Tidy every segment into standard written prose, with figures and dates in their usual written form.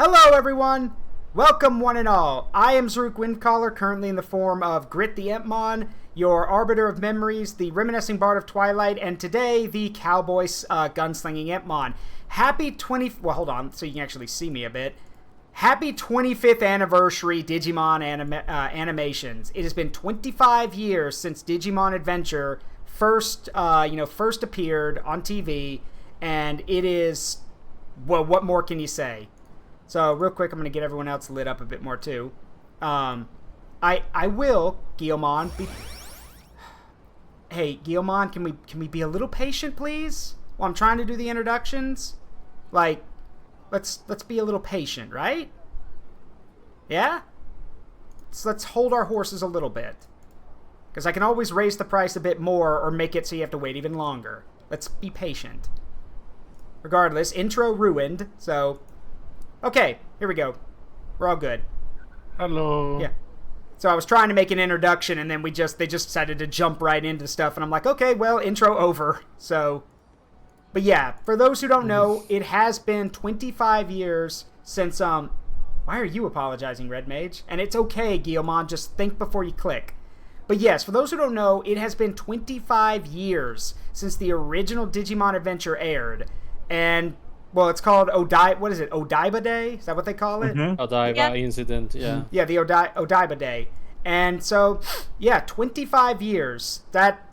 Hello, everyone! Welcome, one and all. I am Zaruk Windcaller, currently in the form of Grit the Empmon, your Arbiter of Memories, the Reminiscing Bard of Twilight, and today, the Cowboy Gunslinging Empmon. Well, hold on, so you can actually see me a bit. Happy 25th anniversary, Digimon animations. It has been 25 years since Digimon Adventure first appeared on TV, and it is, well, what more can you say? So, real quick, I'm going to get everyone else lit up a bit more, too. I will, Guillemon, be... Hey, Guillemon, can we be a little patient, please? While I'm trying to do the introductions? Like, let's be a little patient, right? Yeah? So let's hold our horses a little bit. Because I can always raise the price a bit more or make it so you have to wait even longer. Let's be patient. Regardless, intro ruined, so... Okay, here we go. We're all good. Hello. Yeah. So I was trying to make an introduction, and then they just decided to jump right into stuff, and I'm like, okay, well, intro over. So, but yeah, for those who don't know, it has been 25 years since, why are you apologizing, Red Mage? And it's okay, Guillemon, just think before you click. But yes, for those who don't know, it has been 25 years since the original Digimon Adventure aired, and... Well, it's called Odaiba Day? Is that what they call it? Mm-hmm. Odaiba incident, yeah. Yeah, the Odaiba Day. And so, yeah, 25 years. That,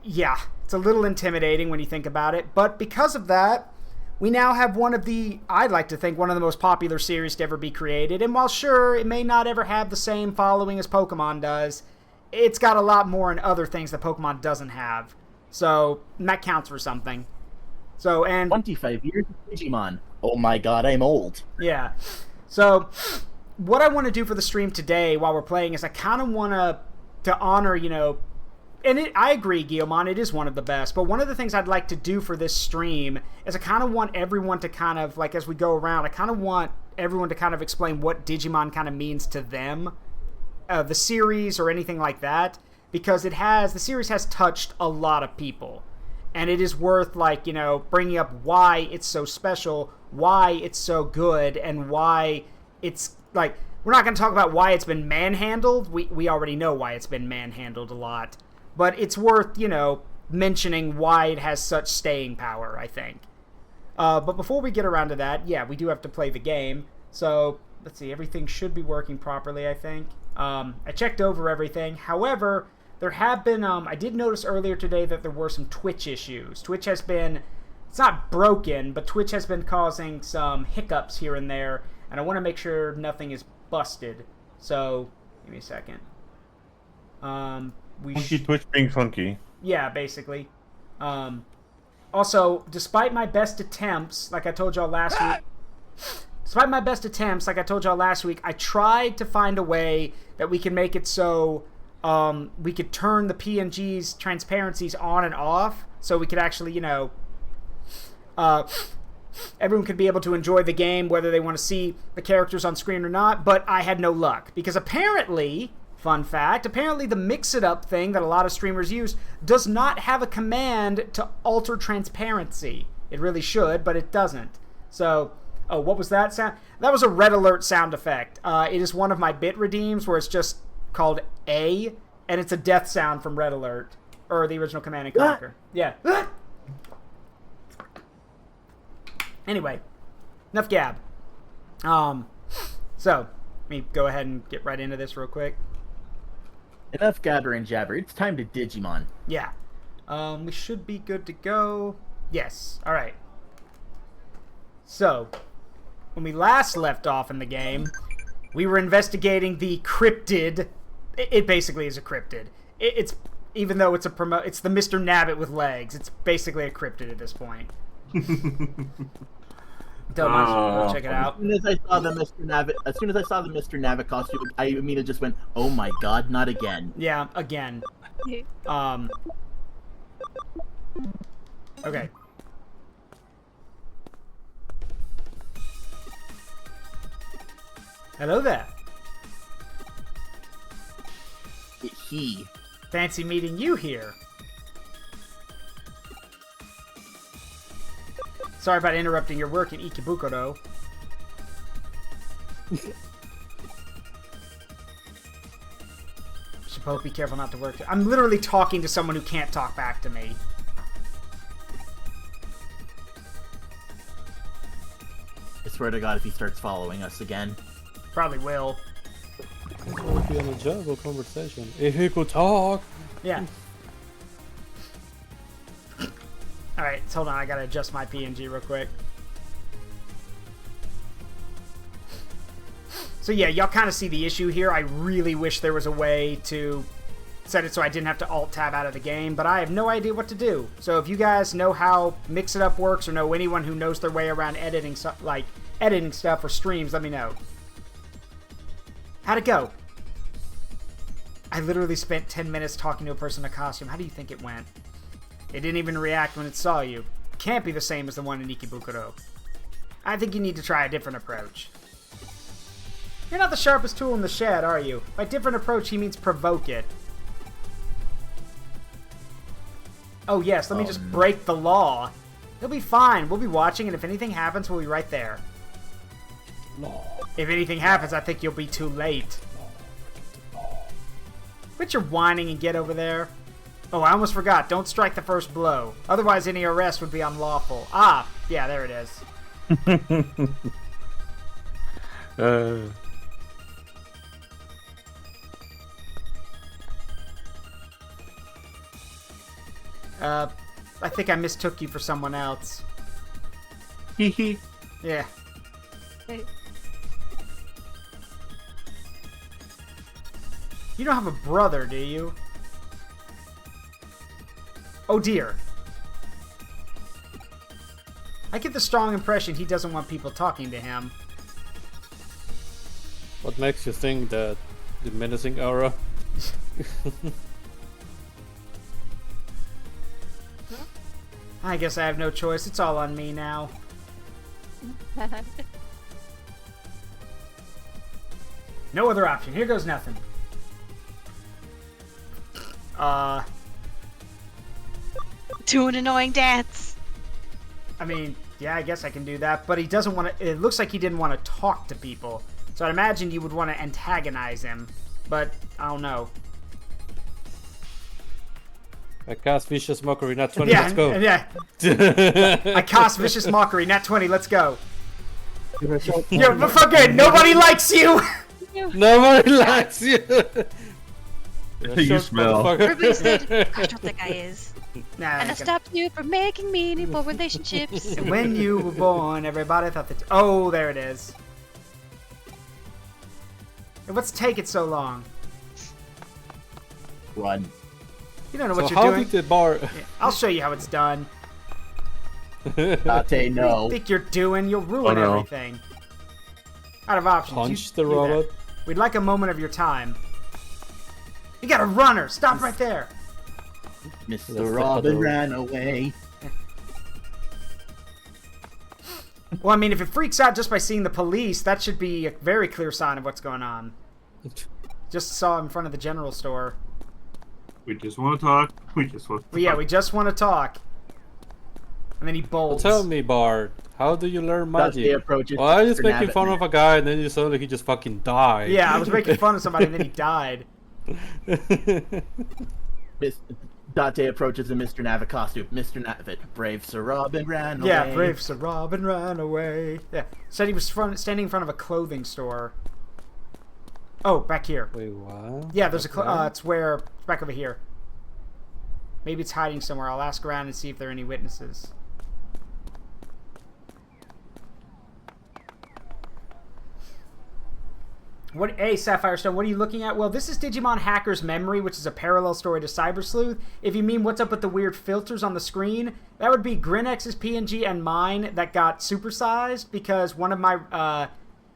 yeah, it's a little intimidating when you think about it. But because of that, we now have I'd like to think, one of the most popular series to ever be created. And while sure, it may not ever have the same following as Pokemon does, it's got a lot more and other things that Pokemon doesn't have. So, that counts for something. So, and 25 years of Digimon. Oh my god, I'm old. Yeah. So, what I want to do for the stream today while we're playing is I kind of want to honor, and I agree, Guillemon, it is one of the best, but one of the things I'd like to do for this stream is I kind of want everyone to kind of, like, as we go around, I kind of want everyone to kind of explain what Digimon kind of means to them, the series or anything like that, because the series has touched a lot of people. And it is worth, bringing up why it's so special, why it's so good, and why it's, we're not going to talk about why it's been manhandled. We already know why it's been manhandled a lot. But it's worth, mentioning why it has such staying power, I think. But before we get around to that, yeah, we do have to play the game. So, let's see, everything should be working properly, I think. I checked over everything. However... There have been, I did notice earlier today that there were some Twitch issues. Twitch has been, it's not broken, but Twitch has been causing some hiccups here and there, and I want to make sure nothing is busted. So, give me a second. Funky Twitch being funky. Yeah, basically. Also, despite my best attempts, like I told y'all last week, I tried to find a way that we can make it so... we could turn the PNG's transparencies on and off, so we could actually, everyone could be able to enjoy the game, whether they want to see the characters on screen or not, but I had no luck. Because apparently, fun fact, the mix-it-up thing that a lot of streamers use does not have a command to alter transparency. It really should, but it doesn't. So, oh, what was that sound? That was a red alert sound effect. It is one of my bit redeems where it's just called A, and it's a death sound from Red Alert, or the original Command & Conquer. Yeah. Anyway, enough gab. So, let me go ahead and get right into this real quick. Enough gabber and jabber. It's time to Digimon. Yeah. We should be good to go. Yes. Alright. So, when we last left off in the game, we were investigating the cryptid. It basically is a cryptid. It's even though it's the Mr. Nabbit with legs. It's basically a cryptid at this point. We'll check it out. As soon as I saw the Mr. Nabbit costume, I immediately just went, "Oh my god, not again!" Yeah, again. Okay. Hello there. Fancy meeting you here. Sorry about interrupting your work in Ikebukuro. Should both be careful not to work. I'm literally talking to someone who can't talk back to me. I swear to God, if he starts following us again. Probably will. It would be an enjoyable conversation. If he could talk. Yeah. Alright, hold on. I gotta adjust my PNG real quick. So yeah, y'all kind of see the issue here. I really wish there was a way to set it so I didn't have to alt-tab out of the game, but I have no idea what to do. So if you guys know how Mix It Up works or know anyone who knows their way around editing stuff, like editing stuff for streams, let me know. How'd it go? I literally spent 10 minutes talking to a person in a costume. How do you think it went? It didn't even react when it saw you. Can't be the same as the one in Ikebukuro. I think you need to try a different approach. You're not the sharpest tool in the shed, are you? By different approach, he means provoke it. Oh yes, let me just break the law. He'll be fine. We'll be watching, and if anything happens, we'll be right there. If anything happens, I think you'll be too late. Quit your whining and get over there. Oh, I almost forgot. Don't strike the first blow. Otherwise, any arrest would be unlawful. Ah, yeah, there it is. I think I mistook you for someone else. Hee. Yeah. You don't have a brother, do you? Oh dear. I get the strong impression he doesn't want people talking to him. What makes you think that the menacing aura? I guess I have no choice. It's all on me now. No other option. Here goes nothing. Do an annoying dance. I mean, yeah, I guess I can do that, but he doesn't want to... It looks like he didn't want to talk to people. So I'd imagine you would want to antagonize him, but I don't know. I cast Vicious Mockery, not 20, Yeah, let's go. yeah. I cast Vicious Mockery, not 20, let's go. You're fucking... Nobody likes you! Nobody likes you! You smell. Everybody said, gosh, what that guy is. Nah, And I stopped you from making meaningful relationships. And when you were born, everybody thought that... Oh, there it is. And what's take it so long? Run. You don't know So what you're how doing. did the bar... Yeah, I'll show you how it's done. Date, What do you no. think you're doing? You'll ruin Oh, no. everything. Out of options. Punch You the do that. robot? We'd like a moment of your time. You got a runner! Stop right there! That's the Mr. Robin cuddle. ran away. Well, I mean, if it freaks out just by seeing the police, that should be a very clear sign of what's going on. Just saw him in front of the general store. We just want to talk. We just want to But yeah, we just want to talk. And then he bolts. Tell me, Bard, how do you learn That's the magic? approach. Why are you just Mr. making fun of a guy and then you suddenly he just fucking died? Yeah, I was making fun of somebody and then he died. Dante approaches in Mr. Navic costume. Mr. Navic, brave Sir Robin ran away. Yeah, brave Sir Robin ran away. Yeah, said he was standing in front of a clothing store. Oh, back here. Wait, what? Yeah, there's a... Okay. it's where... It's back over here. Maybe it's hiding somewhere. I'll ask around and see if there are any witnesses. Hey, Sapphire Stone, what are you looking at? Well, this is Digimon Hacker's Memory, which is a parallel story to Cyber Sleuth. If you mean what's up with the weird filters on the screen, that would be Grinx's PNG and mine that got supersized because one of my...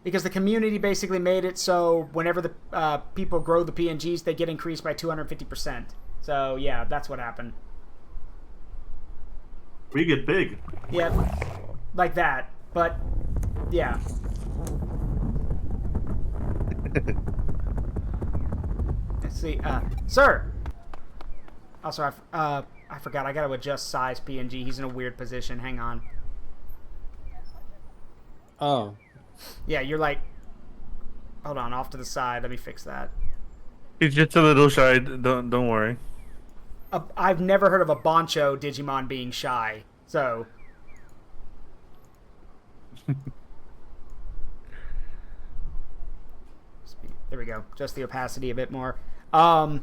because the community basically made it so whenever the people grow the PNGs, they get increased by 250%. So, yeah, that's what happened. We get big. Yeah, like that. But, yeah. Let's see. Sir! Also, I forgot. I gotta adjust size PNG. He's in a weird position. Hang on. Oh. Yeah, you're like... Hold on, off to the side. Let me fix that. He's just a little shy. Don't worry. I've never heard of a Boncho Digimon being shy, so... There we go. Just the opacity a bit more. Yeah,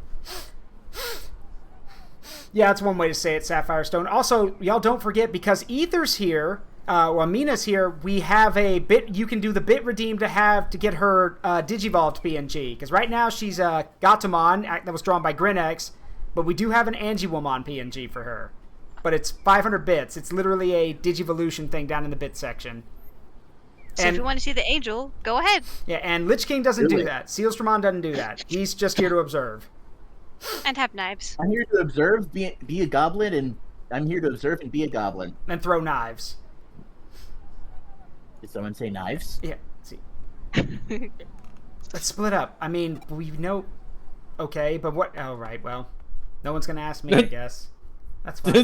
that's one way to say it, Sapphire Stone. Also, y'all don't forget, because Ether's here, well, Mina's here, we have a bit, you can do the bit redeem to get her Digivolved PNG. Because right now she's Gatomon, that was drawn by Grinex, but we do have an Angiwomon PNG for her. But it's 500 bits. It's literally a Digivolution thing down in the bit section. So if you want to see the angel, go ahead. Yeah, and LichKing doesn't do that. Sealstramon doesn't do that. He's just here to observe. And have knives. I'm here to observe, be a goblin, and I'm here to observe and be a goblin. And throw knives. Did someone say knives? Yeah, see. Let's split up. I mean, we know... Okay, but what... Oh, right, well. No one's gonna ask me, I guess. That's fine.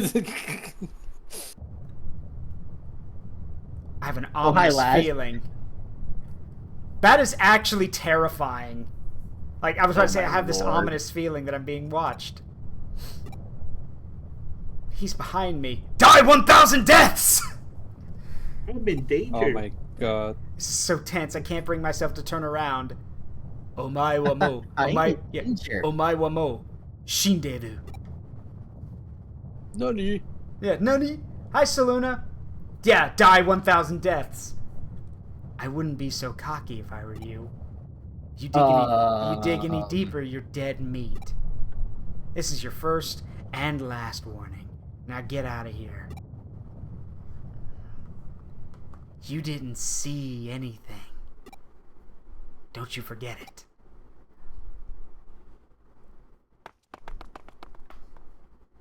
I have an ominous feeling. That is actually terrifying. Like, I was about to say, I have this ominous feeling that I'm being watched. He's behind me. Die 1,000 deaths! I'm in danger. Oh my god. This is so tense, I can't bring myself to turn around. Omae wa mo. Omae wa mo. Shinderu. Nani? Yeah, Nani? Hi, Saluna. Yeah, die 1,000 deaths. I wouldn't be so cocky if I were you. You dig any deeper, you're dead meat. This is your first and last warning. Now get out of here. You didn't see anything. Don't you forget it.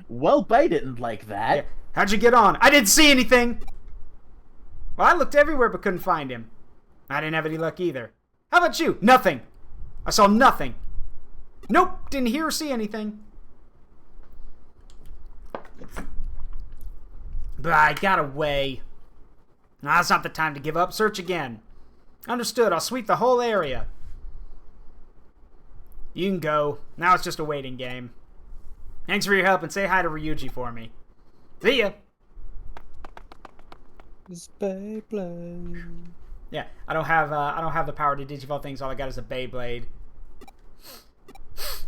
Well, I didn't like that. Yeah. How'd you get on? I didn't see anything! Well, I looked everywhere but couldn't find him. I didn't have any luck either. How about you? Nothing. I saw nothing. Nope, didn't hear or see anything. But I got away. Now, that's not the time to give up. Search again. Understood. I'll sweep the whole area. You can go. Now it's just a waiting game. Thanks for your help, and say hi to Ryuji for me. See ya. It's Beyblade. Yeah, I don't have the power to digivolve things. All I got is a Beyblade.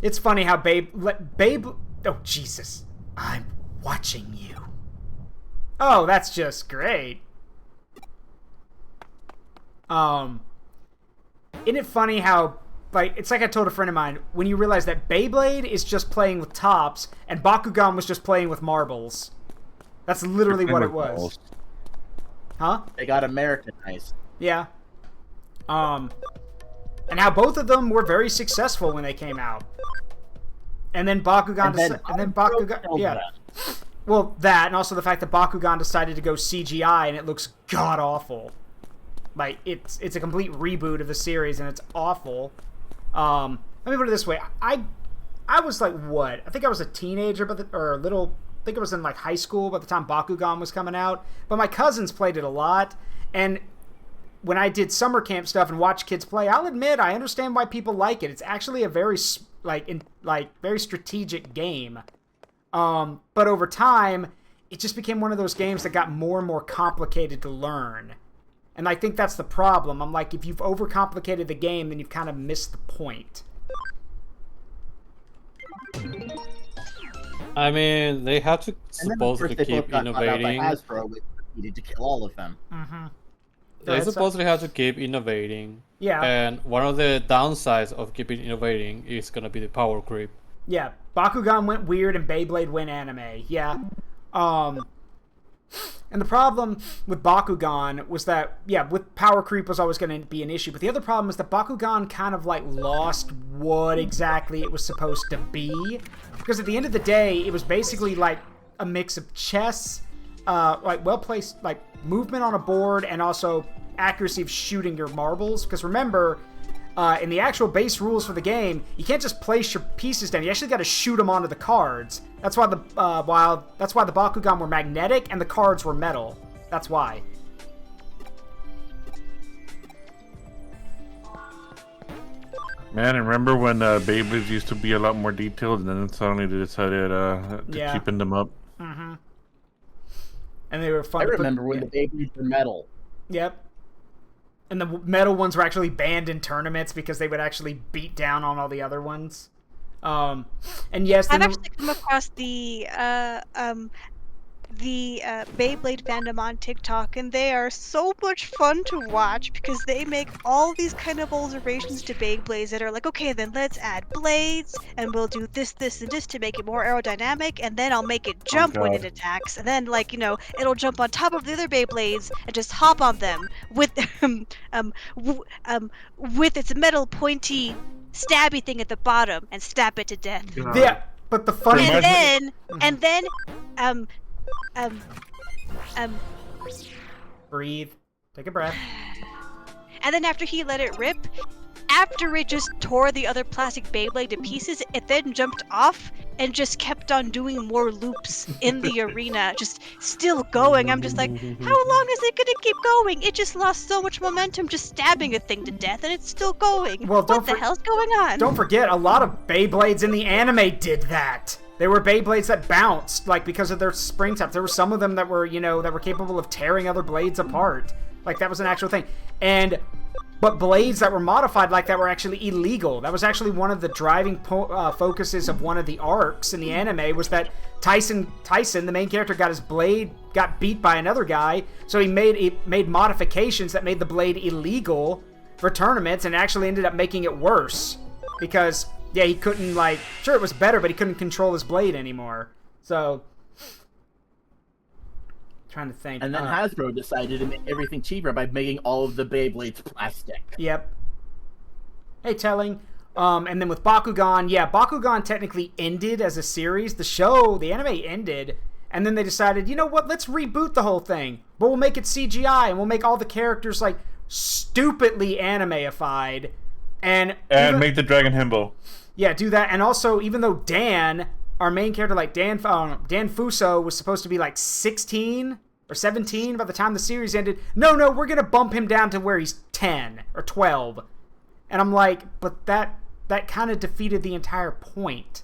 It's funny how oh Jesus, I'm watching you. Oh, that's just great. Isn't it funny how, like, it's like I told a friend of mine, when you realize that Beyblade is just playing with tops and Bakugan was just playing with marbles. That's literally what it was. Huh? They got Americanized. Yeah. And how both of them were very successful when they came out. And then Bakugan yeah. Well, that, and also the fact that Bakugan decided to go CGI and it looks god-awful. Like, it's a complete reboot of the series and it's awful. Let me put it this way. I was like, what? I think I was a teenager, I think it was in like high school by the time Bakugan was coming out. But my cousins played it a lot, and when I did summer camp stuff and watched kids play, I'll admit I understand why people like it. It's actually a very very strategic game. But over time, it just became one of those games that got more and more complicated to learn. And I think that's the problem. I'm like, if you've overcomplicated the game, then you've kind of missed the point. I mean, they have to supposedly keep innovating. Hasbro, which needed to kill all of them. Mm-hmm. They supposedly have to keep innovating. Yeah. And one of the downsides of keeping innovating is gonna be the power creep. Yeah. Bakugan went weird and Beyblade went anime. Yeah. And the problem with Bakugan was that, yeah, with power creep was always going to be an issue. But the other problem is that Bakugan kind of, like, lost what exactly it was supposed to be. Because at the end of the day, it was basically, like, a mix of chess, like, well-placed, like, movement on a board, and also accuracy of shooting your marbles. Because remember, in the actual base rules for the game, you can't just place your pieces down. You actually got to shoot them onto the cards. That's why the Bakugan were magnetic and the cards were metal. That's why. Man, I remember when Beyblades used to be a lot more detailed, and then suddenly they decided to cheapen them up. Mm-hmm. And they were fun. I remember when the Beyblades were metal. Yep. And the metal ones were actually banned in tournaments because they would actually beat down on all the other ones. And yes, I've actually come across the Beyblade fandom on TikTok, and they are so much fun to watch because they make all these kind of alterations to Beyblades that are like, okay, then let's add blades, and we'll do this, this, and this to make it more aerodynamic, and then I'll make it jump when it attacks, and then, like, you know, it'll jump on top of the other Beyblades and just hop on them with with its metal pointy stabby thing at the bottom and stab it to death. Yeah, but the funny And then breathe, take a breath. And then after he let it rip, after it just tore the other plastic Beyblade to pieces, it then jumped off and just kept on doing more loops in the arena, just still going. I'm just like, how long is it gonna keep going? It just lost so much momentum just stabbing a thing to death, and it's still going. Well, what the hell's going on? Don't forget, a lot of Beyblades in the anime did that. They were Beyblades that bounced, like, because of their spring types. There were some of them that were, you know, that were capable of tearing other blades apart. Like, that was an actual thing. But blades that were modified like that were actually illegal. That was actually one of the driving focuses of one of the arcs in the anime, was that Tyson, the main character, got his blade, got beat by another guy, so he made modifications that made the blade illegal for tournaments, and actually ended up making it worse. Because, yeah, he couldn't, like, sure, it was better, but he couldn't control his blade anymore. So, trying to think. And then Hasbro decided to make everything cheaper by making all of the Beyblades plastic. Yep. Hey, telling. And then with Bakugan, yeah, Bakugan technically ended as a series. The anime ended, and then they decided, you know what, let's reboot the whole thing. But we'll make it CGI, and we'll make all the characters, like, stupidly anime-ified. And make the dragon himbo. Yeah, do that. And also, even though Dan, our main character, like Dan Fuso, was supposed to be like 16 or 17 by the time the series ended, no, we're going to bump him down to where he's 10 or 12. And I'm like, but that kind of defeated the entire point.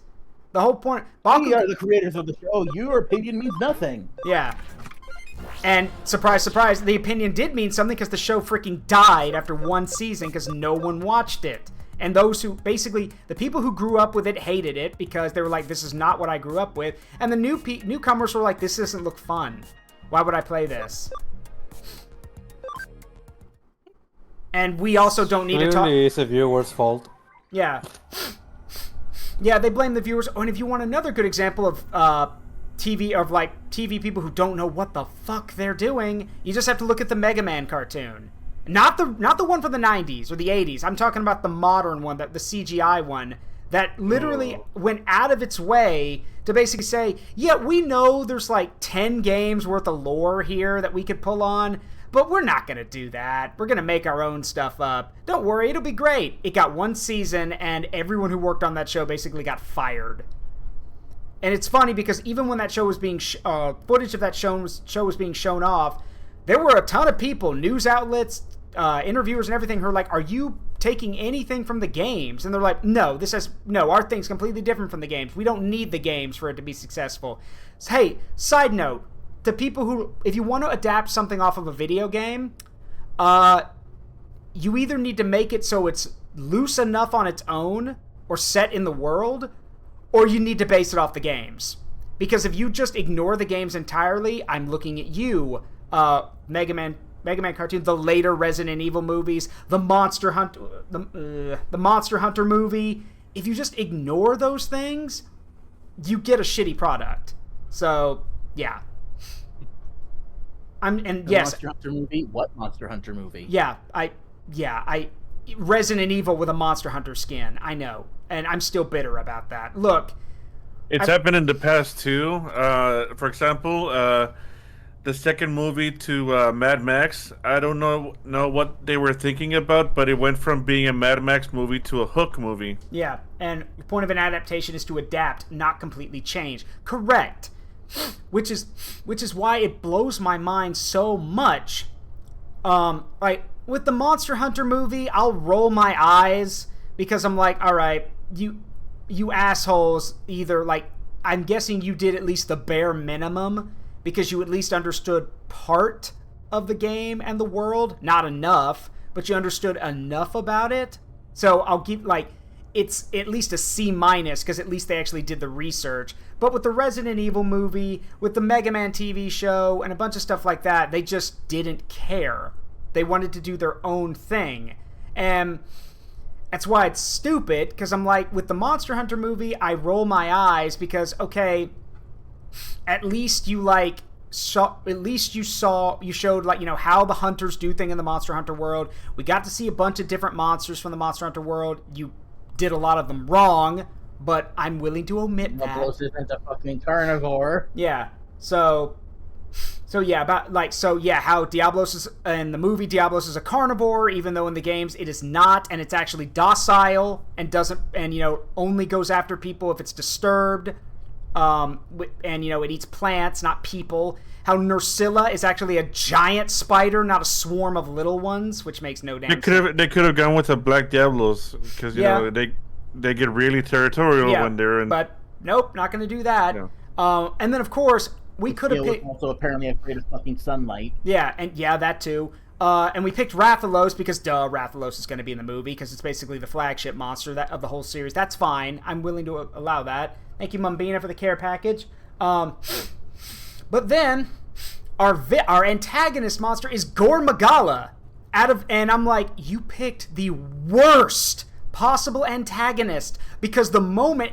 The whole point... We are the creators of the show. Your opinion means nothing. Yeah. And, surprise, surprise, the opinion did mean something because the show freaking died after one season because no one watched it. And those who, basically, the people who grew up with it hated it because they were like, this is not what I grew up with. And the newcomers were like, this doesn't look fun. Why would I play this? And we also don't need to talk... It's a viewer's fault. Yeah. Yeah, they blame the viewers. Oh, and if you want another good example of TV people who don't know what the fuck they're doing, you just have to look at the Mega Man cartoon. Not the one from the 90s or the 80s. I'm talking about the modern one, the CGI one, that literally went out of its way to basically say, yeah, we know there's like 10 games worth of lore here that we could pull on, but we're not going to do that. We're going to make our own stuff up. Don't worry, it'll be great. It got one season, and everyone who worked on that show basically got fired. And it's funny because even when that show was being footage of that show was being shown off, there were a ton of people, news outlets, interviewers and everything, who are like, are you taking anything from the games? And they're like, no, our thing's completely different from the games. We don't need the games for it to be successful. So, hey, side note, to people who, if you want to adapt something off of a video game, you either need to make it so it's loose enough on its own or set in the world, or you need to base it off the games. Because if you just ignore the games entirely, I'm looking at you, Mega Man cartoon, the later Resident Evil movies, the Monster Hunter movie. If you just ignore those things, you get a shitty product. So, yeah. Monster Hunter movie? What Monster Hunter movie? Yeah, Resident Evil with a Monster Hunter skin. I know, and I'm still bitter about that. Look, it's happened in the past too. For example, the second movie to Mad Max. I don't know what they were thinking about, but it went from being a Mad Max movie to a Hook movie. Yeah, and the point of an adaptation is to adapt, not completely change. Correct. Which is why it blows my mind so much. Like with the Monster Hunter movie, I'll roll my eyes because I'm like, all right, you assholes, either like, I'm guessing you did at least the bare minimum because you at least understood part of the game and the world, not enough, but you understood enough about it. So I'll give, like, it's at least a C- because at least they actually did the research. But with the Resident Evil movie, with the Mega Man TV show, and a bunch of stuff like that, they just didn't care. They wanted to do their own thing. And that's why it's stupid, because I'm like, with the Monster Hunter movie, I roll my eyes because, okay, at least you, like, you showed, like, you know, how the hunters do things in the Monster Hunter world. We got to see a bunch of different monsters from the Monster Hunter world. You did a lot of them wrong, but I'm willing to omit that. Diablos isn't a fucking carnivore. Yeah. So yeah, how Diablos is in the movie. Diablos is a carnivore, even though in the games it is not, and it's actually docile and doesn't, and you know, only goes after people if it's disturbed. And you know, it eats plants, not people. How Nursilla is actually a giant spider, not a swarm of little ones, which makes no damn sense. They could have gone with the Black Diablos because you know they get really territorial when they're in. But nope, not going to do that. Yeah. And then of course we could have picked. Also apparently afraid of fucking sunlight. Yeah, and that too. And we picked Rathalos because Rathalos is going to be in the movie because it's basically the flagship monster of the whole series. That's fine. I'm willing to allow that. Thank you, Mumbina, for the care package. But then our antagonist monster is Gore Magala. And I'm like, you picked the worst possible antagonist because the moment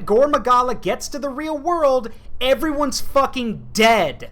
Gore Magala gets to the real world, everyone's fucking dead.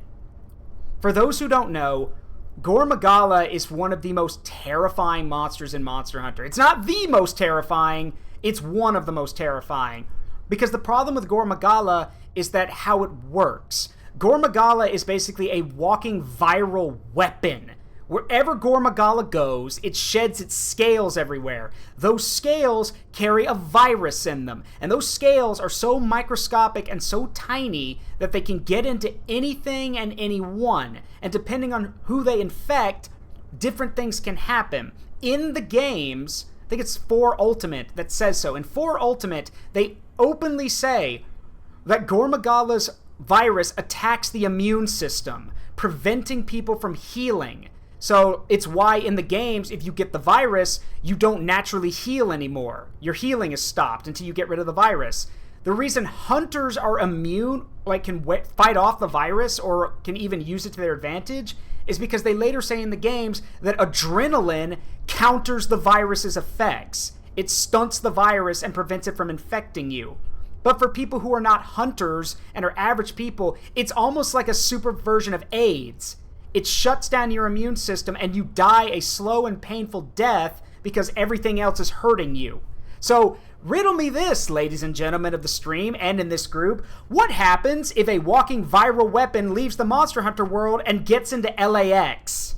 For those who don't know, Gore Magala is one of the most terrifying monsters in Monster Hunter. It's not the most terrifying, it's one of the most terrifying. Because the problem with Gore Magala is that how it works. Gore Magala is basically a walking viral weapon. Wherever Gore Magala goes, it sheds its scales everywhere. Those scales carry a virus in them. And those scales are so microscopic and so tiny that they can get into anything and anyone. And depending on who they infect, different things can happen. In the games, I think it's 4 Ultimate that says so. In 4 Ultimate, they openly say that Gore Magala's virus attacks the immune system, preventing people from healing. So it's why in the games, if you get the virus, you don't naturally heal anymore. Your healing is stopped until you get rid of the virus. The reason hunters are immune, like can fight off the virus or can even use it to their advantage, is because they later say in the games that adrenaline counters the virus's effects. It stunts the virus and prevents it from infecting you. But for people who are not hunters and are average people, it's almost like a super version of AIDS. It shuts down your immune system and you die a slow and painful death because everything else is hurting you. So, riddle me this, ladies and gentlemen of the stream and in this group. What happens if a walking viral weapon leaves the Monster Hunter world and gets into LAX?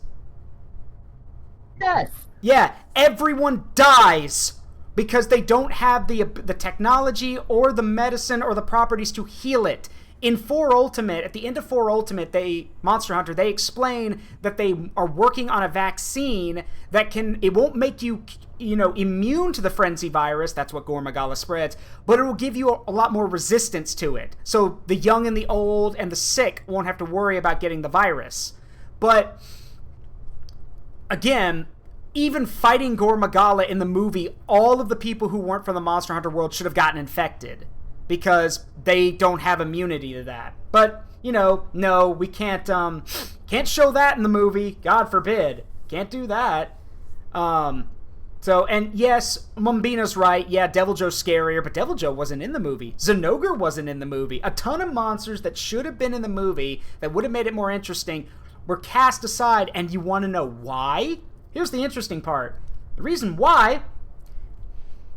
Yes. Yeah, everyone dies because they don't have the technology or the medicine or the properties to heal it. In 4 Ultimate, at the end of 4 Ultimate, Monster Hunter, they explain that they are working on a vaccine that it won't make you, immune to the frenzy virus, that's what Gore Magala spreads, but it will give you a lot more resistance to it. So the young and the old and the sick won't have to worry about getting the virus. But, again, even fighting Gore Magala in the movie, all of the people who weren't from the Monster Hunter world should have gotten infected. Because they don't have immunity to that. But, no, we can't show that in the movie. God forbid. Can't do that. And yes, Mumbina's right. Yeah, Devil Joe's scarier, but Devil Joe wasn't in the movie. Zenogre wasn't in the movie. A ton of monsters that should have been in the movie, that would have made it more interesting, were cast aside, and you want to know why? Here's the interesting part. The reason why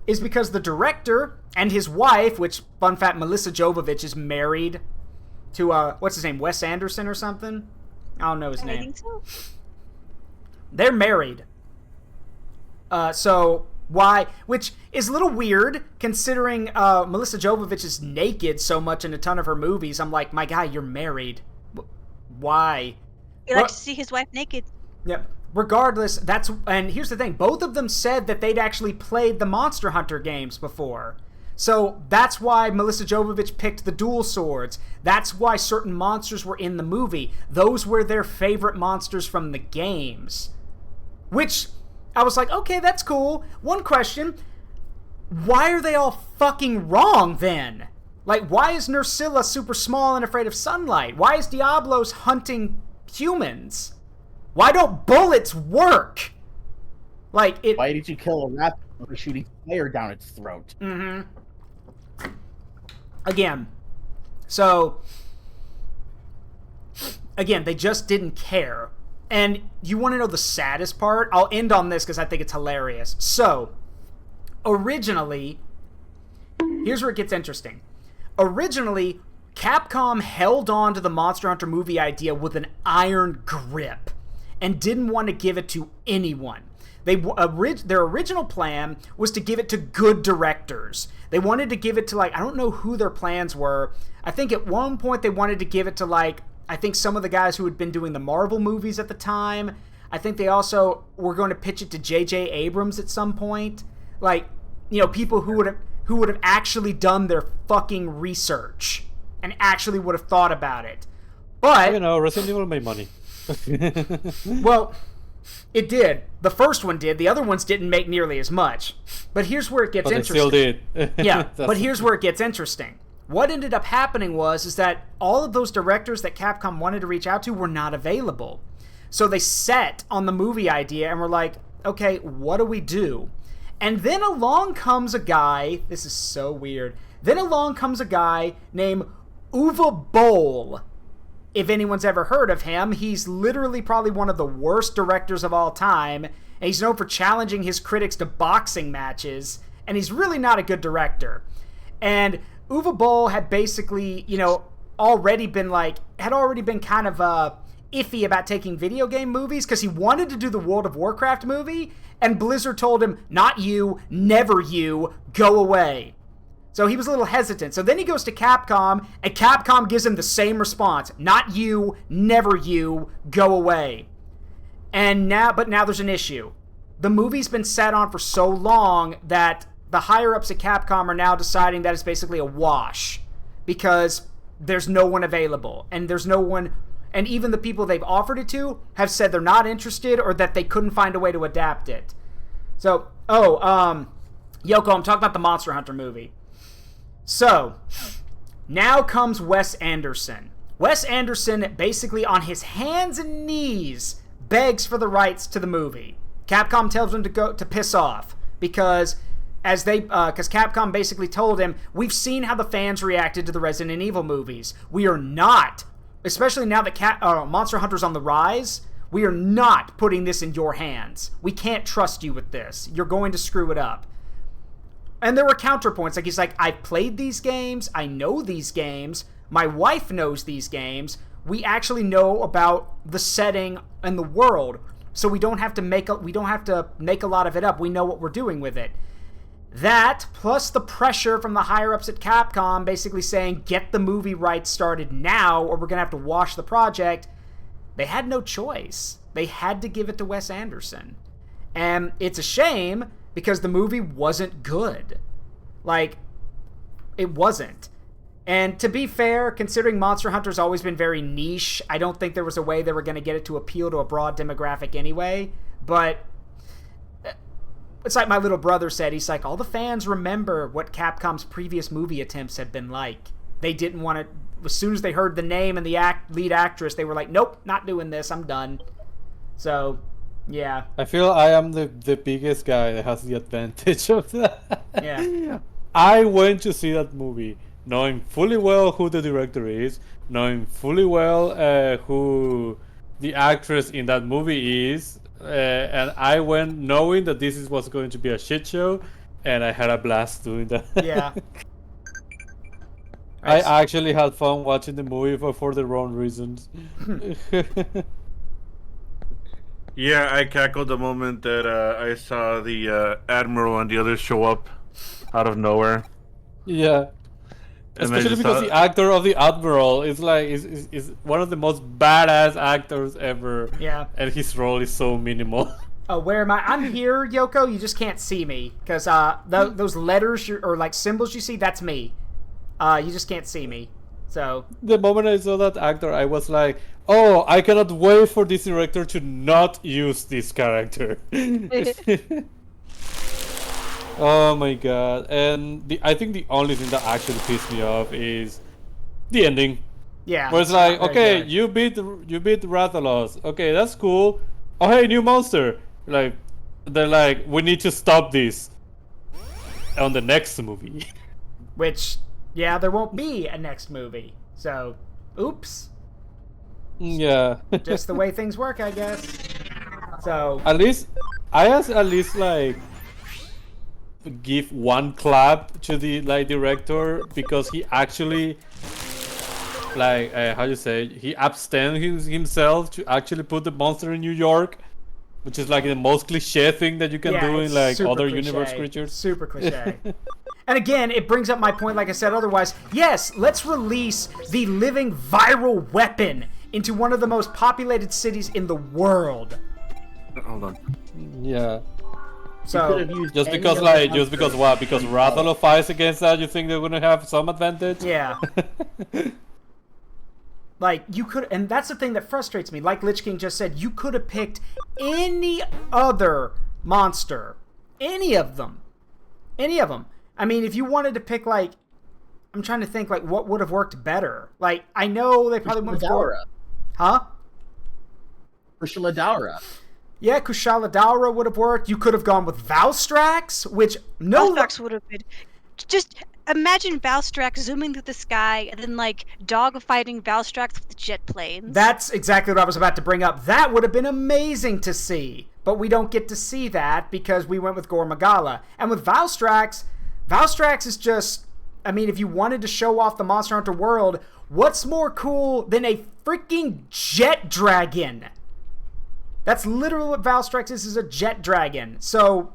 is because the director and his wife, which, fun fact, Melissa Jovovich is married to, what's his name, Wes Anderson or something? I don't know his name. I think so. They're married. So, why? Which is a little weird, considering Melissa Jovovich is naked so much in a ton of her movies. I'm like, my guy, you're married. Why? He likes to see his wife naked. Yep. regardless, and here's the thing, both of them said that they'd actually played the Monster Hunter games before. So that's why Melissa Jovovich picked the dual swords. That's why certain monsters were in the movie. Those were their favorite monsters from the games. Which, I was like, okay, that's cool. One question, why are they all fucking wrong then? Like, why is Nursilla super small and afraid of sunlight? Why is Diablos hunting humans? Why don't bullets work? Like, it... Why did you kill a rabbit by shooting fire down its throat? Mm-hmm. Again, they just didn't care. And you want to know the saddest part? I'll end on this because I think it's hilarious. So, originally, here's where it gets interesting. Originally, Capcom held on to the Monster Hunter movie idea with an iron grip and didn't want to give it to anyone. Their original plan was to give it to good directors. They wanted to give it to, like, I don't know who their plans were. I think at one point they wanted to give it to, like, I think some of the guys who had been doing the Marvel movies at the time. I think they also were going to pitch it to J.J. Abrams at some point. Like, you know, people who would have actually done their fucking research and actually would have thought about it. But, you know, Resident Evil made money. Well, it did. The first one did. The other ones didn't make nearly as much. But here's where it gets interesting. But it still did. Yeah, but here's where it gets interesting. What ended up happening is that all of those directors that Capcom wanted to reach out to were not available. So they set on the movie idea and were like, okay, what do we do? And then along comes a guy, this is so weird, then along comes a guy named Uwe Boll. If anyone's ever heard of him, he's literally probably one of the worst directors of all time, and he's known for challenging his critics to boxing matches, and he's really not a good director. And Uwe Boll had basically, you know, already been kind of iffy about taking video game movies because he wanted to do the World of Warcraft movie, and Blizzard told him, not you, never you, go away. So he was a little hesitant. So then he goes to Capcom, and Capcom gives him the same response. Not you, never you, go away. But now there's an issue. The movie's been sat on for so long that the higher-ups at Capcom are now deciding that it's basically a wash. Because there's no one available. And there's no one... And even the people they've offered it to have said they're not interested or that they couldn't find a way to adapt it. So, Yoko, I'm talking about the Monster Hunter movie. So, now comes Wes Anderson. Wes Anderson basically on his hands and knees begs for the rights to the movie. Capcom tells him to piss off because Capcom basically told him, we've seen how the fans reacted to the Resident Evil movies. We are not, especially now that Monster Hunter's on the rise, we are not putting this in your hands. We can't trust you with this. You're going to screw it up. And there were counterpoints. Like, he's like, I've played these games. I know these games. My wife knows these games. We actually know about the setting and the world. So we don't have to make a lot of it up. We know what we're doing with it. That, plus the pressure from the higher-ups at Capcom basically saying, get the movie rights started now or we're going to have to wash the project. They had no choice. They had to give it to Wes Anderson. And it's a shame because the movie wasn't good. Like, it wasn't. And to be fair, considering Monster Hunter's always been very niche, I don't think there was a way they were going to get it to appeal to a broad demographic anyway. But it's like my little brother said. He's like, all the fans remember what Capcom's previous movie attempts had been like. They didn't want to... As soon as they heard the name and the lead actress, they were like, nope, not doing this. I'm done. So... yeah. I feel I am the biggest guy that has the advantage of that. Yeah. I went to see that movie knowing fully well who the director is, knowing fully well who the actress in that movie is, and I went knowing that this was going to be a shit show, and I had a blast doing that. Yeah. I actually had fun watching the movie for the wrong reasons. Yeah, I cackled the moment that I saw the Admiral and the others show up out of nowhere. Yeah. And I Especially just because thought- the actor of the Admiral is like is one of the most badass actors ever. Yeah. And his role is so minimal. Oh, where am I? I'm here, Yoko. You just can't see me because those letters or like symbols you see, that's me. You just can't see me. So The moment I saw that actor, I was like, "Oh, I cannot wait for this director to not use this character." Oh my god! And I think the only thing that actually pissed me off is the ending. yeah. Where it's like, not very okay, good. you beat Rathalos. Okay, that's cool. Oh hey, new monster. Like, they're like, we need to stop this on the next movie. Which, yeah, there won't be a next movie. So, oops. Yeah. Just the way things work, I guess. So, At least like give one clap to the like director because he actually like how you say, he abstained himself to actually put the monster in New York, which is like the most cliche thing that you can yeah, do it's in like super other cliche. universe creatures. Super cliche. And again, it brings up my point, like I said otherwise. Yes, let's release the living viral weapon into one of the most populated cities in the world. Hold on. Yeah. So, Just because what? Because Rathalos fights against that, you think they're gonna have some advantage? yeah. Like, you could, and that's the thing that frustrates me. Like LichKing just said, you could have picked any other monster. Any of them. Any of them. I mean, if you wanted to pick, like, I'm trying to think, like, what would have worked better. Like, I know they probably went for... Huh? Kushala Daura. Yeah, Kushala Daura would have worked. You could have gone with Valstrax, which... Valstrax would have been... Just imagine Valstrax zooming through the sky and then, like, dogfighting Valstrax with jet planes. That's exactly what I was about to bring up. That would have been amazing to see. But we don't get to see that because we went with Gore Magala. And with Valstrax, Valstrax is just... I mean, if you wanted to show off the Monster Hunter world, what's more cool than a freaking jet dragon? That's literally what Valstrax is a jet dragon. So,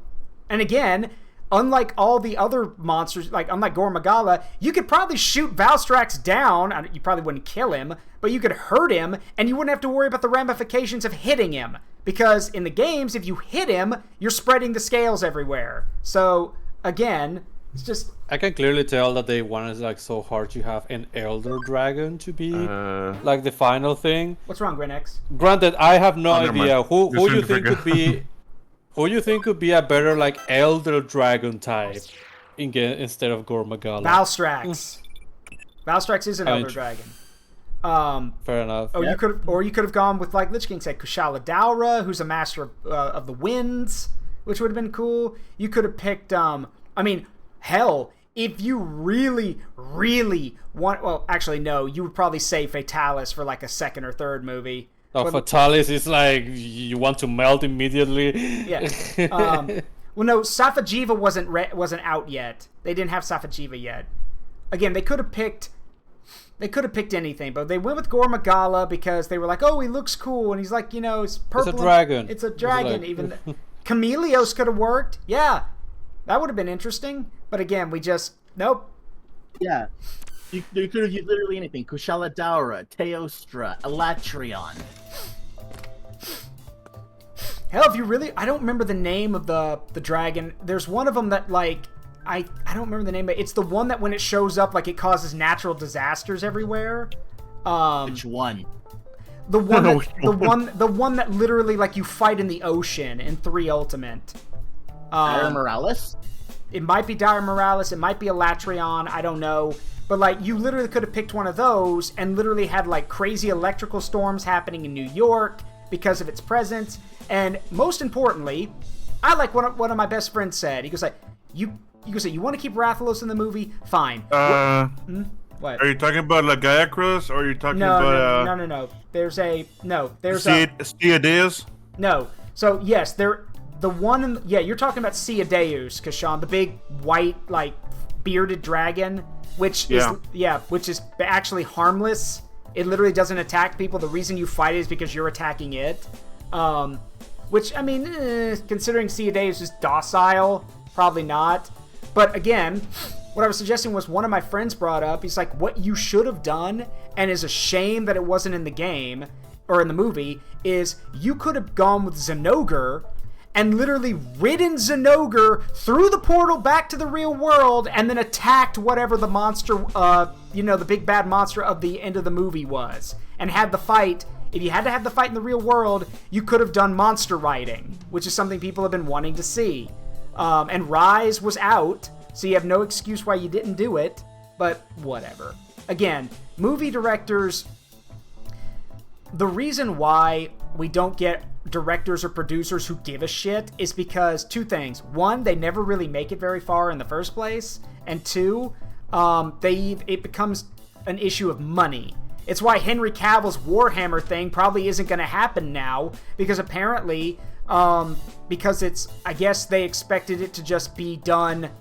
and again, unlike all the other monsters, like unlike Gore Magala, you could probably shoot Valstrax down. You probably wouldn't kill him, but you could hurt him, and you wouldn't have to worry about the ramifications of hitting him. Because in the games, if you hit him, you're spreading the scales everywhere. So, again, it's just... I can clearly tell that they wanted like so hard to have an Elder Dragon to be like the final thing. What's wrong, Grinx? Granted, I have no never idea mind. who Just you trying think to could be who you think could be a better like Elder Dragon type instead of Gore Magala. Valstrax. Valstrax is an Elder Dragon. Fair enough. Oh, you could have gone with, like LichKing said, Kushala Daura, who's a master of the winds, which would have been cool. You could have picked, I mean, hell, if you really, really want... Well, actually, no. You would probably say Fatalis for, like, a second or third movie. Oh, But- Fatalis is like, you want to melt immediately. Yeah. Well, no, Safajiva wasn't out yet. They didn't have Safajiva yet. Again, they could have picked anything, but they went with Gore Magala because they were like, oh, he looks cool, and he's like, you know, it's purple. It's a dragon. It's a dragon. Like... Even Chameleos could have worked. Yeah, that would have been interesting. But again, we just nope. Yeah. You could have used literally anything. Kushala Daura, Teostra, Elatrion. Hell, if you really... I don't remember the name of the dragon. There's one of them that, like... I don't remember the name, but it's the one that when it shows up, like, it causes natural disasters everywhere. Which one? The one that, the one that literally, like, you fight in the ocean in 3 Ultimate. Ira Morales? It might be Dire Morales, it might be Elatrion, I don't know. But, like, you literally could have picked one of those and literally had, like, crazy electrical storms happening in New York because of its presence. And most importantly, I like what one of my best friends said. He goes like, you want to keep Rathalos in the movie? Fine. What? Are you talking about Lagaiacrus, or are you talking about... No. There's Steadeus? No. So, yes, the one... you're talking about Steadeus, Kashan, the big white, like, bearded dragon, which is actually harmless. It literally doesn't attack people. The reason you fight it is because you're attacking it. Which, I mean, considering Steadeus is docile, probably not. But again, what I was suggesting was one of my friends brought up, he's like, what you should have done, and is a shame that it wasn't in the game, or in the movie, is you could have gone with Zenogre and literally ridden Zenogre through the portal back to the real world and then attacked whatever the monster, the big bad monster of the end of the movie was. And had the fight. If you had to have the fight in the real world, you could have done monster riding, which is something people have been wanting to see. And Rise was out, so you have no excuse why you didn't do it, but whatever. Again, movie directors, the reason why we don't get directors or producers who give a shit is because two things. One, they never really make it very far in the first place, and two, it becomes an issue of money. It's why Henry Cavill's Warhammer thing probably isn't going to happen now, because apparently, because I guess they expected it to just be done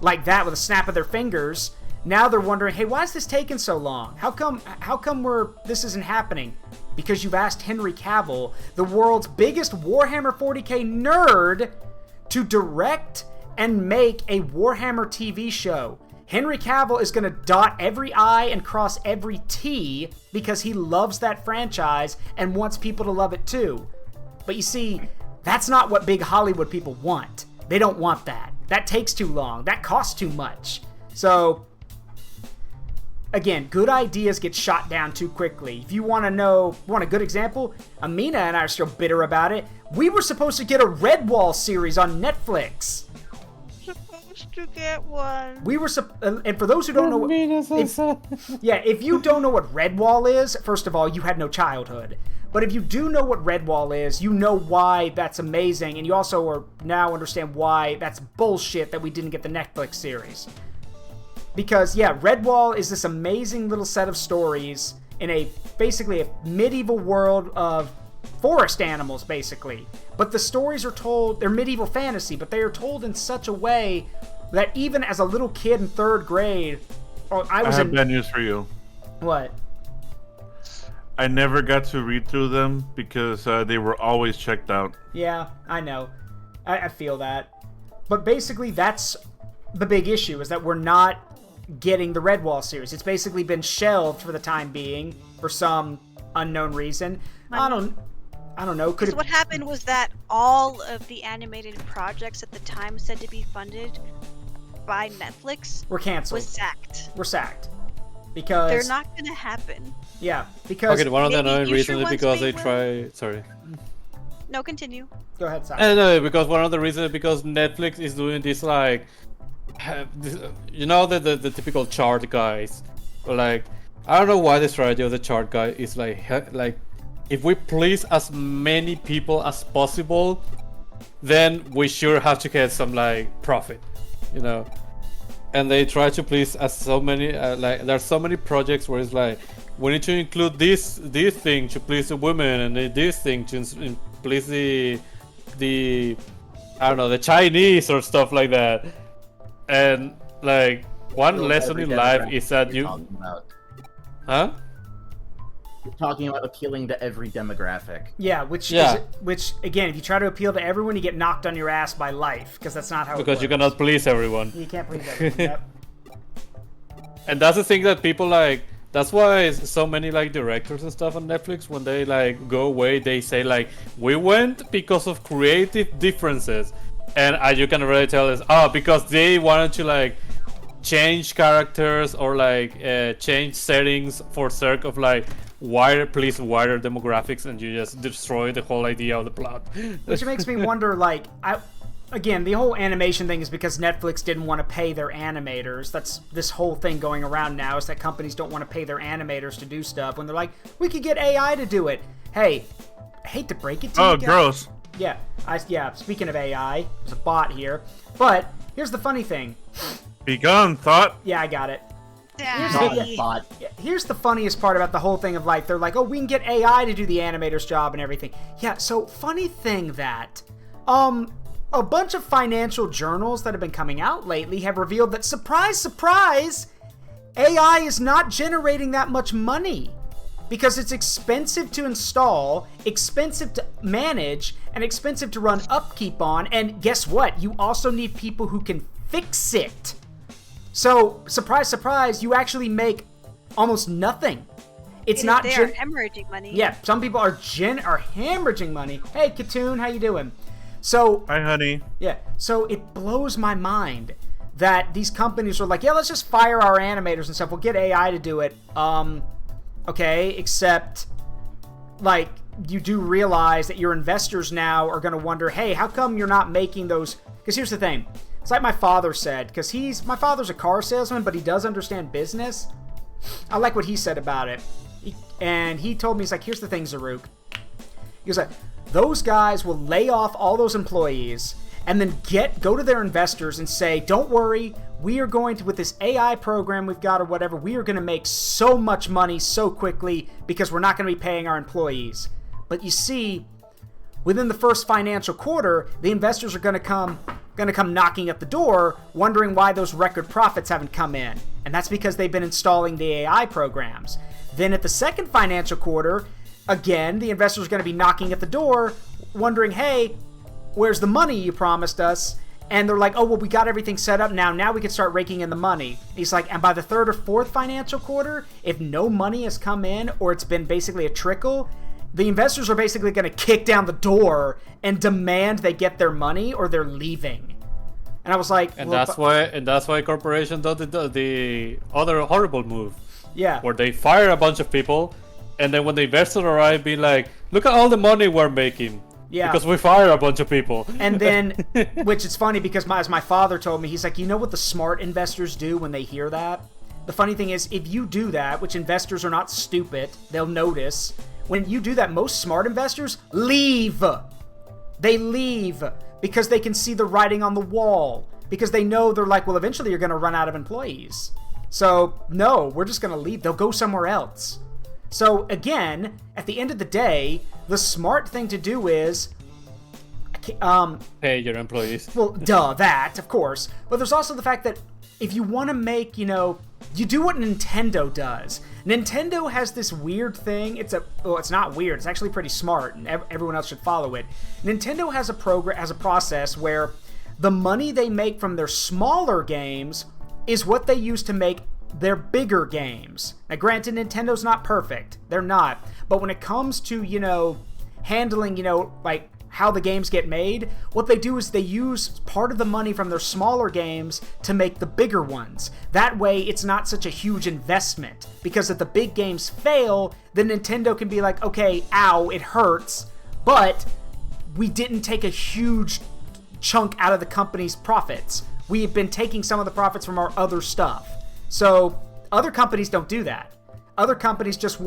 like that with a snap of their fingers. Now they're wondering, hey, why is this taking so long? How come this isn't happening? Because you've asked Henry Cavill, the world's biggest Warhammer 40k nerd, to direct and make a Warhammer TV show. Henry Cavill is going to dot every I and cross every T because he loves that franchise and wants people to love it too. But you see, that's not what big Hollywood people want. They don't want that. That takes too long. That costs too much. So, again, good ideas get shot down too quickly. If you want a good example, Amina and I are still bitter about it. We were supposed to get a Redwall series on Netflix. To get one. We were, and for those who don't know, if you don't know what Redwall is, first of all, you had no childhood. But if you do know what Redwall is, you know why that's amazing, and you also now understand why that's bullshit that we didn't get the Netflix series. Because Redwall is this amazing little set of stories in basically a medieval world of forest animals, basically. But the stories are told, they're medieval fantasy, but they are told in such a way that even as a little kid in 3rd grade, I have bad news for you. What? I never got to read through them because they were always checked out. Yeah, I know. I feel that. But basically, that's the big issue, is that we're not getting the Redwall series. It's basically been shelved for the time being for some unknown reason. I don't know. Because what happened was that all of the animated projects at the time said to be funded by Netflix were canceled. Were sacked. Because they're not going to happen. Yeah, because one of the annoying reasons is because they try. Sorry. No, continue. Go ahead, Sam. No, because one of the reasons is because Netflix is doing this the typical chart guys, like I don't know why the strategy of the chart guy is like if we please as many people as possible, then we sure have to get some profit, and they try to please as so many there's so many projects where it's we need to include this thing to please the women and this thing to please the I don't know, the Chinese or stuff like that. And one lesson in life is that You're talking about appealing to every demographic. Yeah, which again, if you try to appeal to everyone, you get knocked on your ass by life, because that's not how it works. Because you cannot please everyone. You can't please everyone. Yep. And that's the thing that people that's why so many directors and stuff on Netflix, when they go away, they say we went because of creative differences. And you can really tell is because they wanted to change characters or change settings for sake of wider demographics, and you just destroy the whole idea of the plot. Which makes me wonder, again, the whole animation thing is because Netflix didn't want to pay their animators. That's this whole thing going around now, is that companies don't want to pay their animators to do stuff when they're like, we could get AI to do it. Hey, I hate to break it to you guys. Gross. Yeah, speaking of AI, there's a bot here. But here's the funny thing. Be gone, thought. Yeah, I got it. Bot. Here's the funniest part about the whole thing of they're like, oh, we can get AI to do the animator's job and everything. Yeah, so funny thing that a bunch of financial journals that have been coming out lately have revealed that, surprise, surprise, AI is not generating that much money. Because it's expensive to install, expensive to manage, and expensive to run upkeep on, and guess what? You also need people who can fix it. So, surprise, surprise, you actually make almost nothing. It's not they are hemorrhaging money. Yeah, some people are hemorrhaging money. Hey, Katoon, how you doing? So, hi, honey. Yeah, so it blows my mind that these companies are like, yeah, let's just fire our animators and stuff. We'll get AI to do it. Okay, except, like, you do realize that your investors now are going to wonder, hey, how come you're not making those? Because here's the thing. It's like my father said, because my father's a car salesman, but he does understand business. I like what he said about it. And he told me, he's like, here's the thing, Zaruk. He was like, those guys will lay off all those employees and then go to their investors and say, don't worry, we are going to, with this AI program we've got or whatever, we are going to make so much money so quickly because we're not going to be paying our employees. But you see, within the first financial quarter, the investors are going to come knocking at the door, wondering why those record profits haven't come in. And that's because they've been installing the AI programs. Then at the second financial quarter, again, the investors are going to be knocking at the door, wondering, hey, where's the money you promised us? And they're like, oh, well, we got everything set up now. Now we can start raking in the money. He's like, and by the third or fourth financial quarter, if no money has come in or it's been basically a trickle, the investors are basically going to kick down the door and demand they get their money or they're leaving. And I was like, and well, that's why corporations do the other horrible move. Yeah. Where they fire a bunch of people, and then when the investors arrive, be like, look at all the money we're making. Yeah. Because we fire a bunch of people. And then, which is funny because as my father told me, he's like, you know what the smart investors do when they hear that? The funny thing is, if you do that, which investors are not stupid, they'll notice. When you do that, most smart investors leave. They leave because they can see the writing on the wall. Because they know they're like, well, eventually you're going to run out of employees. So, no, we're just going to leave. They'll go somewhere else. So, again, at the end of the day, the smart thing to do is... pay your employees. Well, duh, that, of course. But there's also the fact that if you want to make, you do what Nintendo does. Nintendo has this weird thing. It's not weird. It's actually pretty smart, and everyone else should follow it. Nintendo has a process where the money they make from their smaller games is what they use to make their bigger games. Now, granted, Nintendo's not perfect. They're not. But when it comes to, handling, like how the games get made, what they do is they use part of the money from their smaller games to make the bigger ones. That way, it's not such a huge investment. Because if the big games fail, then Nintendo can be like, okay, ow, it hurts, but we didn't take a huge chunk out of the company's profits. We've been taking some of the profits from our other stuff. So, other companies don't do that. Other companies just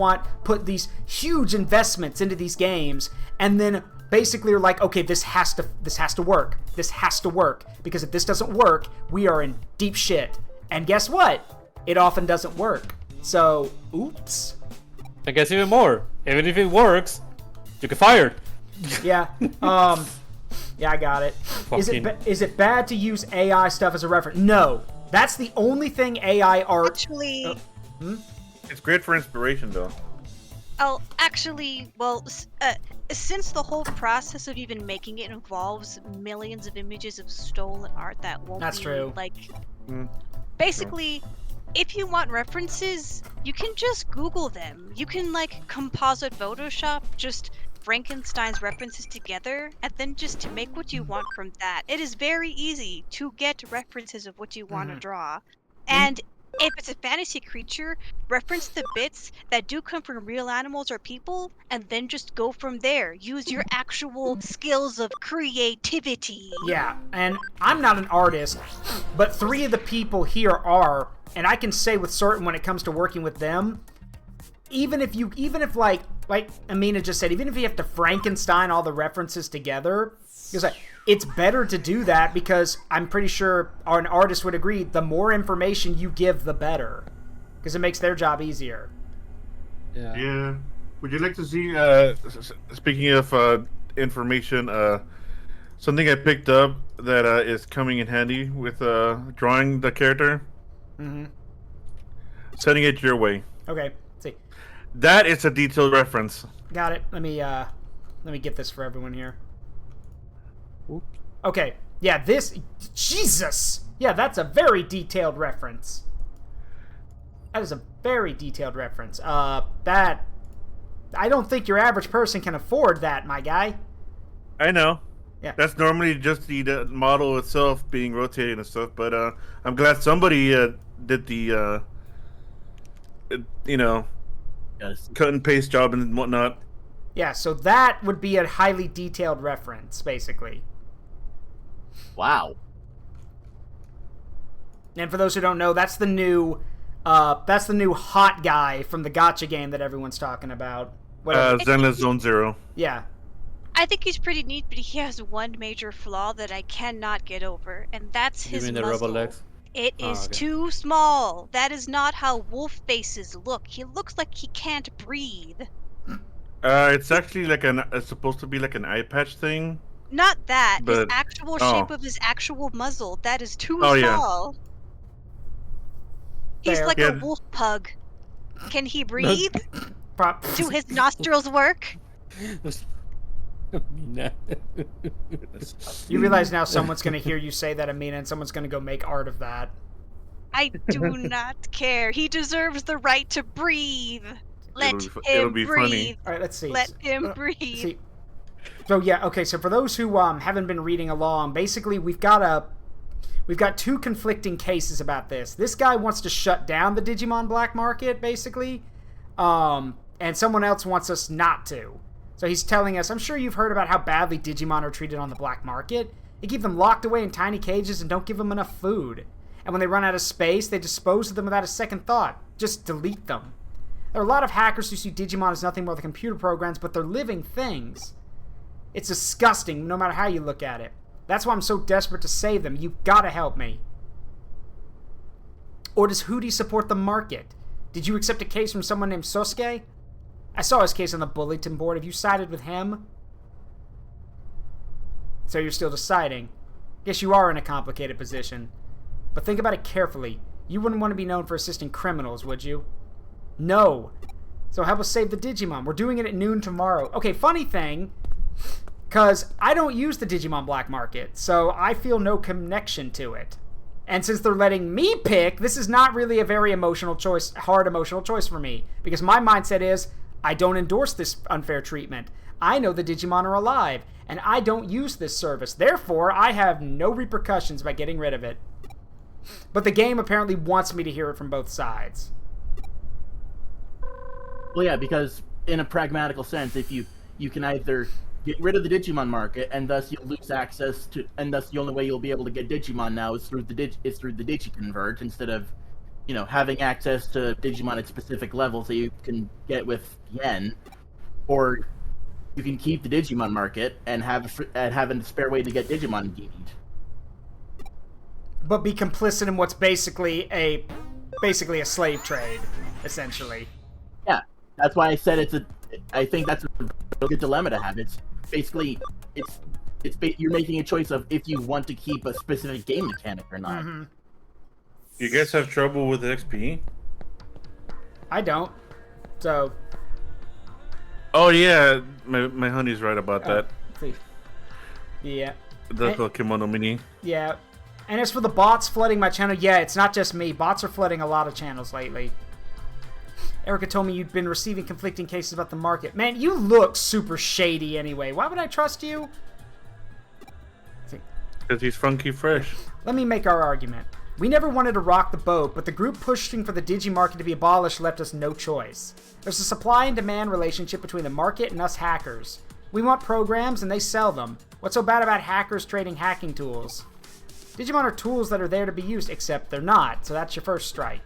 put these huge investments into these games, and then basically are like, okay, this has to work. This has to work. Because if this doesn't work, we are in deep shit. And guess what? It often doesn't work. So, oops. I guess even more. Even if it works, you get fired. Yeah. Yeah, I got it. Is it bad to use AI stuff as a reference? No. That's the only thing AI art... Actually... It's great for inspiration, though. Oh, actually, well, since the whole process of even making it involves millions of images of stolen art that won't That's be, true. like... Basically, if you want references, you can just Google them. You can, like, composite Photoshop just Frankenstein's references together, and then just to make what you want from that. It is very easy to get references of what you want to draw. And if it's a fantasy creature, reference the bits that do come from real animals or people, and then just go from there. Use your actual skills of creativity. Yeah, and I'm not an artist, but 3 of the people here are, and I can say with certain when it comes to working with them, even if like Amina just said, even if you have to Frankenstein all the references together, it's better to do that because I'm pretty sure an artist would agree, the more information you give, the better. Because it makes their job easier. Yeah. Would you like to see, speaking of information, something I picked up that is coming in handy with drawing the character? Sending it your way. Okay, let's see. That is a detailed reference. Got it. Let me get this for everyone here. Okay. Yeah, this... Jesus! Yeah, that's a very detailed reference. That is a very detailed reference. That... I don't think your average person can afford that, my guy. I know. Yeah. That's normally just the model itself being rotated and stuff, but I'm glad somebody did the, Yes. cut and paste job and whatnot. Yeah, so that would be a highly detailed reference, basically. Wow. And for those who don't know, that's the new hot guy from the gacha game that everyone's talking about. Zenless Zone Zero. Yeah. I think he's pretty neat, but he has one major flaw that I cannot get over, and that's You his mean the muzzle. rubber legs? It Oh, is okay. too small. That is not how wolf faces look. He looks like he can't breathe. It's actually like it's supposed to be like an eye patch thing. Not that. His But- actual oh. shape of his actual muzzle. That is too Oh, yeah. small. He's Fair. like Yeah. a wolf pug. Can he breathe? Prop- Do his nostrils work? Mina. You realize now someone's going to hear you say that, Amina, and someone's going to go make art of that. I do not care. He deserves the right to breathe. Let It'll him be funny. breathe. All right, let's see. Let him Uh, breathe. See. So yeah, okay. So for those who haven't been reading along, basically we've got two conflicting cases about this. This guy wants to shut down the Digimon black market, basically, and someone else wants us not to. So he's telling us, I'm sure you've heard about how badly Digimon are treated on the black market. They keep them locked away in tiny cages and don't give them enough food. And when they run out of space, they dispose of them without a second thought. Just delete them. There are a lot of hackers who see Digimon as nothing more than computer programs, but they're living things. It's disgusting, no matter how you look at it. That's why I'm so desperate to save them. You've got to help me. Or does Hootie support the market? Did you accept a case from someone named Sosuke? I saw his case on the bulletin board. Have you sided with him? So you're still deciding. Guess you are in a complicated position. But think about it carefully. You wouldn't want to be known for assisting criminals, would you? No. So help us save the Digimon. We're doing it at noon tomorrow. Okay, funny thing, because I don't use the Digimon black market, so I feel no connection to it. And since they're letting me pick, this is not really a very hard emotional choice for me. Because my mindset is, I don't endorse this unfair treatment. I know the Digimon are alive, and I don't use this service. Therefore, I have no repercussions by getting rid of it. But the game apparently wants me to hear it from both sides. Well, yeah, because in a pragmatical sense, if you can either get rid of the Digimon market, and thus you'll lose access to, and thus the only way you'll be able to get Digimon now is through the Digiconvert, instead of, having access to Digimon at specific levels that you can get with Yen, or you can keep the Digimon market and have a spare way to get Digimon gained. But be complicit in what's basically a slave trade, essentially. Yeah, that's why I said I think that's a real good dilemma to have. It's basically, you're making a choice of if you want to keep a specific game mechanic or not. Mm-hmm. You guys have trouble with XP? I don't. So. Oh yeah, my honey's right about that. Please. Yeah. That's what Kimono Mini. Yeah. And as for the bots flooding my channel, yeah, it's not just me. Bots are flooding a lot of channels lately. Erica told me you'd been receiving conflicting cases about the market. Man, you look super shady anyway. Why would I trust you? Because he's funky fresh. Let me make our argument. We never wanted to rock the boat, but the group pushing for the Digimarket to be abolished left us no choice. There's a supply and demand relationship between the market and us hackers. We want programs and they sell them. What's so bad about hackers trading hacking tools? Digimon are tools that are there to be used, except they're not, so that's your first strike.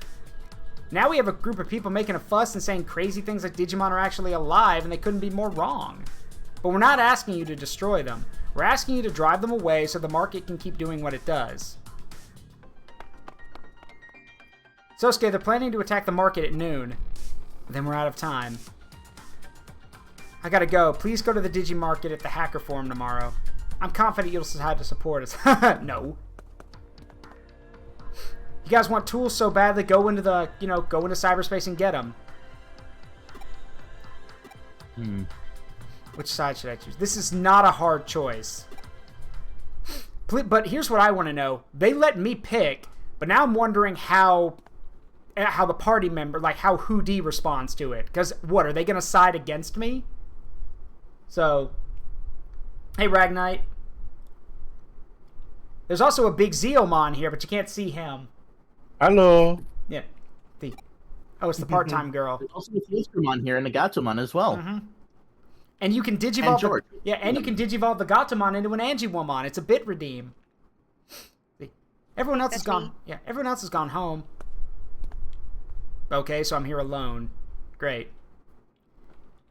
Now we have a group of people making a fuss and saying crazy things like Digimon are actually alive and they couldn't be more wrong. But we're not asking you to destroy them. We're asking you to drive them away so the market can keep doing what it does. Sosuke, they're planning to attack the market at noon. Then we're out of time. I gotta go. Please go to the Digimarket at the Hacker Forum tomorrow. I'm confident you'll decide to support us. No. You guys want tools so badly, go into cyberspace and get them. Which side should I choose? This is not a hard choice. But here's what I want to know. They let me pick, but now I'm wondering how the party member, like how Hoodie responds to it. Because what, are they going to side against me? So, hey Ragnite. There's also a big Zeomon here, but you can't see him. Hello. Yeah. It's the part-time girl. There's also a Theastromon here and a Gatomon as well. Mm-hmm. And you can digivolve you can digivolve the Gatomon into an Angiwomon. It's a bit redeem. Everyone else is gone. Yeah, everyone else has gone home. Okay, so I'm here alone. Great.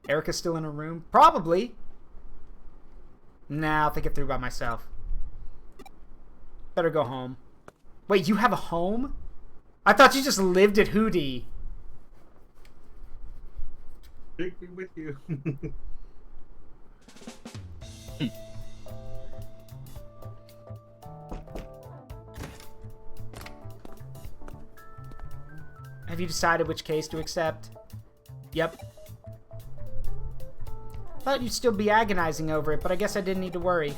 Erica's still in her room? Probably. Nah, I'll think it through by myself. Better go home. Wait, you have a home? I thought you just lived at Hoodie. Take me with you. Have you decided which case to accept? Yep. Thought you'd still be agonizing over it, but I guess I didn't need to worry.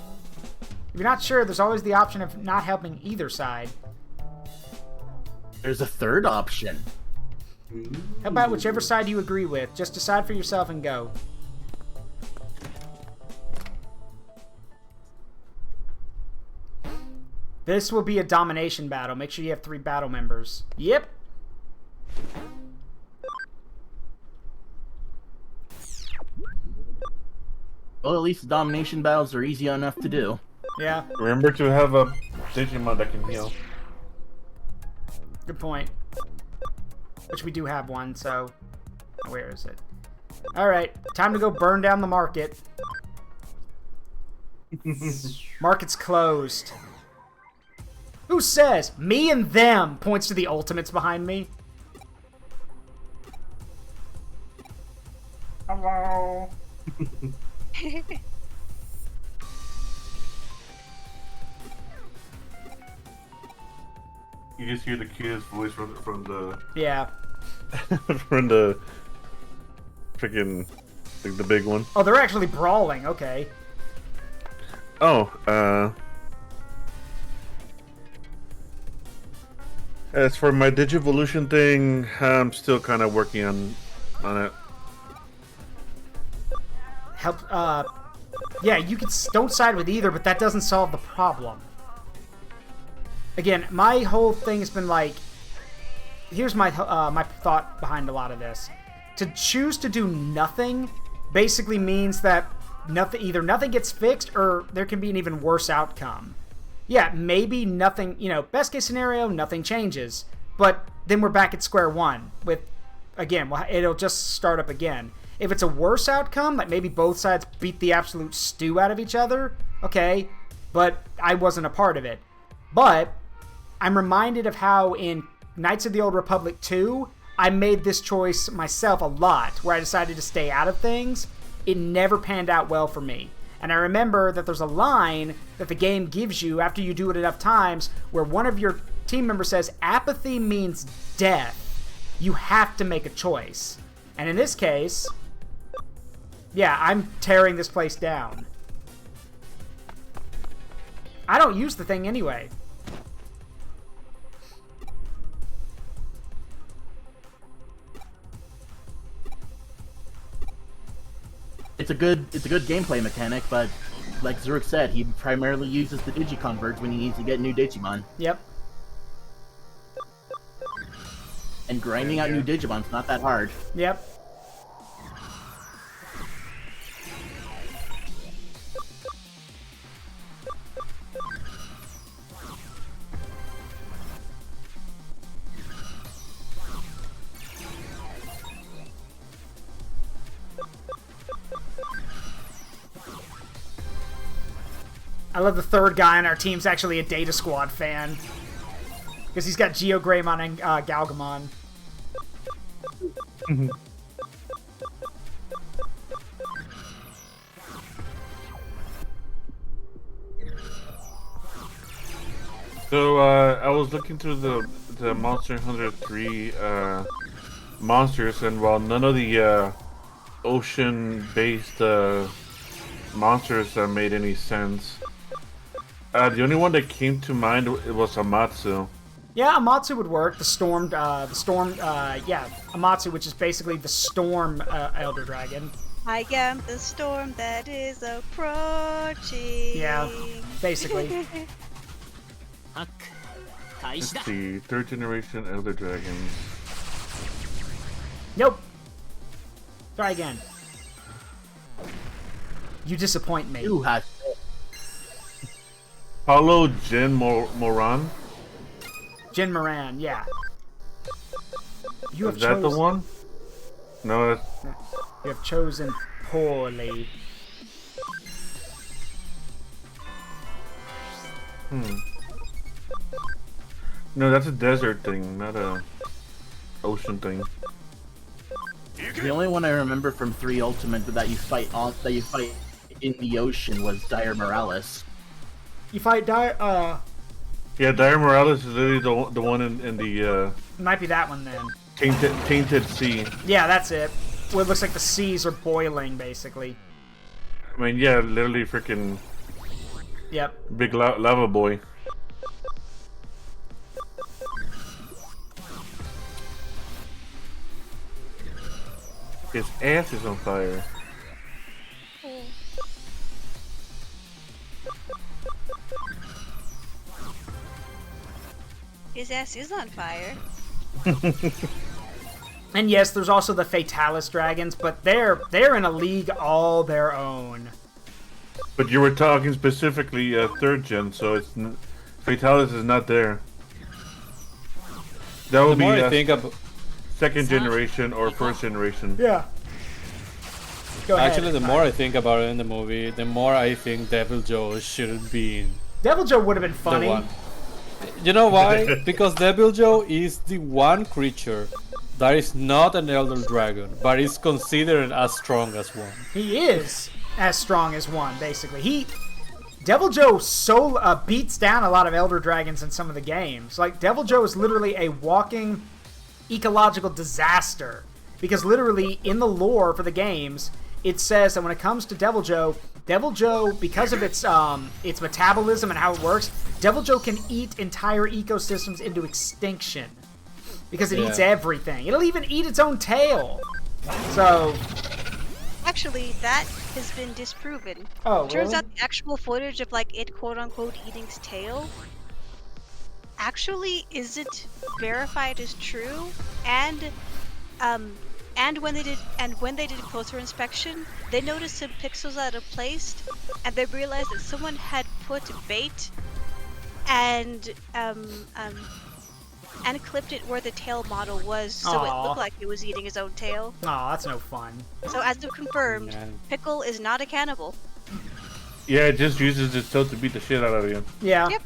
If you're not sure, there's always the option of not helping either side. There's a third option. How about whichever side you agree with? Just decide for yourself and go. This will be a domination battle. Make sure you have 3 battle members. Yep. Well, at least the domination battles are easy enough to do. Yeah. Remember to have a Digimon that can heal. Good point. Which we do have one, so... Where is it? Alright, time to go burn down the market. Market's closed. Who says? Me and them! Points to the ultimates behind me. Hello. You just hear the kid's voice from the Yeah. from the freaking the big one. Oh, they're actually brawling. Okay. Oh, as for my Digivolution thing, I'm still kind of working on it. Help. Yeah, you can don't side with either, but that doesn't solve the problem. Again, my whole thing has been like, here's my my thought behind a lot of this. To choose to do nothing basically means that either nothing gets fixed or there can be an even worse outcome. Yeah, maybe nothing, best case scenario, nothing changes. But then we're back at square one with, again, it'll just start up again. If it's a worse outcome, like maybe both sides beat the absolute stew out of each other, okay, but I wasn't a part of it. But I'm reminded of how in Knights of the Old Republic 2, I made this choice myself a lot, where I decided to stay out of things. It never panned out well for me. And I remember that there's a line that the game gives you after you do it enough times where one of your team members says, apathy means death. You have to make a choice. And in this case, yeah, I'm tearing this place down. I don't use the thing anyway. It's a good gameplay mechanic, but like Zurich said, he primarily uses the Digiconverts when he needs to get new Digimon. Yep. And grinding out new Digimon's not that hard. Yep. I love the third guy on our team's actually a Data Squad fan. Because he's got Geogreymon and Galgamon. So I was looking through the Monster Hunter 3 monsters, and while none of the ocean-based monsters made any sense, The only one that came to mind was Amatsu. Yeah, Amatsu would work. Yeah, Amatsu, which is basically the storm Elder Dragon. I am the storm that is approaching. Yeah, basically. Let's see, third generation Elder Dragons. Nope. Try again. You disappoint me. You have Paulo Jin Moran. Jin Moran, yeah. You have Is that the chosen- one? No, that's... You have chosen poorly. No, that's a desert thing, not a ocean thing. the only one I remember from 3 Ultimate that you fight in the ocean was Dire Morales. You fight Yeah, Dire Morales is literally the one in the might be that one then. tainted sea. Yeah, that's it. Well, it looks like the seas are boiling, basically. I mean, yeah, literally freaking Yep. big lava boy. His ass is on fire. His ass is on fire. And yes, there's also the Fatalis dragons, but they're in a league all their own. But you were talking specifically third gen, so it's Fatalis is not there. That The would be more I think of, second generation or first generation. Yeah. Go ahead. actually, the more I think about it in the movie, the more I think Devil Joe should have been Devil Joe would have been the funny. one. You know why? Because Devil Joe is the one creature that is not an Elder Dragon, but is considered as strong as one. He is as strong as one, basically. Devil Joe beats down a lot of Elder Dragons in some of the games. Like, Devil Joe is literally a walking ecological disaster. Because literally, in the lore for the games, it says that when it comes to Devil Joe, because of its metabolism and how it works, Devil Joe can eat entire ecosystems into extinction. Because it eats everything. It'll even eat its own tail. So... Actually, that has been disproven. Oh, Turns really? out the actual footage of like it quote-unquote eating its tail actually isn't verified as true, and when they did closer inspection, they noticed some pixels out of place, and they realized that someone had put bait and clipped it where the tail model was, so Aw. it looked like it was eating its own tail. Aw, that's no fun. So as of confirmed, Man. Pickle is not a cannibal. Yeah, it just uses its tail to beat the shit out of you. Yeah. Yep.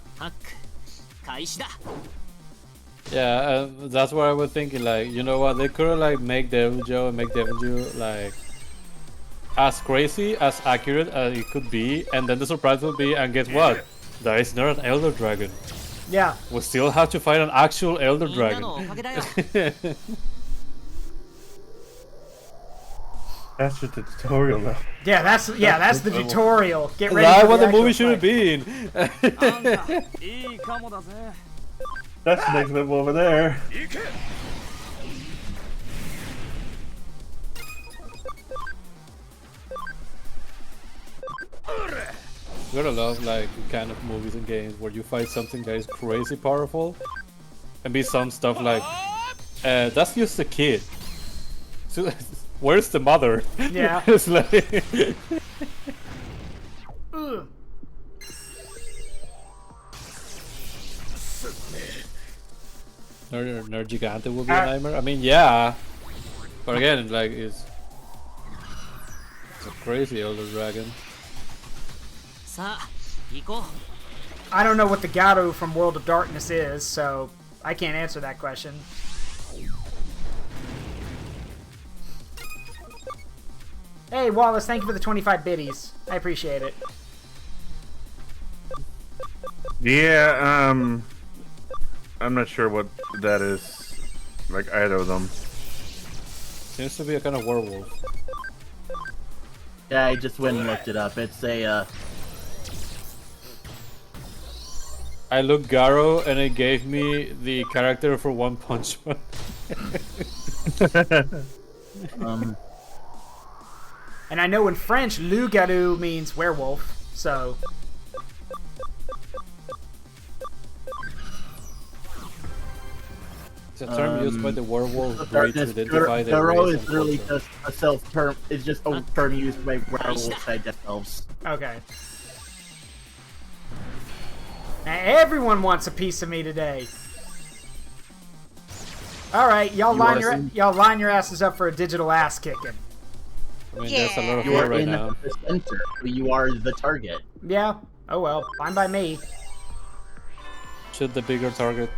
Yeah, that's what I was thinking. Like, you know what? They could like make Devil Joe like as crazy, as accurate as it could be, and then the surprise will be, and guess what? That is not an Elder Dragon. Yeah. We still have to fight an actual Elder Dragon. That's just the tutorial now. Yeah, that's the tutorial. Get ready That's for what the actual movie should fight. have been. That's the next level over there. Gotta love like kind of movies and games where you fight something that is crazy powerful, and be some stuff like, that's just a kid. So, where's the mother? Yeah. It's like, Ugh. Nerd Gigante will be a nightmare. I mean, yeah, but again, like it's a crazy Elder Dragon. I don't know what the Garu from World of Darkness is, so I can't answer that question. Hey, Wallace, thank you for the 25 biddies. I appreciate it. Yeah, I'm not sure what that is. Like either of them. Seems to be a kind of werewolf. Yeah, I just went and looked it up. It's a I looked Garo and it gave me the character for One Punch Man. And I know in French, loup-garou means werewolf, so... It's a term used by the werewolf breed to Darkness, identify the Garo race is and really culture. just a self-term. It's just a term used by werewolf-side death elves. Okay. Now everyone wants a piece of me today. All right, y'all line your asses up for a digital ass kicking. I mean, there's a lot of You fear are right in now. the center, so you are the target. Yeah. Oh well. Fine by me. Shoot the bigger target.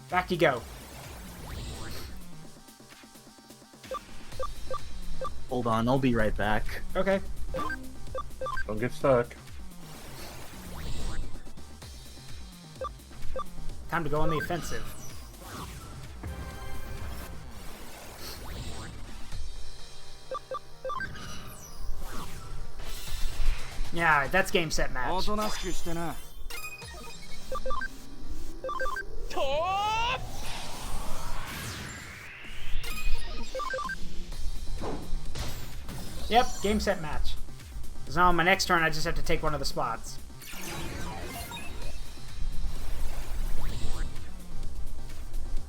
Back you go. Hold on, I'll be right back. Okay. Don't get stuck. Time to go on the offensive. Yeah, that's game set match. Yep, game set match. So now on my next turn, I just have to take one of the spots.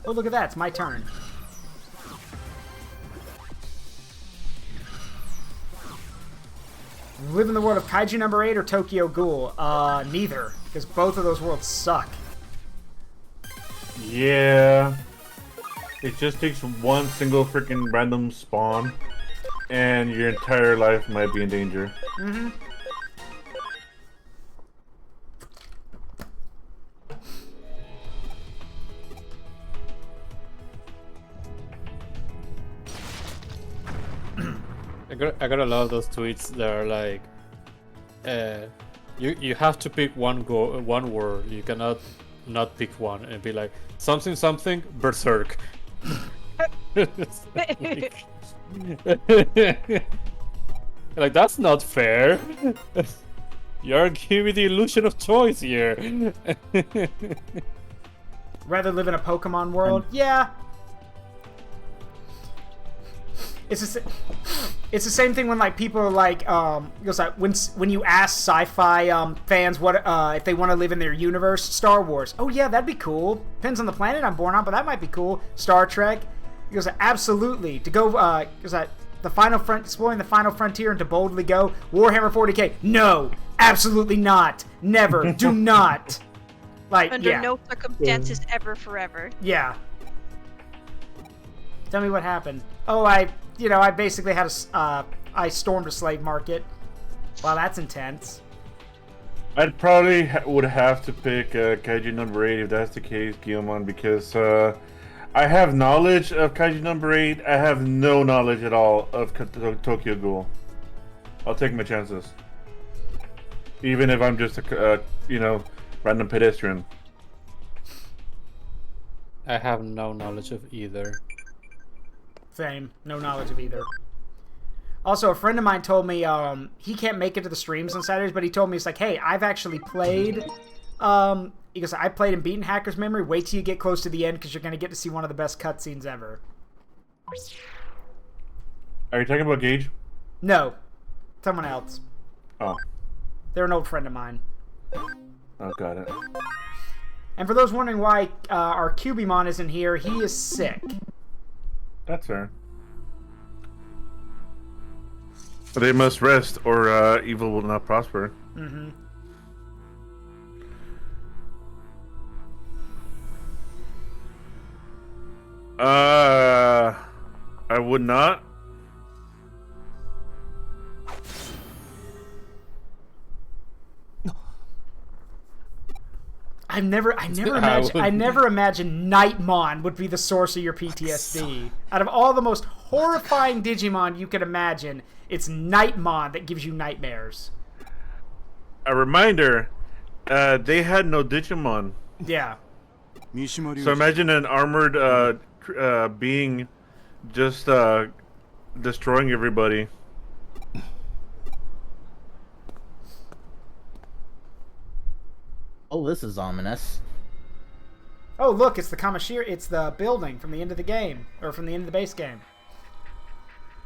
Oh, look at that, it's my turn. Live in the world of Kaiju number 8 or Tokyo Ghoul? Neither, because both of those worlds suck. Yeah. It just takes one single freaking random spawn, and your entire life might be in danger. Mm-hmm. I got a lot of those tweets that are like, you have to pick one word. You cannot not pick one and be like something berserk. Like that's not fair. You're giving me the illusion of choice here. Rather live in a Pokemon world? Yeah. It's the same thing when like people are like it's like when you ask sci-fi fans what if they want to live in their universe. Star Wars. Oh yeah, that'd be cool. Depends on the planet I'm born on, but that might be cool. Star Trek. He goes, absolutely. To go exploring the final frontier and to boldly go. Warhammer 40k. No, absolutely not. Never. Do not. Like Under no circumstances ever forever. Yeah. Tell me what happened. Oh, I basically had I stormed a slave market. Wow, that's intense. I'd probably would have to pick Kaiju number 8 if that's the case, Guillemon, because I have knowledge of Kaiju number 8. I have no knowledge at all of Tokyo Ghoul. I'll take my chances. Even if I'm just a, random pedestrian. I have no knowledge of either. Same. No knowledge of either. Also, a friend of mine told me he can't make it to the streams on Saturdays, but he told me, he's like, hey, I've actually played... because I played and beaten Hacker's Memory. Wait till you get close to the end because you're going to get to see one of the best cutscenes ever. Are you talking about Gage? No. Someone else. Oh. They're an old friend of mine. Oh, got it. And for those wondering why our Cubimon isn't here, he is sick. That's fair. But they must rest, or evil will not prosper. Mm-hmm. I would not. I never imagined Nightmon would be the source of your PTSD. Out of all the most horrifying Digimon you could imagine, It's Nightmon that gives you nightmares. A reminder, they had no Digimon. Yeah. So imagine an armored being just destroying everybody. Oh, this is ominous. Oh, look, it's the Kamashira. It's the building from the end of the game, or from the end of the base game.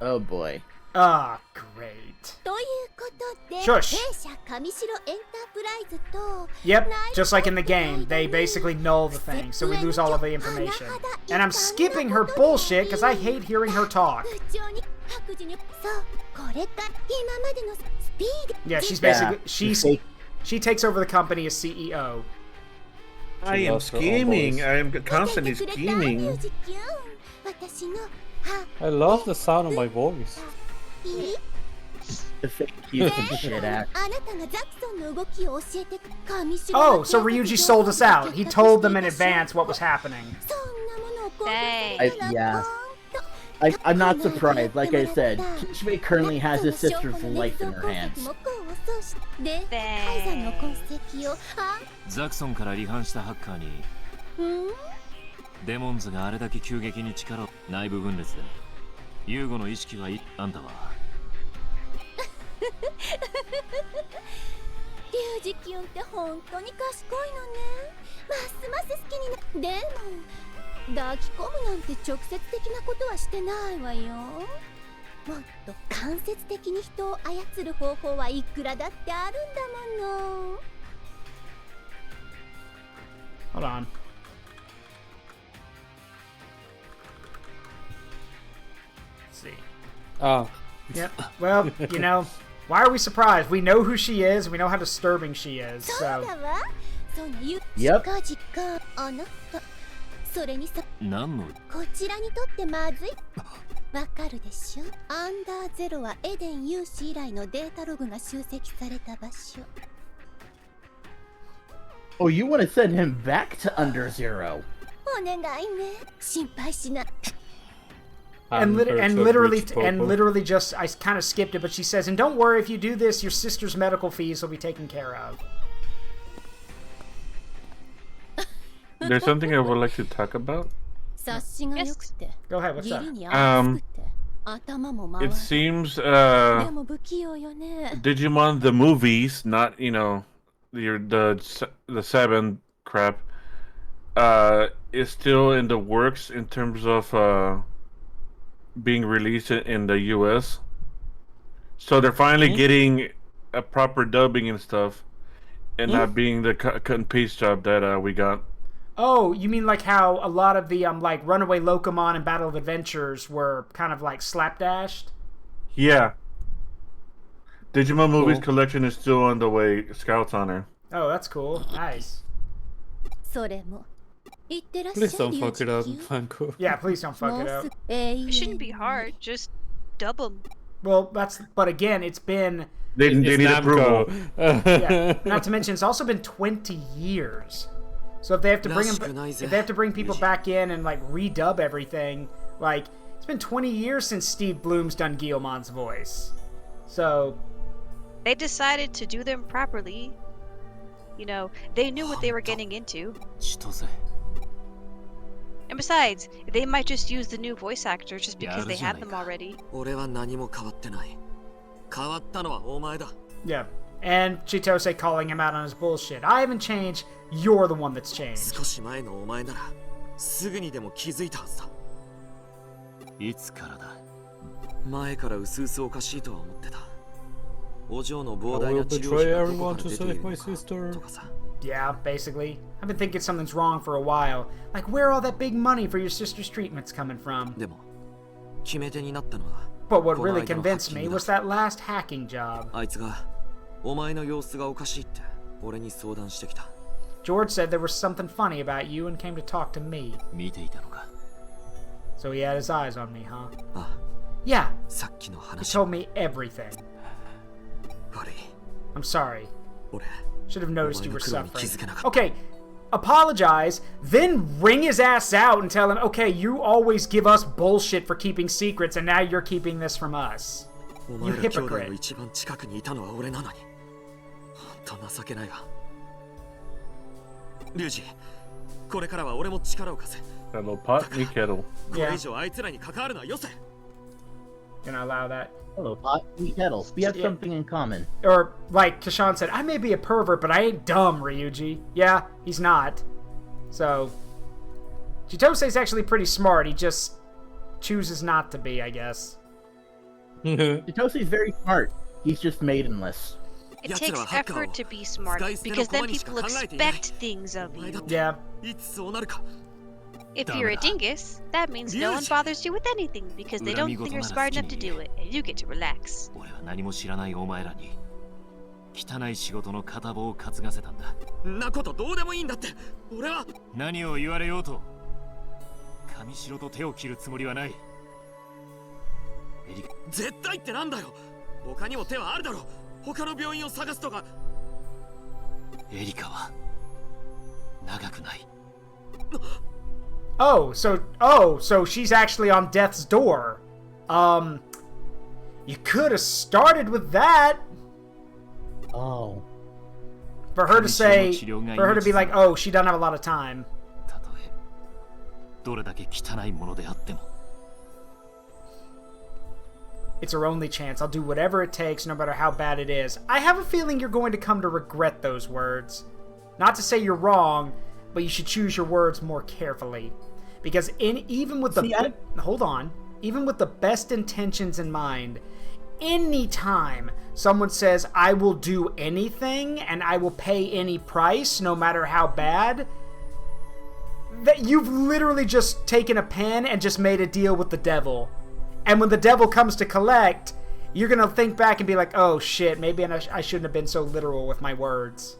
Oh boy. Ah, great. Shush. Yep, just like in the game, they basically null the thing, so we lose all of the information. And I'm skipping her bullshit because I hate hearing her talk. Yeah, she's basically she takes over the company as CEO. I am scheming. I am constantly scheming. I love the sound of my voice. The fake cute and shit act. Oh, so Ryuji sold us out. He told them in advance what was happening. Dang. Yeah. I'm not surprised. Like I said, Kishime currently has his sister's life in her hands. ザクソンから離反したハッカーにデモンズがあれだけ急激に力を内部分裂でユーゴの意識はいあんたはリュウジキュンって本当に賢いのね。ますます好きにな。でも抱き込むなんて直接的なことはしてないわよ。もっと間接的に人を操る方法はいくらだってあるんだもの。Hold on. Let's see. Ah, Yep. Well, you know, why are we surprised? We know who she is. We know how disturbing she is. そう So だわ。そのゆ Yep. 近々あなた。それにさ、何のこちらにとってまずい。わかるでしょ。アンダーゼロはエデン有志以来のデータログが集積された場所。Oh, you want to send him back to Under Zero? お願いね。心配しない。and, I'm very literally rich and purple. literally just I kind of skipped it, but she says, and don't worry, if you do this, your sister's medical fees will be taken care of. There's something I would like to talk about. 察しが良くて、 Go ahead. What's 義 up? 理に熱くて、頭も回 It る。 seems でも不器用よね。 Digimon the movies, not the 7 crap, is still in the works in terms of being released in the US. So they're finally getting a proper dubbing and stuff, and not being the cut and paste job that we got. Oh, you mean like how a lot of the like Runaway Locomon and Battle of Adventures were kind of like slapdashed? Yeah. Digimon movies Cool. collection is still on the way. Scouts Honor. Oh, that's cool. Nice. それも。いってらっしゃい。 Please don't fuck it up, リュウジキュン Franco. Yeah, please don't fuck も it う up. すぐ永遠 It shouldn't be hard. Just dub them. Well, but again, it's been They It's need approval. Namco. yeah. Not to mention, it's also been 20 years. So if they have to bring people back in and like redub everything, like it's been 20 years since Steve Bloom's done Guillemon's voice. So They decided to do them properly. You know, they knew what they were getting into. 千歳 And besides, they might just use the new voice actors just because they やるじゃ have ない them か already. 俺は何も変わってない変わったのはお前だ yeah, and Chitose calling him out on his bullshit. I haven't changed. You're the one that's changed. 少し前のお前ならすぐにでも気づいたはずだいつからだ前から薄々おかしいとは思ってたお嬢の I 膨大 will な治療 betray 費がどこ everyone から to 出てい save る my のか sister. とかさ Yeah, basically. I've been thinking something's wrong for a while. Like, where all that big money for your sister's treatments coming from? でも決め手になったのは But what この really 間の convinced ハッキン me グだ was that last hacking job. あいつがお前の様子がおかしいって俺に相談してきた George said there was something funny about you and came to talk to me. 見ていたのか So he had his eyes on me, huh? あ Yeah, さっきの he 話 told me everything. 悪い I'm sorry. 俺 Should have noticed you were お前の苦労に suffering. 気づけなかった Okay, apologize, then ring his ass out and tell him, okay, you always give us bullshit for keeping secrets, and now you're keeping this from us. お前ら兄弟の一番近くにいたのは俺なのに。ほんと情けないわ。リュウジ、これからは俺も力を貸せ。 Hello, pot me kettle. これ以上あいつらに関わるのはよせ。 Gonna allow that. Hello, pot and kettle. We have something in common. Or, like Kashan said, I may be a pervert, but I ain't dumb, Ryuji. Yeah, he's not. So, Chitose's actually pretty smart. He just chooses not to be, I guess. Chitose's very smart. He's just maidenless. It takes effort to be smart, because then people expect things of you. Yeah. いつそうなるか。 If you're a dingus, that means no one bothers you with anything, because they don't think you're smart enough to do it, and you get to relax. 俺は何も知らないお前らに汚い仕事の片棒を担がせたんだ。なことどうでもいいんだって。俺は何を言われようと神城と手を切るつもりはない。エリカ、絶対ってなんだよ。他にも手はあるだろう。他の病院を探すとか。エリカは長くない。Oh, so she's actually on death's door. You could have started with that. Oh. For her to say, for her to be like, oh, she doesn't have a lot of time. たとえどれだけ汚いものであっても。 It's her only chance. I'll do whatever it takes, no matter how bad it is. I have a feeling you're going to come to regret those words. Not to say you're wrong, but you should choose your words more carefully. Because even with the hold on, even with the best intentions in mind, anytime someone says I will do anything and I will pay any price, no matter how bad, that you've literally just taken a pen and just made a deal with the devil. And when the devil comes to collect, you're gonna think back and be like, oh shit, maybe I shouldn't have been so literal with my words.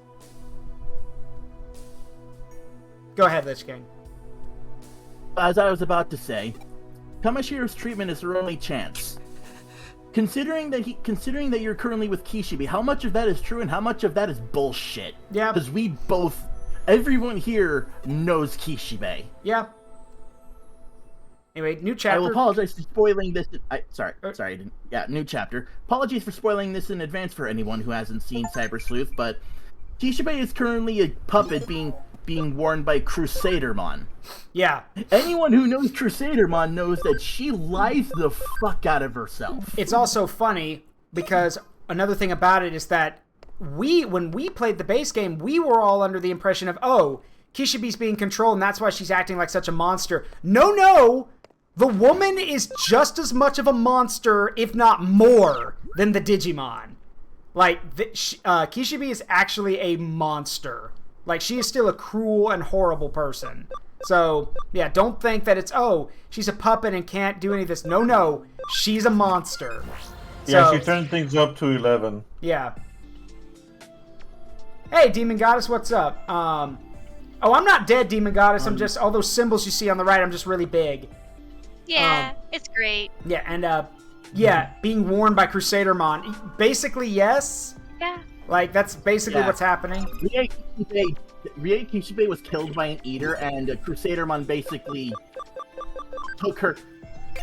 Go ahead, LichKing. As I was about to say, Kamashiro's treatment is her only chance. Considering that you're currently with Kishibe, how much of that is true and how much of that is bullshit? Yeah. Because everyone here knows Kishibe. Yeah. Anyway, new chapter. I will apologize for spoiling this. New chapter. Apologies for spoiling this in advance for anyone who hasn't seen Cyber Sleuth, but Kishibe is currently a puppet being worn by Crusadermon. Yeah. Anyone who knows Crusadermon knows that she lies the fuck out of herself. It's also funny because another thing about it is that when we played the base game, we were all under the impression of, oh, Kishibe's being controlled and that's why she's acting like such a monster. No! The woman is just as much of a monster, if not more, than the Digimon. Like, Kishibe is actually a monster. Like, she is still a cruel and horrible person. So, yeah, don't think that it's, oh, she's a puppet and can't do any of this. No, she's a monster. Yeah, So, she turned things up to 11. yeah. Hey, Demon Goddess, what's up? Oh, I'm not dead, Demon Goddess. I'm just, all those symbols you see on the right, I'm just really big. Yeah, it's great. Yeah, and, being worn by Crusadermon. Basically, yes. Yeah. Like, that's basically what's happening. Rie Kishibe was killed by an eater, and Crusadermon basically took her.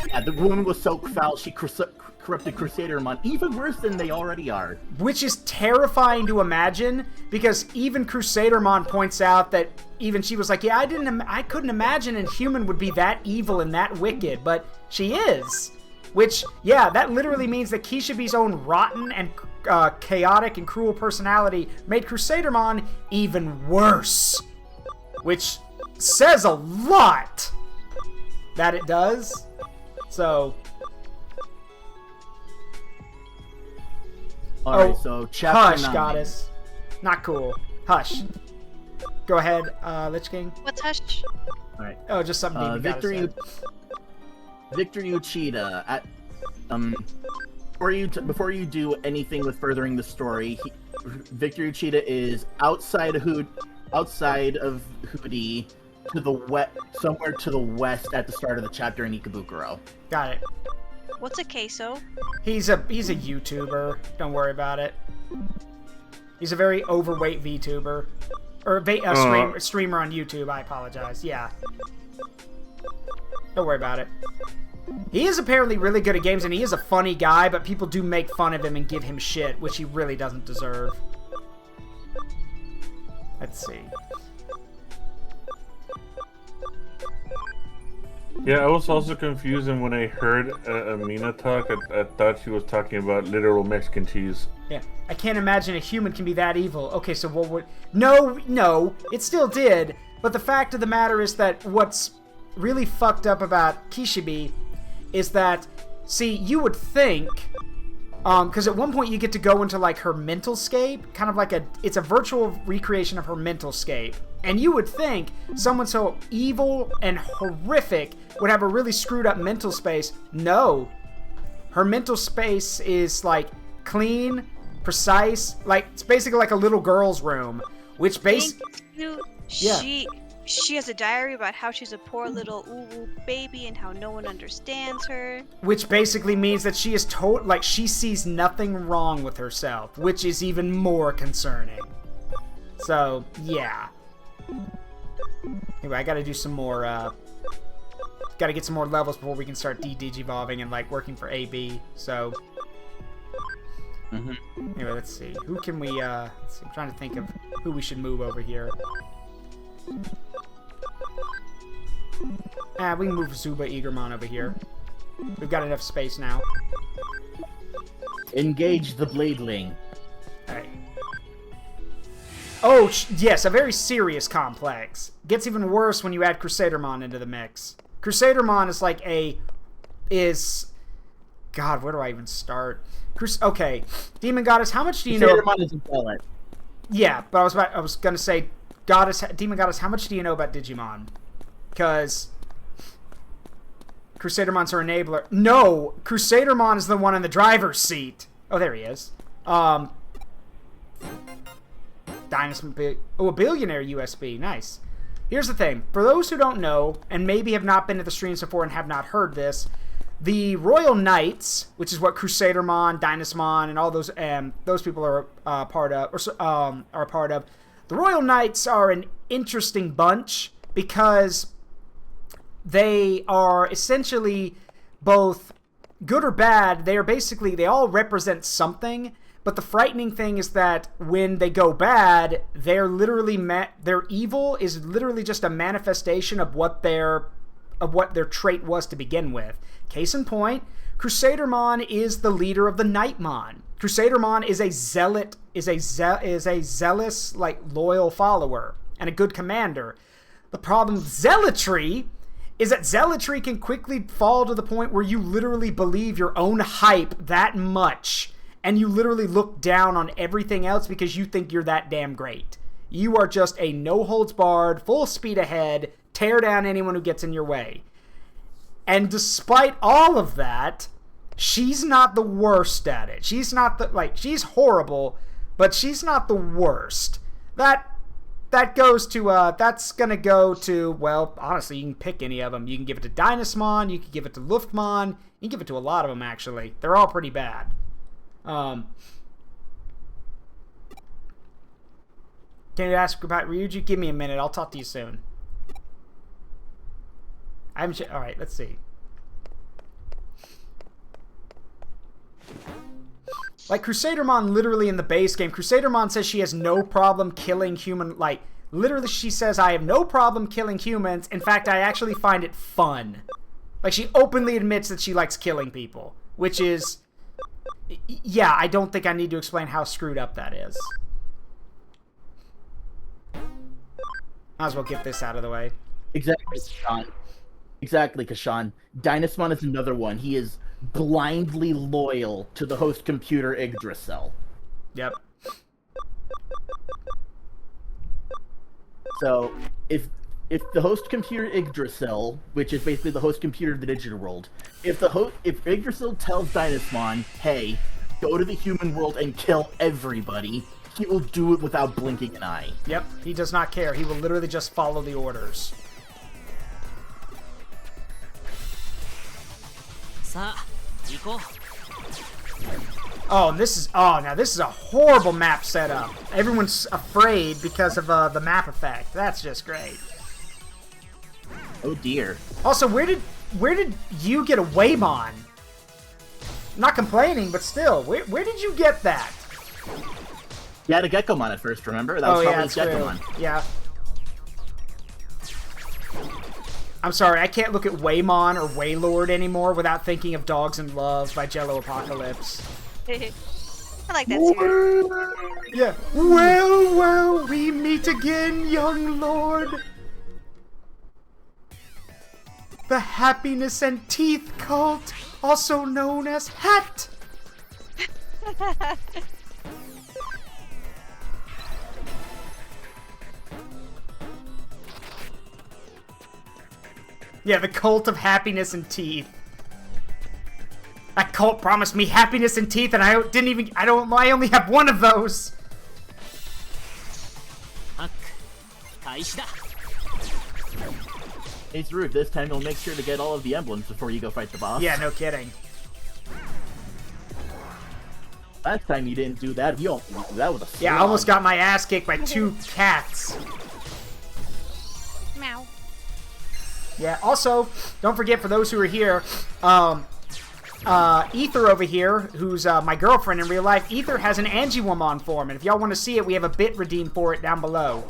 Yeah, the woman was so foul, she corrupted Crusadermon even worse than they already are. Which is terrifying to imagine, because even Crusadermon points out that even she was like, yeah, I couldn't imagine a human would be that evil and that wicked, but she is. Which, yeah, that literally means that Kishibe's own rotten and chaotic and cruel personality made Crusadermon even worse. Which says a lot that it does. So... Alright, so chapter Hush, 9. Goddess. Not cool. Hush. Go ahead, LichKing. What's hush? Alright. Oh, just something Demon Goddess said. Victor Uchida, before you do anything with furthering the story, Victor Uchida is outside of Hudi, to the somewhere to the west at the start of the chapter in Ikebukuro. Got it. What's a queso? He's a YouTuber. Don't worry about it. He's a very overweight VTuber. Or streamer on YouTube, I apologize. Yeah. Don't worry about it. He is apparently really good at games, and he is a funny guy, but people do make fun of him and give him shit, which he really doesn't deserve. Let's see. Yeah, I was also confused, and when I heard Amina talk, I thought she was talking about literal Mexican cheese. Yeah. I can't imagine a human can be that evil. Okay, so what would... No, it still did, but the fact of the matter is that what's really fucked up about Kishibe is that, see, you would think, because at one point you get to go into, like, her mental scape, kind of like it's a virtual recreation of her mental scape, and you would think someone so evil and horrific would have a really screwed up mental space. No. Her mental space is, like, clean, precise, like, it's basically like a little girl's room, which She has a diary about how she's a poor little ooh baby and how no one understands her. Which basically means that she is like, she sees nothing wrong with herself, which is even more concerning. So, yeah. Anyway, I gotta do some more, gotta get some more levels before we can start de-digivolving and, like, working for AB, so... Anyway, let's see. Who can we, let's see. I'm trying to think of who we should move over here. We can move Zuba Eagermon over here. We've got enough space now. Engage the Bladeling. Alright. Oh, yes, a very serious complex. Gets even worse when you add Crusadermon into the mix. Crusadermon is like God, where do I even start? Okay, Demon Goddess, how much do you know? Crusadermon is intelligent. Yeah, but I was gonna say, Demon Goddess, how much do you know about Digimon? Because Crusadermon's her enabler. No, Crusadermon is the one in the driver's seat. Oh, there he is. Dynasty. Oh, a billionaire USB. Nice. Here's the thing. For those who don't know, and maybe have not been to the streams before and have not heard this, the Royal Knights, which is what Crusadermon, Dynasmon, and all those people are part of, the Royal Knights are an interesting bunch because they are essentially both good or bad. They all represent something, but the frightening thing is that when they go bad, they're literally their evil is literally just a manifestation of what their trait was to begin with. Case in point, Crusadermon is the leader of the Knightmon. Crusadermon is a zealous, like, loyal follower and a good commander. The problem with zealotry is that zealotry can quickly fall to the point where you literally believe your own hype that much, and you literally look down on everything else because you think you're that damn great. You are just a no-holds-barred, full speed ahead, tear down anyone who gets in your way. And despite all of that, she's not the worst at it. She's not she's horrible, but she's not the worst. That's gonna go to, well, honestly, you can pick any of them. You can give it to Dynasmon, you can give it to Luftmon, you can give it to a lot of them, actually. They're all pretty bad. Can you ask about Ryuji? Give me a minute, I'll talk to you soon. Alright, let's see. Like, Crusadermon, literally in the base game, Crusadermon says she has no problem killing literally she says, I have no problem killing humans. In fact, I actually find it fun. Like, she openly admits that she likes killing people. Which is... Yeah, I don't think I need to explain how screwed up that is. Might as well get this out of the way. Exactly, Kashan. Exactly, Kashan. Dynasmon is another one. He is blindly loyal to the host computer Yggdrasil. Yep. So, if the host computer Yggdrasil, which is basically the host computer of the digital world, if Yggdrasil tells Dynasmon, hey, go to the human world and kill everybody, he will do it without blinking an eye. Yep, he does not care. He will literally just follow the orders. Oh, this is a horrible map setup. Everyone's afraid because of the map effect. That's just great. Oh dear. Also, where did you get a Waymon? I'm not complaining, but still, where did you get that? You had a Geckomon at first, remember? That was probably that's true. Geckomon. Yeah. I'm sorry, I can't look at Waymon or Waylord anymore without thinking of Dogs in Love by Jello Apocalypse. I like that series. Yeah. Well, we meet again, young lord. The Happiness and Teeth Cult, also known as HAT. Yeah, the Cult of Happiness and Teeth. That cult promised me happiness and teeth, and I only have one of those. Hey, Zaruk, this time you'll make sure to get all of the emblems before you go fight the boss. Yeah, no kidding. Last time you didn't do that, that was a slog. Yeah, I almost got my ass kicked by 2 cats. Meow. Yeah, also, don't forget, for those who are here, Ether over here, who's my girlfriend in real life, Ether has an Angiwomon form, and if y'all want to see it, we have a bit redeemed for it down below.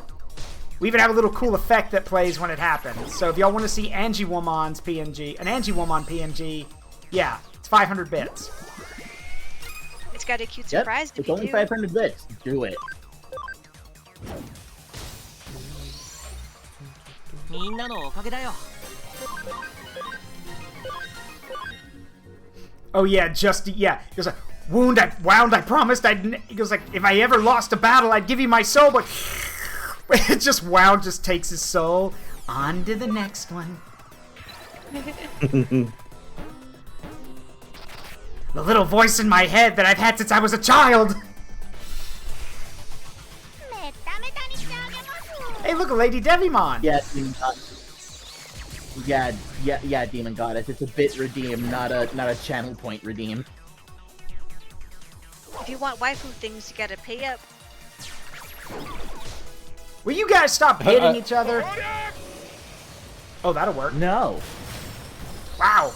We even have a little cool effect that plays when it happens. So if y'all want to see Angiwomon's PNG, an Angiwomon PNG, yeah, it's 500 bits. It's got a cute surprise to it's only 500 bits. Do it. Oh yeah, yeah. He goes like, wound, I promised he goes like, if I ever lost a battle, I'd give you my soul, but it just Wound just takes his soul. On to the next one. The little voice in my head that I've had since I was a child. Hey, look, a Lady Devimon. Yeah, Demon Goddess. Yeah, Demon Goddess. It's a bit redeem, not a channel point redeem. If you want waifu things, you gotta pay up. Will you guys stop hitting each other? Oh, that'll work. No. Wow.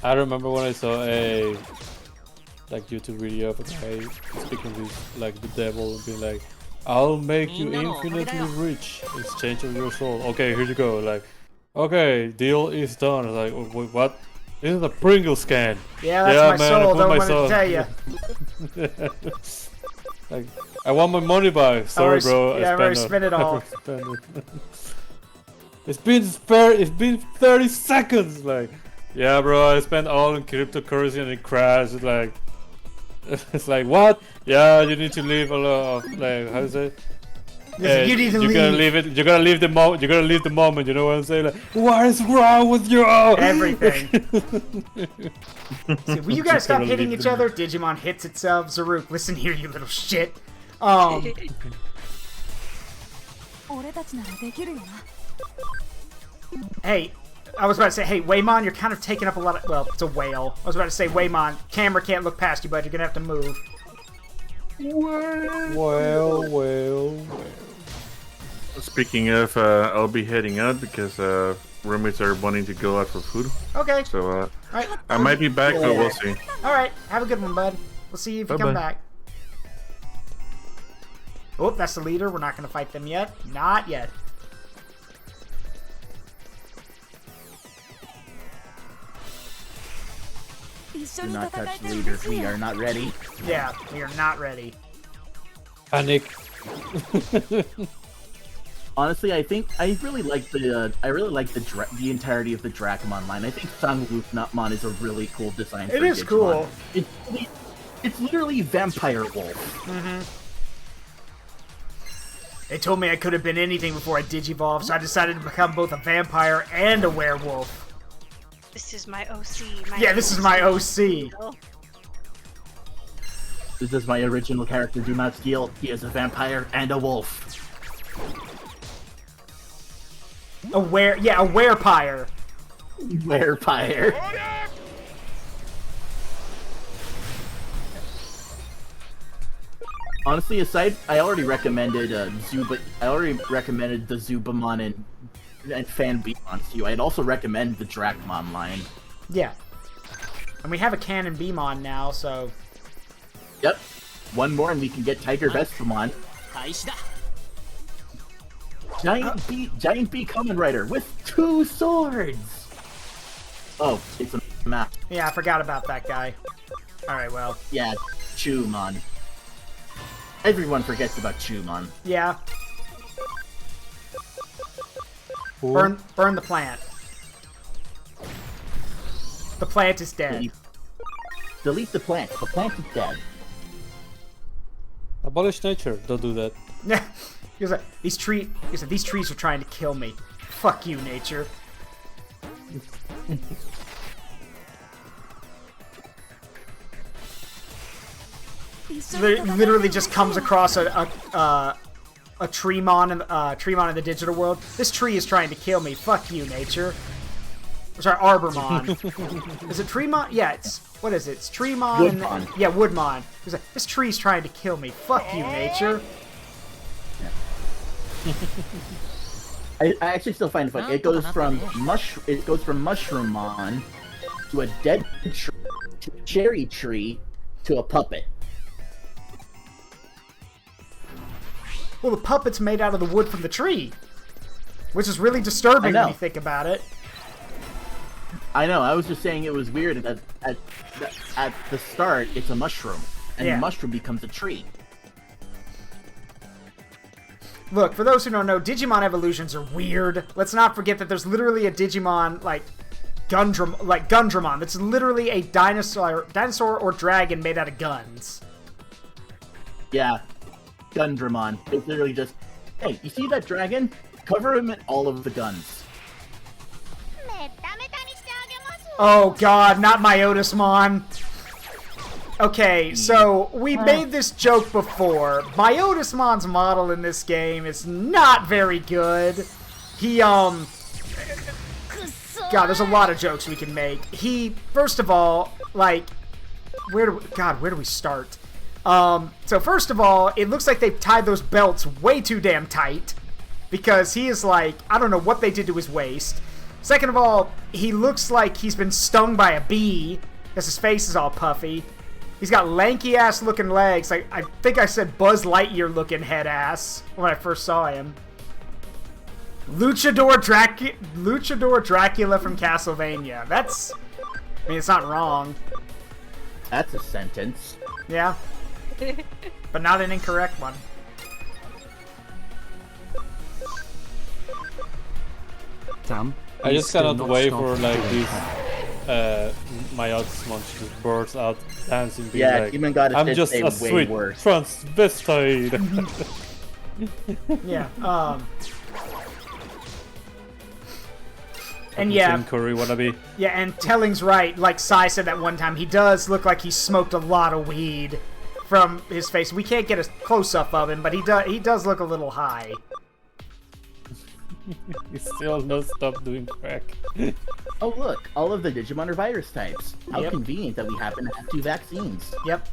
I remember when I saw a YouTube video of a guy speaking with like the devil and being like, I'll make you infinitely rich in exchange of your soul. Okay, here you go. Like, okay, deal is done. Like, wait, what? This is a Pringle scan. Yeah, that's my man, soul. Don't want to tell you. Like, I want my money back. Sorry, bro. Yeah, I've already spent it all. It's been 30 seconds. Like, yeah, bro. I spent all in cryptocurrency and it crashed. Like, it's like, what? Yeah, you need to leave a lot of, like, how to say? You need to leave. You gotta leave it. You gotta leave the moment. You gotta leave the moment. You know what I'm saying? Like, what is wrong with you? Everything. See, will you guys stop hitting each other? Digimon hits itself. Zaruk, listen here, you little shit. Hey, I was about to say, hey, Waymon, you're kind of taking up a lot of... Well, it's a whale. I was about to say, Waymon, camera can't look past you, bud. You're gonna have to move. Well. Speaking of, I'll be heading out because roommates are wanting to go out for food. Okay. So Alright. I might be back, but we'll see. Alright, have a good one, bud. We'll see you if you come back. Oh, that's the leader. We're not going to fight them yet. Not yet. Do not touch the leader. We are not ready. Yeah, we are not ready. Panic. Honestly, I think I really like the entirety of the Dracomon line. I think Sangwoof is a really cool design. It is cool. It's literally Vampire Wolf. Mm-hmm. They told me I could have been anything before I digivolved, so I decided to become both a vampire and a werewolf. This is my OC. This is my OC. This is my original character. Do not steal. He is a vampire and a wolf. A werepire. Werepire. Honestly, aside, I already recommended Zuba. I already recommended the Zubamon and Fan Beamon to you. I'd also recommend the Dracmon line. Yeah. And we have a Cannon Beamon now, so... Yep. One more and we can get Tiger Vestamon. Giant Bee Kamen Rider with 2 swords! Oh, it's a map. Yeah, I forgot about that guy. Alright, well. Yeah, Chumon. Everyone forgets about Chumon. Yeah. Cool. Burn the plant. The plant is dead. Delete the plant. The plant is dead. Abolish nature. Don't do that. Yeah. He said, these trees are trying to kill me. Fuck you, nature. Literally just comes across a Treemon in the digital world. This tree is trying to kill me. Fuck you, nature. Sorry, Arbormon. Is it Treemon? Yeah, it's... What is it? It's Treemon. Woodmon. Yeah, Woodmon. He's like, this tree's trying to kill me. Fuck you, nature. I actually still find it funny. It goes from Mushroomon to a dead tree to a cherry tree to a puppet. Well, the puppet's made out of the wood from the tree, which is really disturbing when you think about it. I know. I was just saying it was weird that at the start it's a mushroom, and the mushroom becomes a tree. Look, for those who don't know, Digimon evolutions are weird. Let's not forget that there's literally a Digimon like Gundramon. That's literally a dinosaur or dragon made out of guns. Yeah, Gundramon. It's literally just, hey, you see that dragon? Cover him in all of the guns. Oh god, not Myotismon. Okay, so we made this joke before. Myotismon's model in this game is not very good. He, God, there's a lot of jokes we can make. He, first of all, like, where do we start? So first of all, it looks like they've tied those belts way too damn tight. Because he is like, I don't know what they did to his waist. Second of all, he looks like he's been stung by a bee, because his face is all puffy. He's got lanky-ass looking legs. Like, I think I said Buzz Lightyear looking head ass when I first saw him. Luchador Dracula from Castlevania. That's... I mean, it's not wrong. That's a sentence. Yeah. But not an incorrect one. Tom? I just cannot wait for like these Myotismon to burst out dancing. Yeah, like, Demon Goddess I'm did just say a way sweet worse. transvestite. Yeah, and yeah, Curry wannabe. yeah, and Telling's right. Like Sai said that one time, he does look like he smoked a lot of weed from his face. We can't get a close-up of him, but he does look a little high. He still not stop doing crack. Oh look, all of the Digimon are virus types. How Yep. convenient that we happen to have 2 vaccines. Yep.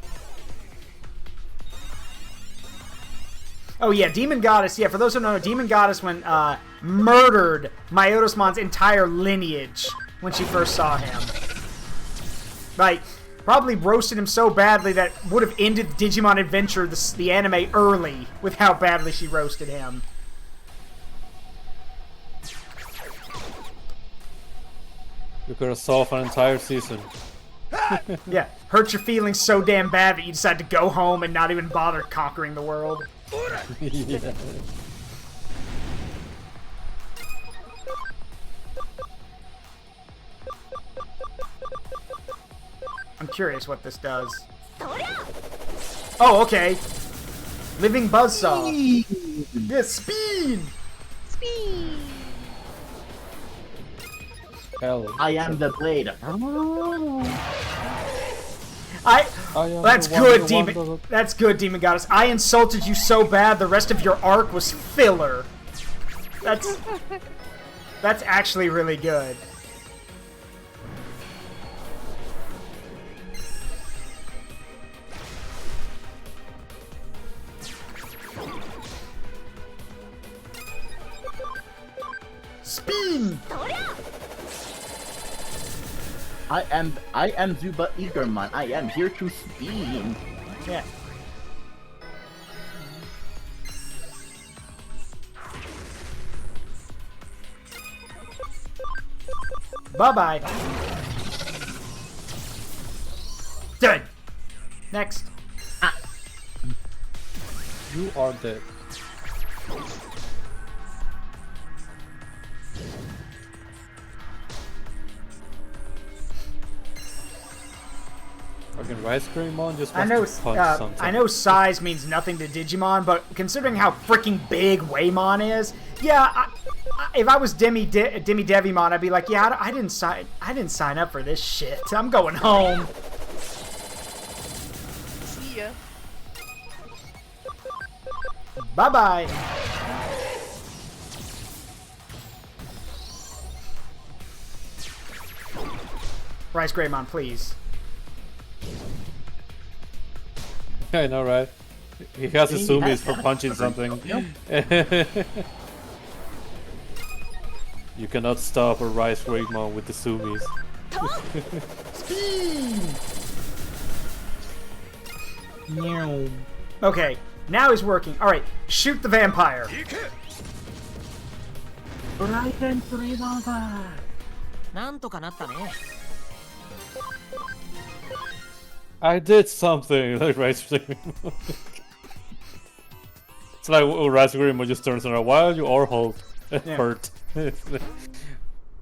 Oh yeah, Demon Goddess. Yeah, for those who don't know, Demon Goddess murdered Myotismon's entire lineage when she first saw him. Like, probably roasted him so badly that would have ended Digimon Adventure, the anime, early with how badly she roasted him. You could have solved an entire season. Yeah, hurt your feelings so damn bad that you decide to go home and not even bother conquering the world. Yeah. I'm curious what this does. Oh, okay. Living Buzzsaw. Yeah, speed! Speed. Hell. I am the blade. That's good, Demon. That's good, Demon Goddess. I insulted you so bad, the rest of your arc was filler. That's actually really good. Spin! I am Zuba Eagerman. I am here to spin. Yeah. Bye-bye. Dead. Next. You are dead. Fucking Rice Greymon just I wants know, to punch something. I know size means nothing to Digimon, but considering how freaking big Waymon is, yeah, if I was Demi Devimon, I'd be like, yeah, I didn't sign up for this shit. I'm going home. See ya. Bye-bye. Rice Greymon, please. I know, right? He has his zoomies for punching something. You cannot stop a Rice Greymon with the zoomies. Okay, now he's working. All right, shoot the vampire. I did something like Rice Greymon. It's like Rice Greymon just turns around. Why are you all hurt?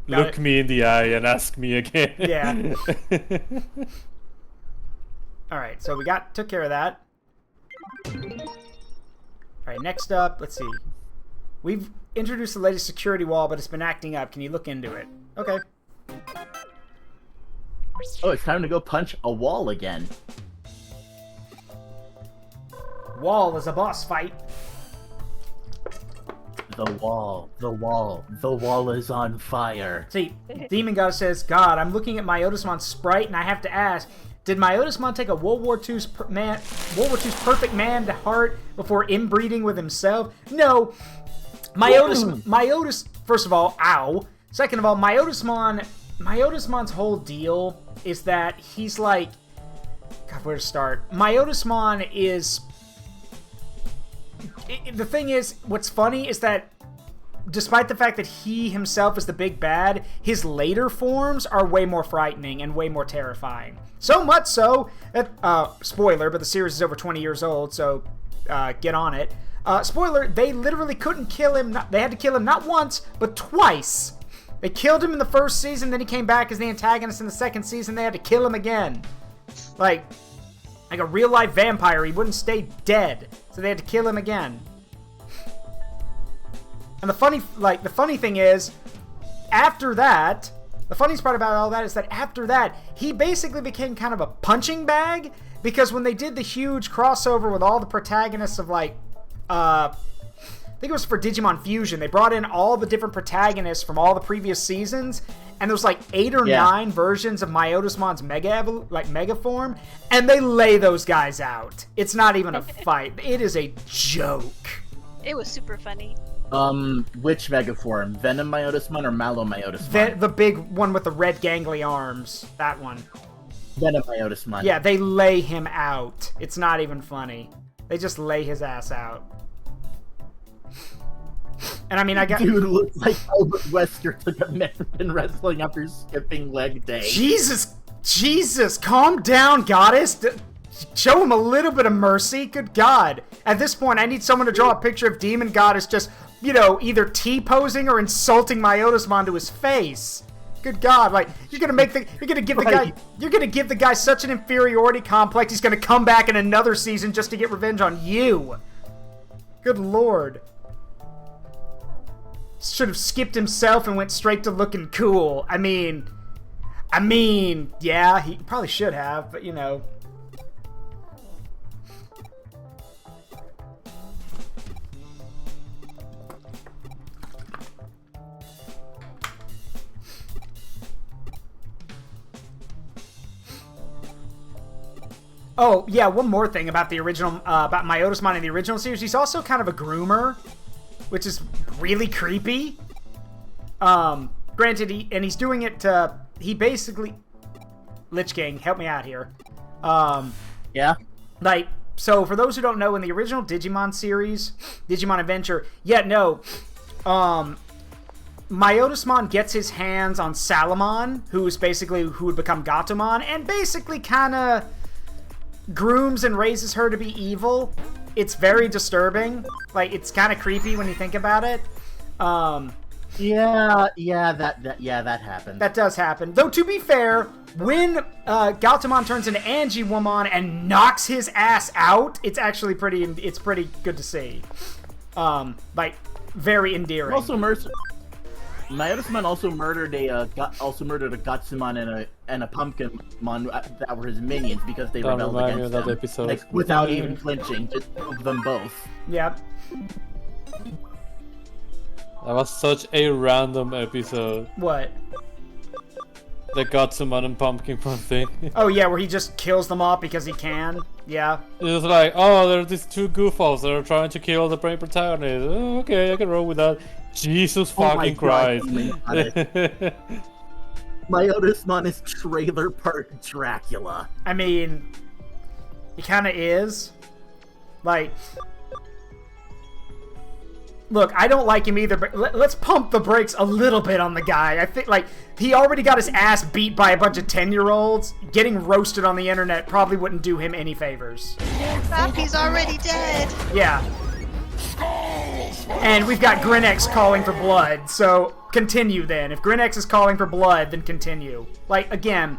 Look me in the eye and ask me again. Yeah. All right, so we took care of that. All right, next up, let's see. We've introduced the latest security wall, but it's been acting up. Can you look into it? Okay. Oh, it's time to go punch a wall again. Wall is a boss fight. The wall is on fire. See, Demon Goddess says, God, I'm looking at Myotismon's sprite, and I have to ask, did Myotismon take a World War II's perfect man to heart before inbreeding with himself? No. Myotis, first of all, ow. Second of all, Myotismon's whole deal is that he's like, God, where to start? Myotismon is... The thing is, what's funny is that despite the fact that he himself is the big bad, his later forms are way more frightening and way more terrifying. So much so that, spoiler, but the series is over 20 years old, so get on it. Spoiler, they literally couldn't kill him. They had to kill him not once, but twice. They killed him in the first season, then he came back as the antagonist in the second season. They had to kill him again. Like a real-life vampire, he wouldn't stay dead, so they had to kill him again. And the funny thing is, after that, the funniest part about all that is that after that, he basically became kind of a punching bag, because when they did the huge crossover with all the protagonists of I think it was for Digimon Fusion, they brought in all the different protagonists from all the previous seasons, and there's like 8 or 9 versions of Myotismon's mega form, and they lay those guys out. It's not even a fight. It is a joke. It was super funny. Which mega form? Venom Myotismon or Mallow Myotismon? The big one with the red gangly arms. That one. Venom Myotismon. Yeah, they lay him out. It's not even funny. They just lay his ass out. And I mean, I got... Dude looks like Albert Wesker took American wrestling after skipping leg day. Jesus, calm down, Goddess. Show him a little bit of mercy. Good God. At this point, I need someone to draw a picture of Demon Goddess just, either T-posing or insulting Myotismon to his face. Good God, like, you're gonna give the guy such an inferiority complex, he's gonna come back in another season just to get revenge on you. Good Lord. Should have skipped himself and went straight to looking cool. I mean, yeah, he probably should have, but Oh, yeah, one more thing about the original, about Myotismon in the original series. He's also kind of a groomer, which is really creepy. Granted, he's doing it to... He basically... LichKing, help me out here. Yeah. Like, so for those who don't know, in the original Digimon series, Digimon Adventure, Myotismon gets his hands on Salamon, who would become Gatomon, and basically kind of grooms and raises her to be evil. It's very disturbing. Like, it's kind of creepy when you think about it. That happens. That does happen. Though, to be fair, when Gatomon turns into Angiwomon and knocks his ass out, it's actually pretty good to see. Like, very endearing. Also, Myotismon also murdered a Gatsumon and a Pumpkinmon that were his minions because they rebelled against him. Episode. Like, without even flinching, just them both. Yep. That was such a random episode. What? The Gatsumon and Pumpkinmon thing. Oh yeah, where he just kills them off because he can. Yeah. It was like, oh, there are these two goofballs that are trying to kill the main protagonist. Oh, okay, I can roll with that. Jesus fucking Christ. Myotismon is trailer park Dracula. I mean, he kind of is. Like, look, I don't like him either, but let's pump the brakes a little bit on the guy. I think, like, he already got his ass beat by a bunch of 10-year-olds. Getting roasted on the internet probably wouldn't do him any favors. He's already dead. Yeah. And we've got Grinx calling for blood, so continue then. If Grinx is calling for blood, then continue. Like, again,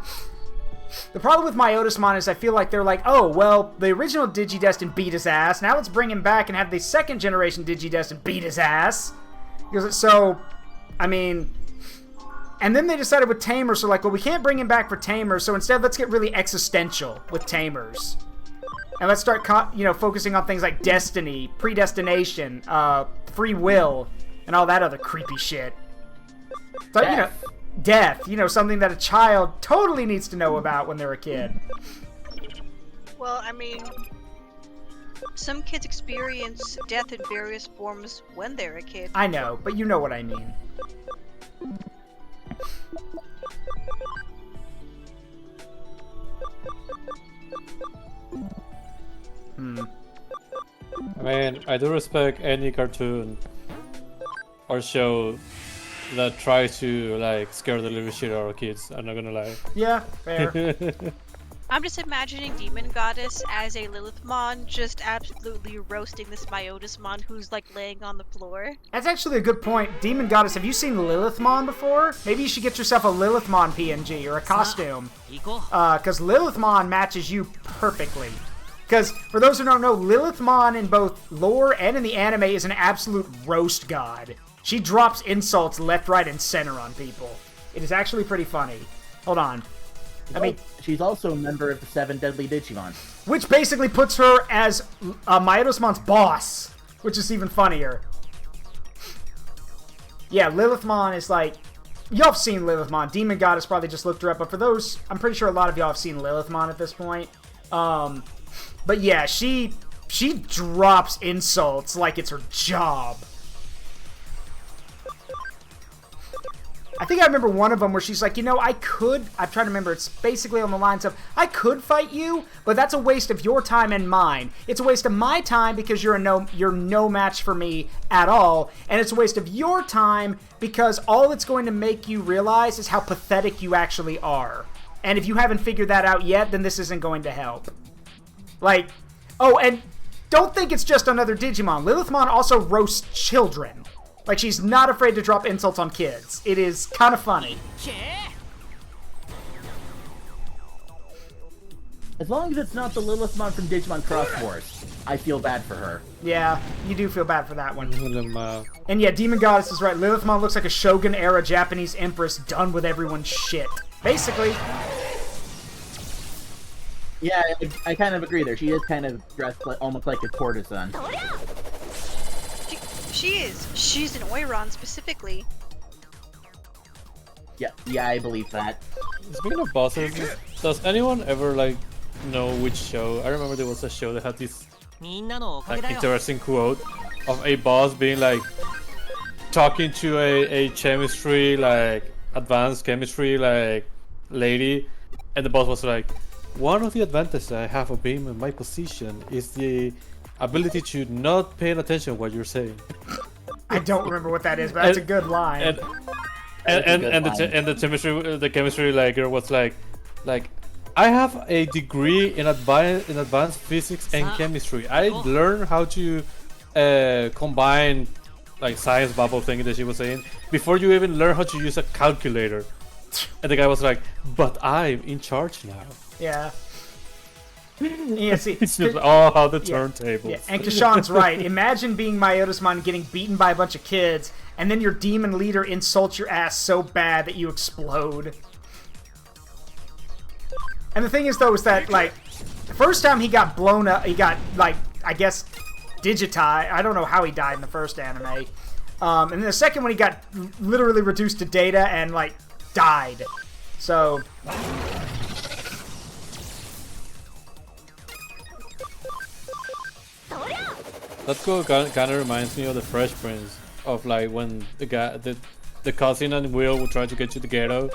the problem with Myotismon is I feel like they're like, oh, well, the original Digidestin beat his ass, now let's bring him back and have the second generation Digidestin beat his ass. So, I mean... And then they decided with Tamers, so like, well, we can't bring him back for Tamers, so instead let's get really existential with Tamers. And let's start, focusing on things like destiny, predestination, free will, and all that other creepy shit. So, death, something that a child totally needs to know about when they're a kid. Well, I mean, some kids experience death in various forms when they're a kid. I know, but you know what I mean. I mean, I do respect any cartoon or show that tries to, like, scare the living shit out of kids, I'm not gonna lie. Yeah, fair. I'm just imagining Demon Goddess as a Lilithmon just absolutely roasting this Myotismon who's like laying on the floor. That's actually a good point. Demon Goddess, have you seen Lilithmon before? Maybe you should get yourself a Lilithmon PNG or a costume. Because Lilithmon matches you perfectly. Because, for those who don't know, Lilithmon in both lore and in the anime is an absolute roast god. She drops insults left, right, and center on people. It is actually pretty funny. Hold on. She's also a member of the 7 Deadly Digimon. Which basically puts her as Myotismon's boss, which is even funnier. Yeah, Lilithmon is like... Y'all have seen Lilithmon. Demon Goddess probably just looked her up, but for those... I'm pretty sure a lot of y'all have seen Lilithmon at this point. But yeah, she drops insults like it's her job. I think I remember one of them where she's like, I'm trying to remember, it's basically on the lines of, I could fight you, but that's a waste of your time and mine. It's a waste of my time because you're no match for me at all, and it's a waste of your time because all it's going to make you realize is how pathetic you actually are. And if you haven't figured that out yet, then this isn't going to help. Like, oh, and don't think it's just another Digimon. Lilithmon also roasts children. Like, she's not afraid to drop insults on kids. It is kind of funny. As long as it's not the Lilithmon from Digimon Cross Wars, I feel bad for her. Yeah, you do feel bad for that one. And yeah, Demon Goddess is right. Lilithmon looks like a Shogun-era Japanese empress done with everyone's shit. Basically. Yeah, I kind of agree there. She is kind of dressed almost like a courtesan. She is. She's an Oiron specifically. Yeah, I believe that. Speaking of bosses, does anyone ever, like, know which show? I remember there was a show that had this, like, interesting quote of a boss being like, talking to a chemistry, like advanced chemistry, like lady, and the boss was like, one of the advantages I have of being in my position is the ability to not pay attention what you're saying. I don't remember what that is, but that's a good line. And the chemistry like girl was like I have a degree in advanced physics and chemistry. I learned how to combine like science bubble thing that she was saying before you even learn how to use a calculator. And the guy was like, but I'm in charge now. Yeah. Yeah, see, It's just all how the turntables. Yeah, and Kashan's right. Imagine being Myotismon getting beaten by a bunch of kids, and then your demon leader insults your ass so bad that you explode. And the thing is, though, is that, like, the first time he got blown up, he got, like, I guess, digitized. I don't know how he died in the first anime. And then the second one, he got literally reduced to data and, like, died. So... That kind of reminds me of the Fresh Prince, of like when the cousin and Will would try to get to the ghetto.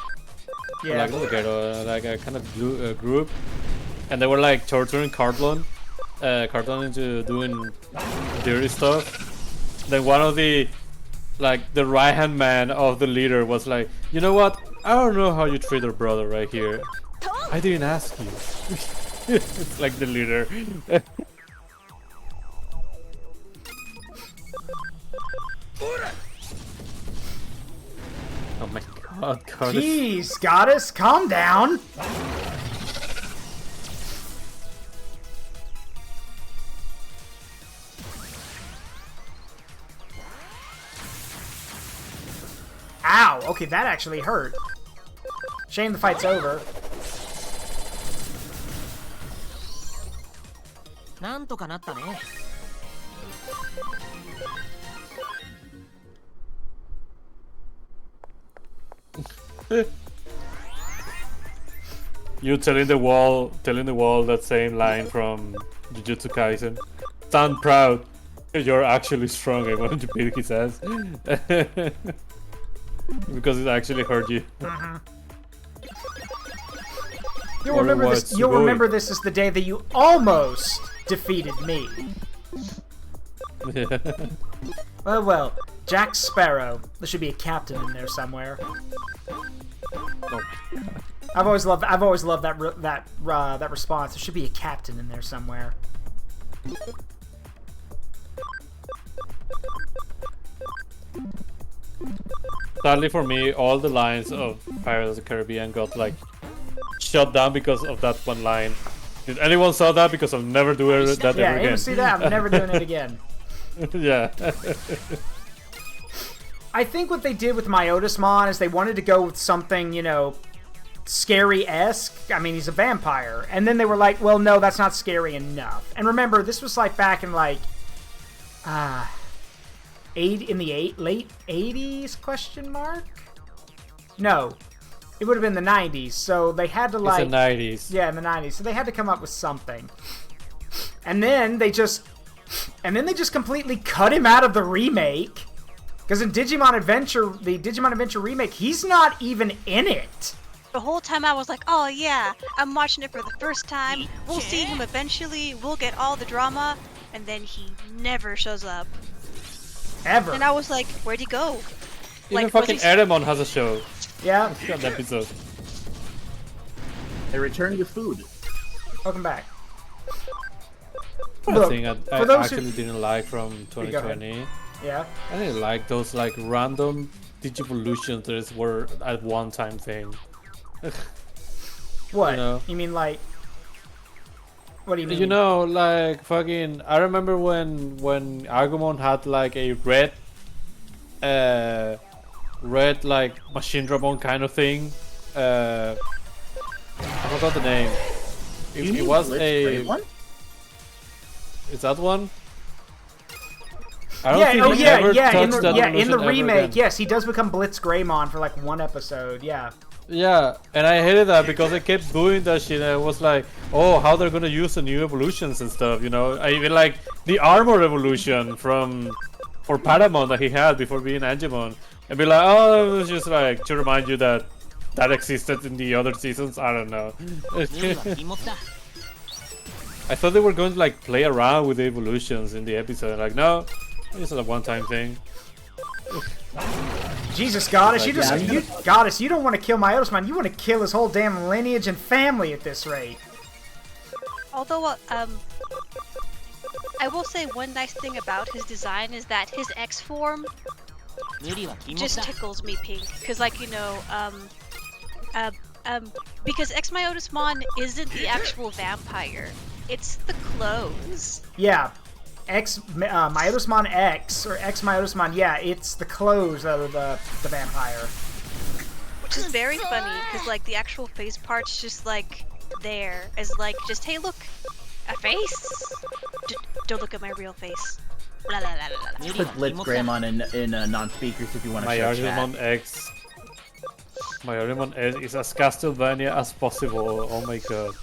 Yeah. Like not the ghetto, like a kind of group, and they were like torturing Cartlon into doing dirty stuff. Then one of the right hand man of the leader was like, you know what? I don't know how you treat our brother right here. I didn't ask you. It's like the leader. Oh my god, Goddess. Jeez, Goddess, calm down! Ow! Okay, that actually hurt. Shame the fight's over. You telling the wall that same line from Jujutsu Kaisen. Stand proud. You're actually strong. I wanted to beat his ass. Because it actually hurt you. You'll remember this as the day that you almost defeated me. Well, Jack Sparrow. There should be a captain in there somewhere. Oh. I've always loved that response. There should be a captain in there somewhere. Sadly for me, all the lines of Pirates of the Caribbean got like shut down because of that one line. Did anyone saw that? Because I'll never do that ever again. Yeah, you see that? I'm never doing it again. Yeah. I think what they did with Myotismon is they wanted to go with something, you know, scary-esque. I mean, he's a vampire. And then they were like, well, no, that's not scary enough. And remember, this was like back in like, late 80s, question mark? No. It would have been the 90s, so they had to like... It's the 90s. Yeah, in the 90s. So they had to come up with something. And then they just completely cut him out of the remake. Because in Digimon Adventure, the Digimon Adventure remake, he's not even in it. The whole time I was like, oh yeah, I'm watching it for the first time. We'll see him eventually. We'll get all the drama. And then he never shows up. Ever. And I was like, where'd he go? Even Like, fucking Edemon has a show. Yeah. An episode. They return your food. Welcome back. One thing I actually didn't like from 2020. Yeah. I didn't like those like random Digivolutions that were at one time thing. What? You know? You mean like... What do you mean? You know, like fucking... I remember when Agumon had like a red like machine dramon kind of thing. I forgot the name. It was a... One? Is that one? I don't think he ever touched that in the ever remake, again. yes, he does become Blitz Greymon for like one episode, yeah. Yeah, and I hated that because I kept doing that shit and I was like, oh, how they're gonna use the new evolutions and stuff, you know? I even like the armor evolution from for Paramount that he had before being Angemon, and be like, oh, it was just like to remind you that existed in the other seasons. I don't know. I thought they were going to like play around with the evolutions in the episode. Like, no, it's a one-time thing. Jesus, Goddess, Goddess, you don't want to kill Myotismon. You want to kill his whole damn lineage and family at this rate. Although, I will say one nice thing about his design is that his X form just tickles me pink. Because, like, you know, because Myotismon isn't the actual vampire. It's the clothes. Yeah. Myotismon X, or X Myotismon, yeah, it's the clothes of the vampire. Which is very funny, because, like, the actual face part's just, like, there. As, like, just, hey, look, a face? Don't look at my real face. La la la la la. Put LichKing in non-speakers if you want to My chat. Myotismon X. My Myotismon X is as Castlevania as possible. Oh my god.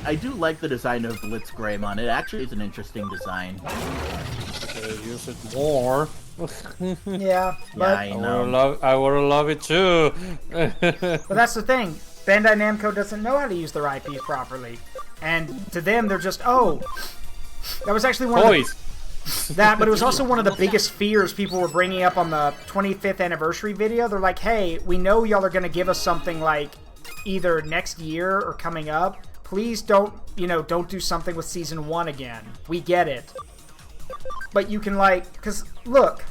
I do like the design of LichKing. It actually is an interesting design. Use it more. Yeah, but Yeah, I know. I would love it too. but that's the thing. Bandai Namco doesn't know how to use their IPs properly. And to them, they're just, oh, that was actually one Toys. of that, but it was also one of the biggest fears people were bringing up on the 25th anniversary video. They're like, hey, we know y'all are going to give us something like either next year or coming up. Please don't do something with Season 1 again. We get it. But you can, like, because, look,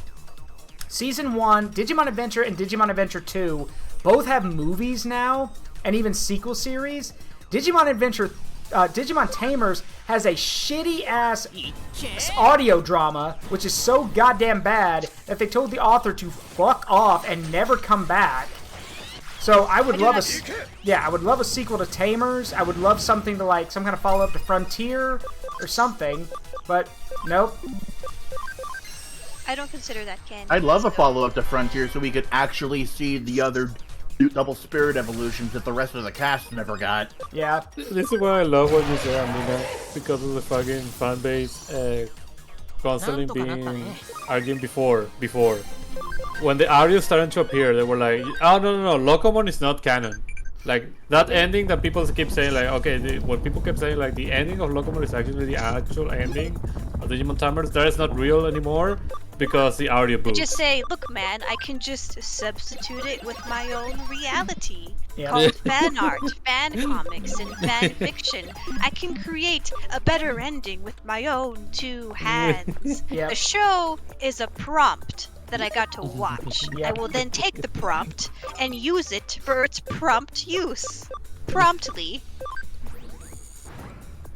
Season 1, Digimon Adventure and Digimon Adventure 2 both have movies now, and even sequel series. Digimon Adventure, Digimon Tamers has a shitty-ass audio drama, which is so goddamn bad that they told the author to fuck off and never come back. So I would love a sequel to Tamers. I would love something to, like, some kind of follow-up to Frontier or something, but nope. I don't consider that canon. I'd love a follow-up to Frontier so we could actually see the other double spirit evolutions that the rest of the cast never got. Yeah. This is why I love what you say, Amina, because of the fucking fan base constantly being arguing before. When the Arios started to appear, they were like, oh, no, Locomon is not canon. Like, that ending that people keep saying, like, okay, what people kept saying, like, the ending of Locomon is actually the actual ending of Digimon Tamers, that is not real anymore because the audio booth. Just say, look, man, I can just substitute it with my own reality. Yeah. Called fan art, fan comics, and fan fiction. I can create a better ending with my own two hands. Yep. The show is a prompt that I got to watch. Yep. I will then take the prompt and use it for its prompt use. Promptly.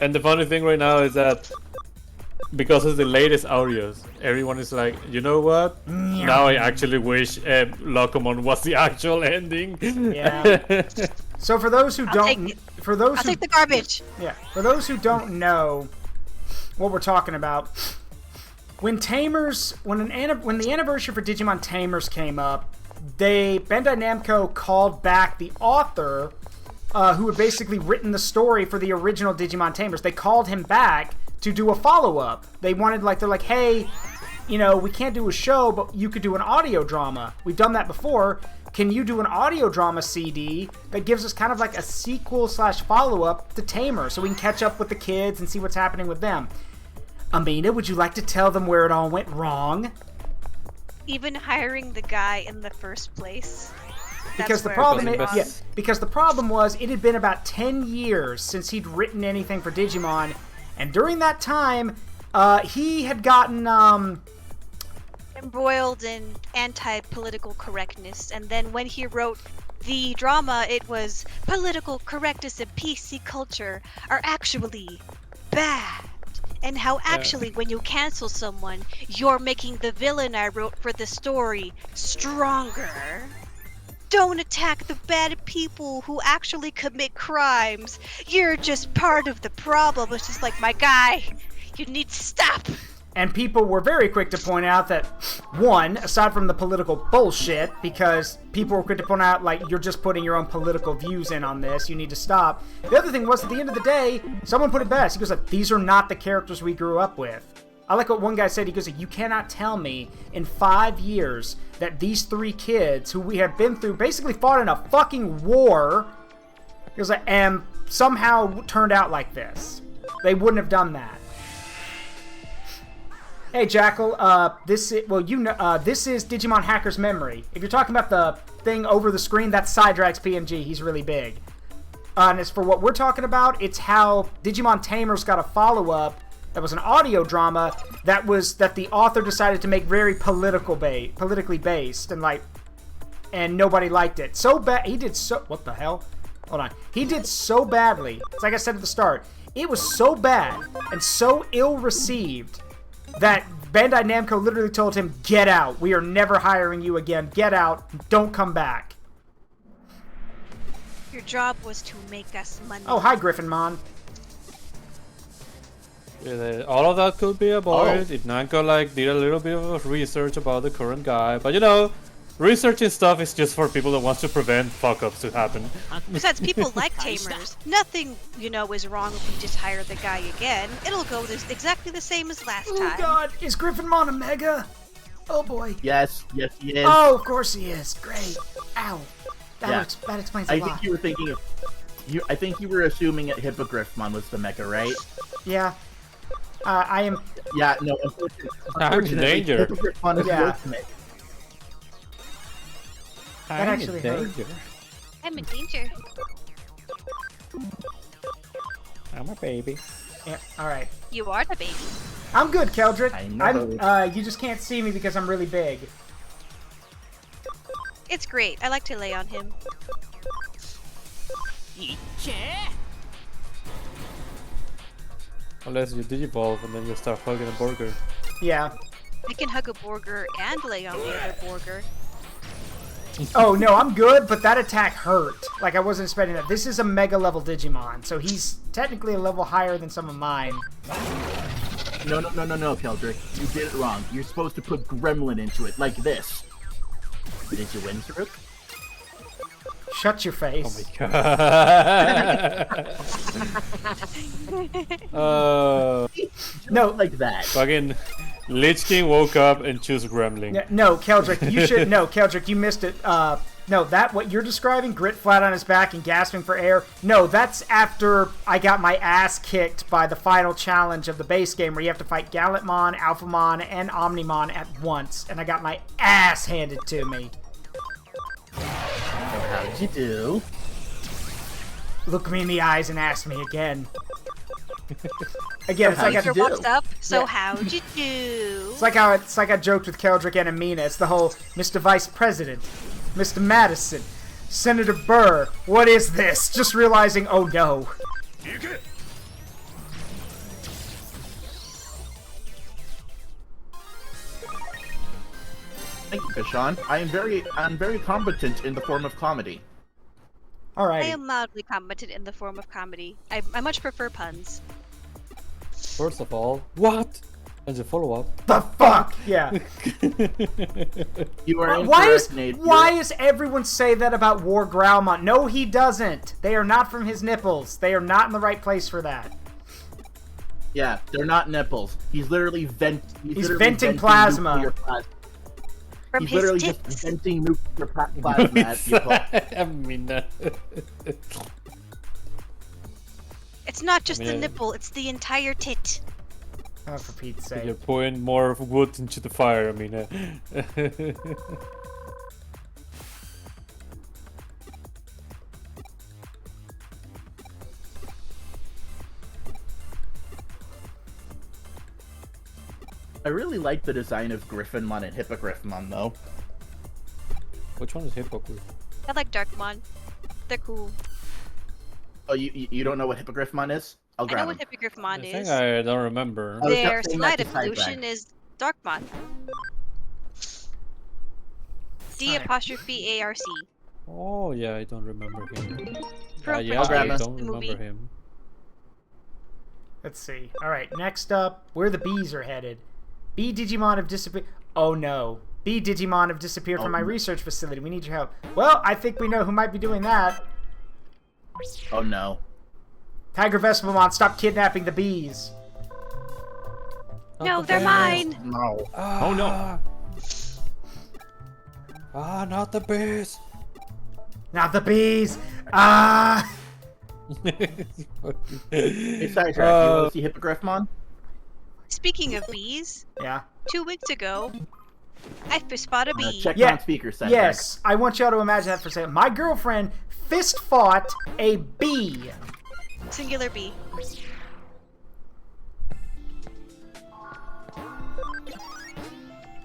And the funny thing right now is that because it's the latest Aureos, everyone is like, you know what? Now I actually wish Locomon was the actual ending. Yeah. So for those who I'll don't, take the garbage. Yeah, for those who don't know what we're talking about, when the anniversary for Digimon Tamers came up, Bandai Namco called back the author who had basically written the story for the original Digimon Tamers. They called him back to do a follow-up. They're like, hey, we can't do a show, but you could do an audio drama. We've done that before. Can you do an audio drama CD that gives us kind of like a sequel/follow-up to Tamer so we can catch up with the kids and see what's happening with them? Amina, would you like to tell them where it all went wrong? Even hiring the guy in the first place. Because the problem was it had been about 10 years since he'd written anything for Digimon, and during that time, he had gotten embroiled in anti-political correctness, and then when he wrote the drama, it was political correctness and PC culture are actually bad. And how actually when you cancel someone, you're making the villain I wrote for the story stronger. Don't attack the bad people who actually commit crimes. You're just part of the problem. It's just like, my guy, you need to stop. And people were very quick to point out that, one, aside from the political bullshit, because people were quick to point out, like, you're just putting your own political views in on this, you need to stop. The other thing was, at the end of the day, someone put it best. He goes, like, these are not the characters we grew up with. I like what one guy said. He goes, you cannot tell me in 5 years that these 3 kids who we have been through basically fought in a fucking war, he was like, and somehow turned out like this. They wouldn't have done that. Hey Jackal, this is Digimon Hacker's Memory. If you're talking about the thing over the screen, that's PsyDrag's PNG. He's really big. And as for what we're talking about, it's how Digimon Tamers got a follow-up that was an audio drama that the author decided to make very politically based, and nobody liked it. So bad, what the hell? Hold on. He did so badly. It's like I said at the start. It was so bad and so ill-received that Bandai Namco literally told him, get out. We are never hiring you again. Get out. Don't come back. Your job was to make us money. Oh, hi, Griffinmon. Yeah, all of that could be avoided if Namco did a little bit of research about the current guy. But you know, researching stuff is just for people that want to prevent fuck-ups to happen. Besides, people like Tamers. Nothing, is wrong if we just hire the guy again. It'll go exactly the same as last time. Oh god, is Griffinmon a mega? Oh boy. Yes, he is. Oh, of course he is. Great. Ow. That explains a lot. I think you were thinking of... I think you were assuming that Hippogriffmon was the mecha, right? Yeah. I am... Yeah, no, I'm in danger. Hippogriffmon is the ultimate. That actually hurt. I'm in danger. I'm a baby. Yeah, alright. You are the baby. I'm good, Keldrick. I know. You just can't see me because I'm really big. It's great. I like to lay on him. Unless you digivolve and then you start hugging a burger. Yeah. I can hug a burger and lay on the other burger. Oh, no, I'm good, but that attack hurt. Like, I wasn't expecting that. This is a mega level Digimon, so he's technically a level higher than some of mine. No, Keldrick. You did it wrong. You're supposed to put Gremlin into it, like this. Did you win, Saruk? Shut your face. Oh my god. No, like that. Fucking LichKing woke up and chose Gremlin. No, Keldrick, you should... No, Keldrick, you missed it. No, what you're describing, Grit flat on his back and gasping for air, no, that's after I got my ass kicked by the final challenge of the base game where you have to fight Gallantmon, Alphamon, and Omnimon at once, and I got my ass handed to me. How'd you do? Look me in the eyes and ask me again. Again, it's like I walks up. So how'd you do? It's like I joked with Keldrick and Amina. It's the whole Mr. Vice President, Mr. Madison, Senator Burr. What is this? Just realizing, oh no. Thank you, Kashan. I'm very competent in the form of comedy. Alright. I am mildly competent in the form of comedy. I much prefer puns. First of all, what? As a follow-up. The fuck? Yeah. You are why is everyone say that about War Growlmon? No, he doesn't. They are not from his nipples. They are not in the right place for that. Yeah, they're not nipples. He's literally He's venting plasma. From He's his literally tits. just venting nuclear plasma at people. I mean, It's not just the nipple, it's the entire tit. Oh, for Pete's you're sake. pouring more wood into the fire. I mean, I really like the design of Griffinmon and Hippogriffmon, though. which one is Hippogriff? I like Darkmon. They're cool. Oh, you don't know what Hippogriffmon is? I'll I know grab what him. Hippogriffmon I is. think I don't remember. I was Their saying that slide to PsyDrag. evolution is Darkmon. D''ARC. Oh yeah, I don't remember him. From Yeah, grab I him. don't the remember movie. him. Let's see. Alright, next up, where the bees are headed. B Digimon have disappeared. Oh no. B Digimon have disappeared from my research facility. We need your help. Well, I think we know who might be doing that. Oh no. Tiger Vespermon, stop kidnapping the bees. No, they're mine. No. Oh no. Ah, not the bees. Not the bees. Ah. Hey, PsyDrag, you want to see Hippogriffmon? Speaking of bees, Yeah. 2 weeks ago, I fist fought a bee. Check Yeah. on speaker, PsyDrag. Yes, I want y'all to imagine that for a second. My girlfriend fist fought a bee. Singular bee.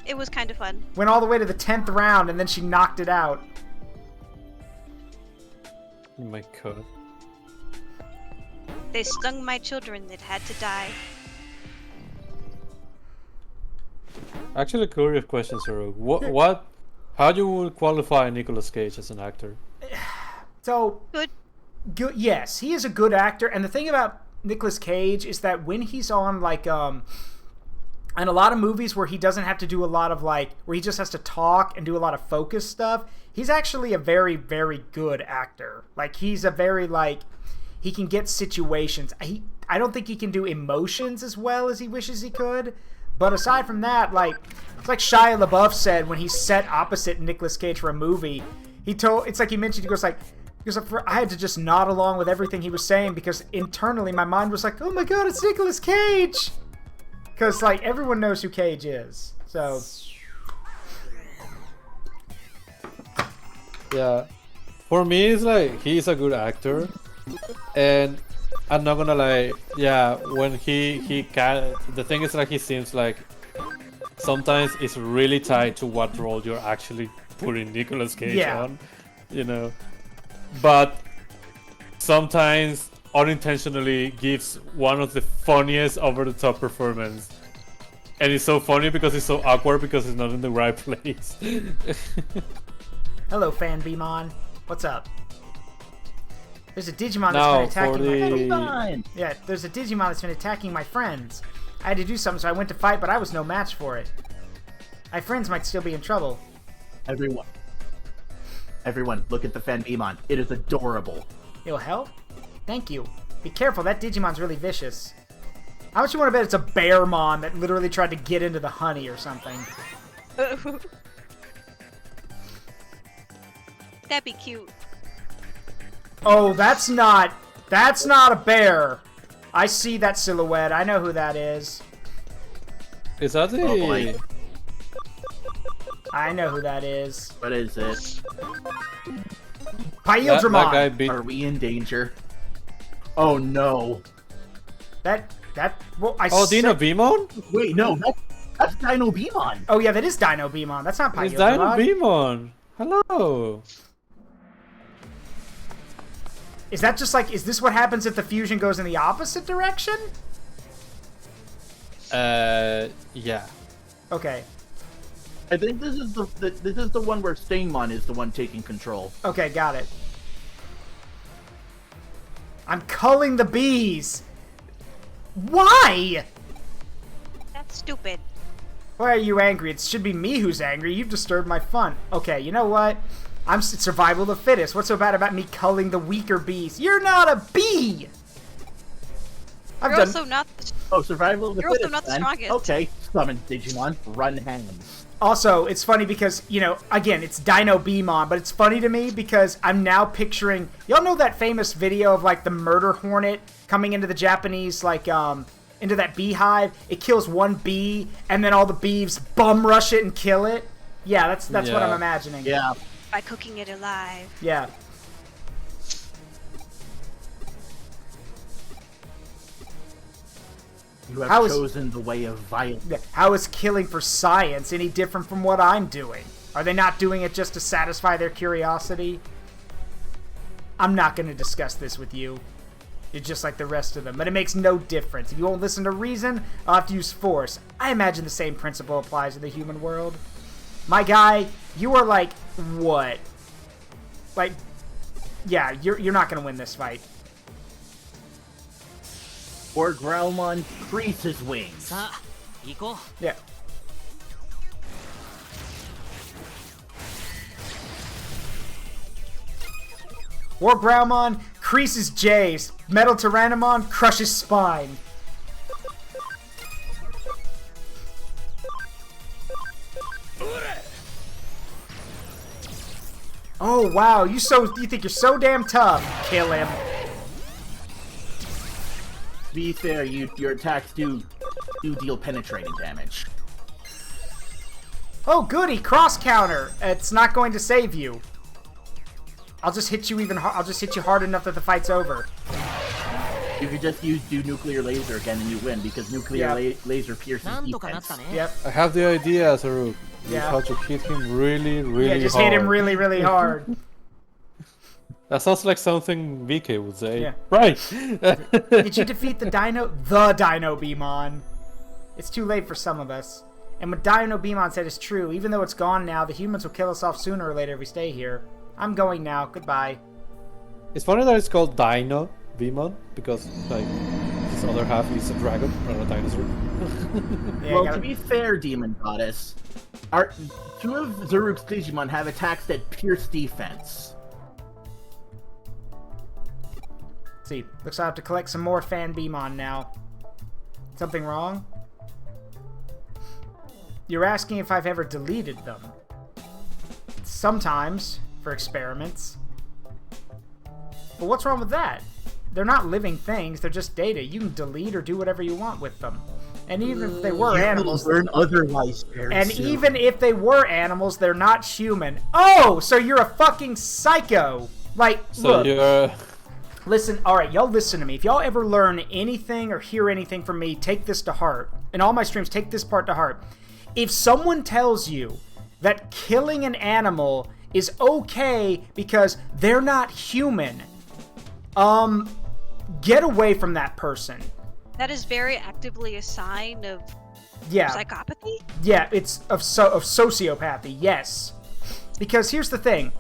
It was kind of fun. Went all the way to the 10th round and then she knocked it out. Oh my god. They stung my children that had to die. Actually, curious question, Zero. What? How do you qualify Nicolas Cage as an actor? So, Good. good. Yes, he is a good actor. And the thing about Nicolas Cage is that when he's on, like, in a lot of movies where he doesn't have to do a lot of, like, where he just has to talk and do a lot of focus stuff, he's actually a very, very good actor. Like, he's a very, like, he can get situations. I don't think he can do emotions as well as he wishes he could. But aside from that, like, it's like Shia LaBeouf said when he sat opposite Nicolas Cage for a movie. It's like he mentioned, he goes, I had to just nod along with everything he was saying because internally my mind was like, oh my god, it's Nicolas Cage! Because, like, everyone knows who Cage is. So. Yeah. For me, it's like, he's a good actor. And I'm not gonna lie, yeah, when he can, the thing is like he seems like sometimes it's really tied to what role you're actually putting Nicolas Cage on, you know. But sometimes unintentionally gives one of the funniest over-the-top performance. And it's so funny because it's so awkward because it's not in the right place. Hello, FanBeemon. What's up? There's a Digimon that's been attacking my... Yeah, there's a Digimon that's been attacking my friends. I had to do something, so I went to fight, but I was no match for it. My friends might still be in trouble. Everyone, look at the FanBeemon. It is adorable. It'll help? Thank you. Be careful, that Digimon's really vicious. How much you want to bet it's a Bearmon that literally tried to get into the honey or something? That'd be cute. Oh, that's not a bear. I see that silhouette. I know who that is. Is that the... Oh boy. I know who that is. What is it? Pyildramon. Are we in danger? Oh no. Well, Dino Beamon? Wait, no, that's Dino Beamon. Oh yeah, that is Dino Beamon. That's not Pyildramon. It's Dino Beamon. Hello. Is that just like, is this what happens if the fusion goes in the opposite direction? Yeah. Okay. I think this is the one where Stainmon is the one taking control. Okay, got it. I'm culling the bees. Why? That's stupid. Why are you angry? It should be me who's angry. You've disturbed my fun. Okay, you know what? It's survival of the fittest. What's so bad about me culling the weaker bees? You're not a bee! You're also not the survival of the fittest. You're also not the then. strongest. Okay, summon Digimon, run hands. Also, it's funny because, you know, again, it's Dino Beamon, but it's funny to me because I'm now picturing... Y'all know that famous video of, like, the murder hornet coming into the Japanese, like, into that beehive? It kills one bee, and then all the bees bum rush it and kill it? Yeah, that's what I'm imagining. Yeah. By cooking it alive. Yeah. You have chosen the way of violence. How is killing for science any different from what I'm doing? Are they not doing it just to satisfy their curiosity? I'm not going to discuss this with you. You're just like the rest of them, but it makes no difference. If you won't listen to reason, I'll have to use force. I imagine the same principle applies to the human world. My guy, you are like, what? Like, yeah, you're not going to win this fight. Or Growlmon frees his wings. Yeah. War Growlmon creases Jace. Metal Tyrannomon crushes Spine. Oh wow, you think you're so damn tough. Kill him. To be fair, your attacks do deal penetrating damage. Oh goody, cross counter. It's not going to save you. I'll just hit you I'll just hit you hard enough that the fight's over. You could just do nuclear laser again and you win because nuclear laser pierces defense. Yep. I have the idea, Zaruk. You have to hit him really, really hard. Yeah, just hit him really, really hard. That sounds like something VK would say. Yeah. Right. Did you defeat the Dino Beamon? It's too late for some of us. And what Dino Beamon said is true. Even though it's gone now, the humans will kill us off sooner or later if we stay here. I'm going now. Goodbye. It's funny that it's called Dino Beamon because like this other half is a dragon, not a dinosaur. Yeah, well, to be fair, Demon Goddess, two of Zaruk's Digimon have attacks that pierce defense. Let's see. Looks like I have to collect some more Fan Beamon now. Something wrong? You're asking if I've ever deleted them. Sometimes, for experiments. But what's wrong with that? They're not living things, they're just data. You can delete or do whatever you want with them. And even if they were animals... learn otherwise very and soon. even if they were animals, they're not human. Oh, so you're a fucking psycho! Like, So look. you're... Listen, alright, y'all listen to me. If y'all ever learn anything or hear anything from me, take this to heart. In all my streams, take this part to heart. If someone tells you that killing an animal is okay because they're not human, get away from that person. That is very actively a sign of psychopathy? Yeah, it's of sociopathy, yes. Because here's the thing.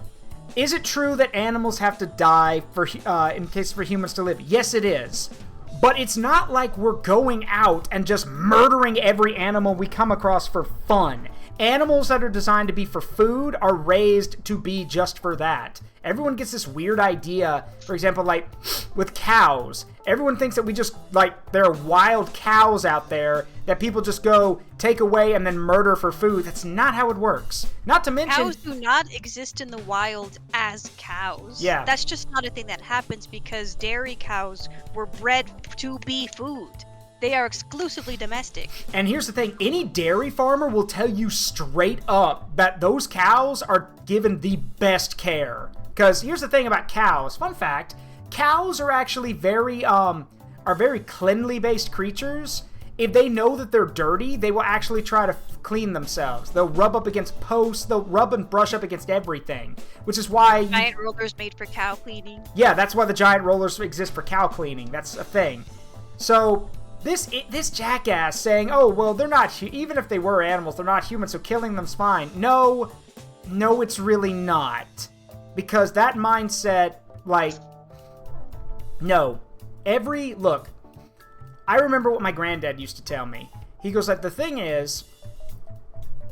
Is it true that animals have to die for in case for humans to live? Yes, it is. But it's not like we're going out and just murdering every animal we come across for fun. Animals that are designed to be for food are raised to be just for that. Everyone gets this weird idea, for example, like with cows. Everyone thinks that we just, like, there are wild cows out there that people just go take away and then murder for food. That's not how it works. Not to mention... Cows do not exist in the wild as cows. Yeah. That's just not a thing that happens because dairy cows were bred to be food. They are exclusively domestic. And here's the thing, any dairy farmer will tell you straight up that those cows are given the best care. Because here's the thing about cows, fun fact, cows are actually very cleanly-based creatures. If they know that they're dirty, they will actually try to clean themselves. They'll rub up against posts, they'll rub and brush up against everything. Which is why... Giant rollers made for cow cleaning. Yeah, that's why the giant rollers exist for cow cleaning. That's a thing. So... This jackass saying, oh, well, they're not, even if they were animals, they're not human, so killing them's fine. No, it's really not. Because that mindset, like, no. Look, I remember what my granddad used to tell me. He goes, like, the thing is,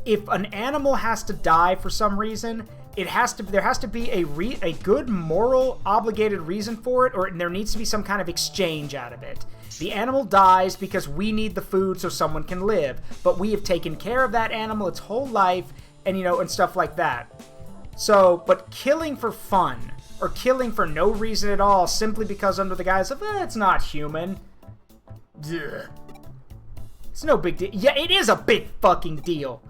if an animal has to die for some reason, there has to be a good moral obligated reason for it, or there needs to be some kind of exchange out of it. The animal dies because we need the food so someone can live, but we have taken care of that animal its whole life, and and stuff like that. So, but killing for fun, or killing for no reason at all, simply because under the guise of, it's not human. Ugh. It's no big deal. Yeah, it is a big fucking deal.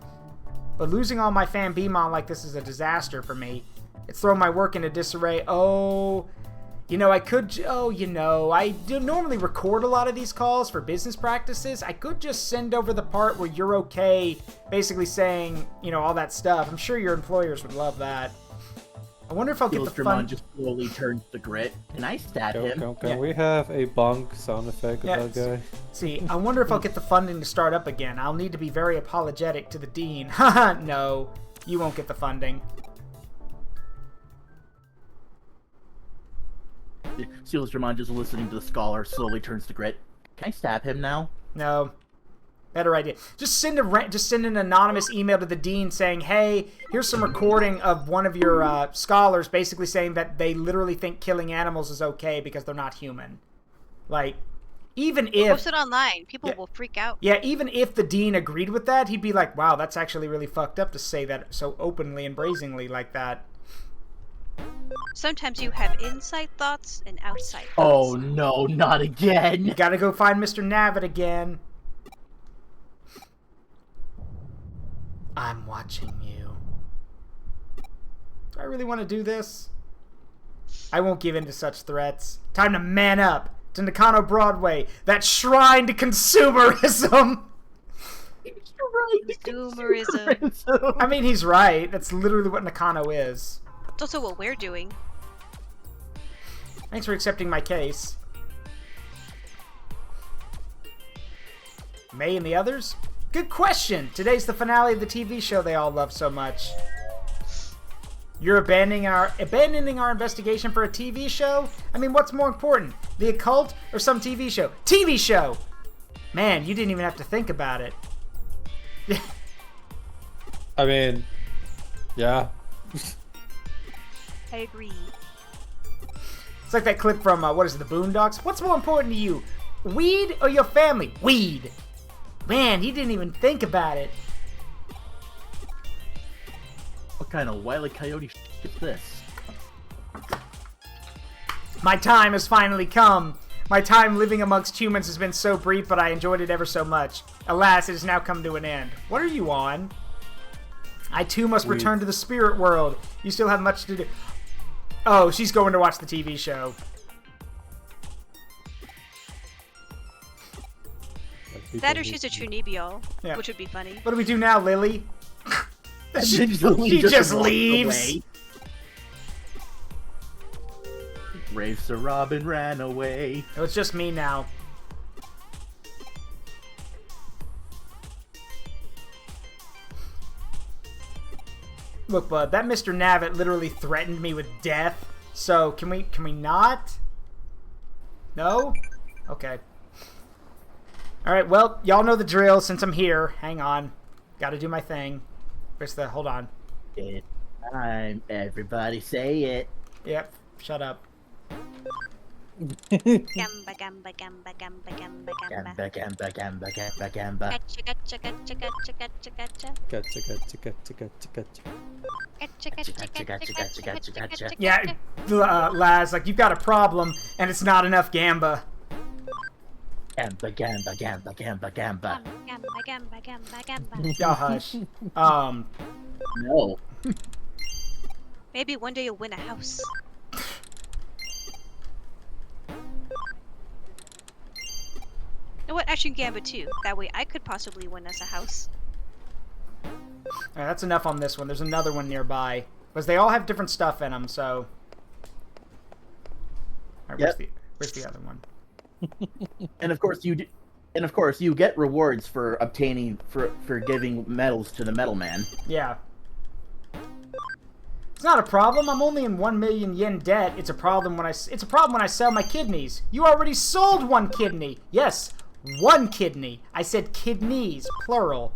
But losing all my Fan Beamon like this is a disaster for me. It's thrown my work into disarray. I do normally record a lot of these calls for business practices. I could just send over the part where you're okay, basically saying, all that stuff. I'm sure your employers would love that. I wonder if I'll get the fun... just slowly turns to grit. Can I stab him? Can we have a bonk sound effect of that guy? See, I wonder if I'll get the funding to start up again. I'll need to be very apologetic to the dean. Haha, no. You won't get the funding. Steel's Dramon just listening to the scholar slowly turns to grit. Can I stab him now? No. Better idea. Just send an anonymous email to the dean saying, hey, here's some recording of one of your scholars basically saying that they literally think killing animals is okay because they're not human. Like, even if... Post it online. People will freak out. Yeah, even if the dean agreed with that, he'd be like, wow, that's actually really fucked up to say that so openly and brazenly like that. Sometimes you have inside thoughts and outside thoughts. Oh no, not again! You gotta go find Mr. Navitt again. I'm watching you. Do I really want to do this? I won't give in to such threats. Time to man up to Nakano Broadway, that shrine to consumerism. Consumerism. I mean, he's right. That's literally what Nakano is. It's also what we're doing. Thanks for accepting my case. May and the others? Good question! Today's the finale of the TV show they all love so much. You're abandoning our investigation for a TV show? I mean, what's more important? The occult or some TV show? TV show! Man, you didn't even have to think about it. I mean, yeah. I agree. It's like that clip from, what is it, the Boondocks? What's more important to you? Weed or your family? Weed! Man, he didn't even think about it. What kind of Wile E. Coyote is this? My time has finally come. My time living amongst humans has been so brief, but I enjoyed it ever so much. Alas, it has now come to an end. What are you on? I too must return to the spirit world. You still have much to do. Oh, she's going to watch the TV show. That or she's a Chunibyo, Yeah. which would be funny. What do we do now, Lily? She just leaves. away. Brave Sir Robin ran away. Oh, it's just me now. Look, bud, that Mr. Navitt literally threatened me with death. So, can we not? No? Okay. Alright, well, y'all know the drill since I'm here. Hang on. Gotta do my thing. Where's the... Hold on. It's time. Everybody say it. Yep. Shut up. Gamba, gamba, gamba, gamba, gamba, Gamba, gamba. gamba, gamba, gamba, gamba. Gotcha, gotcha, gotcha, gotcha, gotcha, gotcha. Gotcha, gotcha, gotcha, gotcha, gotcha. Gotcha, gotcha, gotcha, gotcha, gotcha, gotcha. Yeah, Laz, like, you've got a problem, and it's not enough gamba. Gamba, gamba, gamba, gamba, gamba. Gamba, gamba, gamba, gamba. Yeah, hush. No. Maybe one day you'll win a house. You know what? Actually, Gamba too. That way I could possibly win us a house. Alright, that's enough on this one. There's another one nearby. Because they all have different stuff in them, so... Alright, where's the other one? And of course you get rewards for obtaining for giving medals to the Metal Man. Yeah. It's not a problem. I'm only in 1 million yen debt. It's a problem when I sell my kidneys. You already sold one kidney. Yes, one kidney. I said kidneys, plural.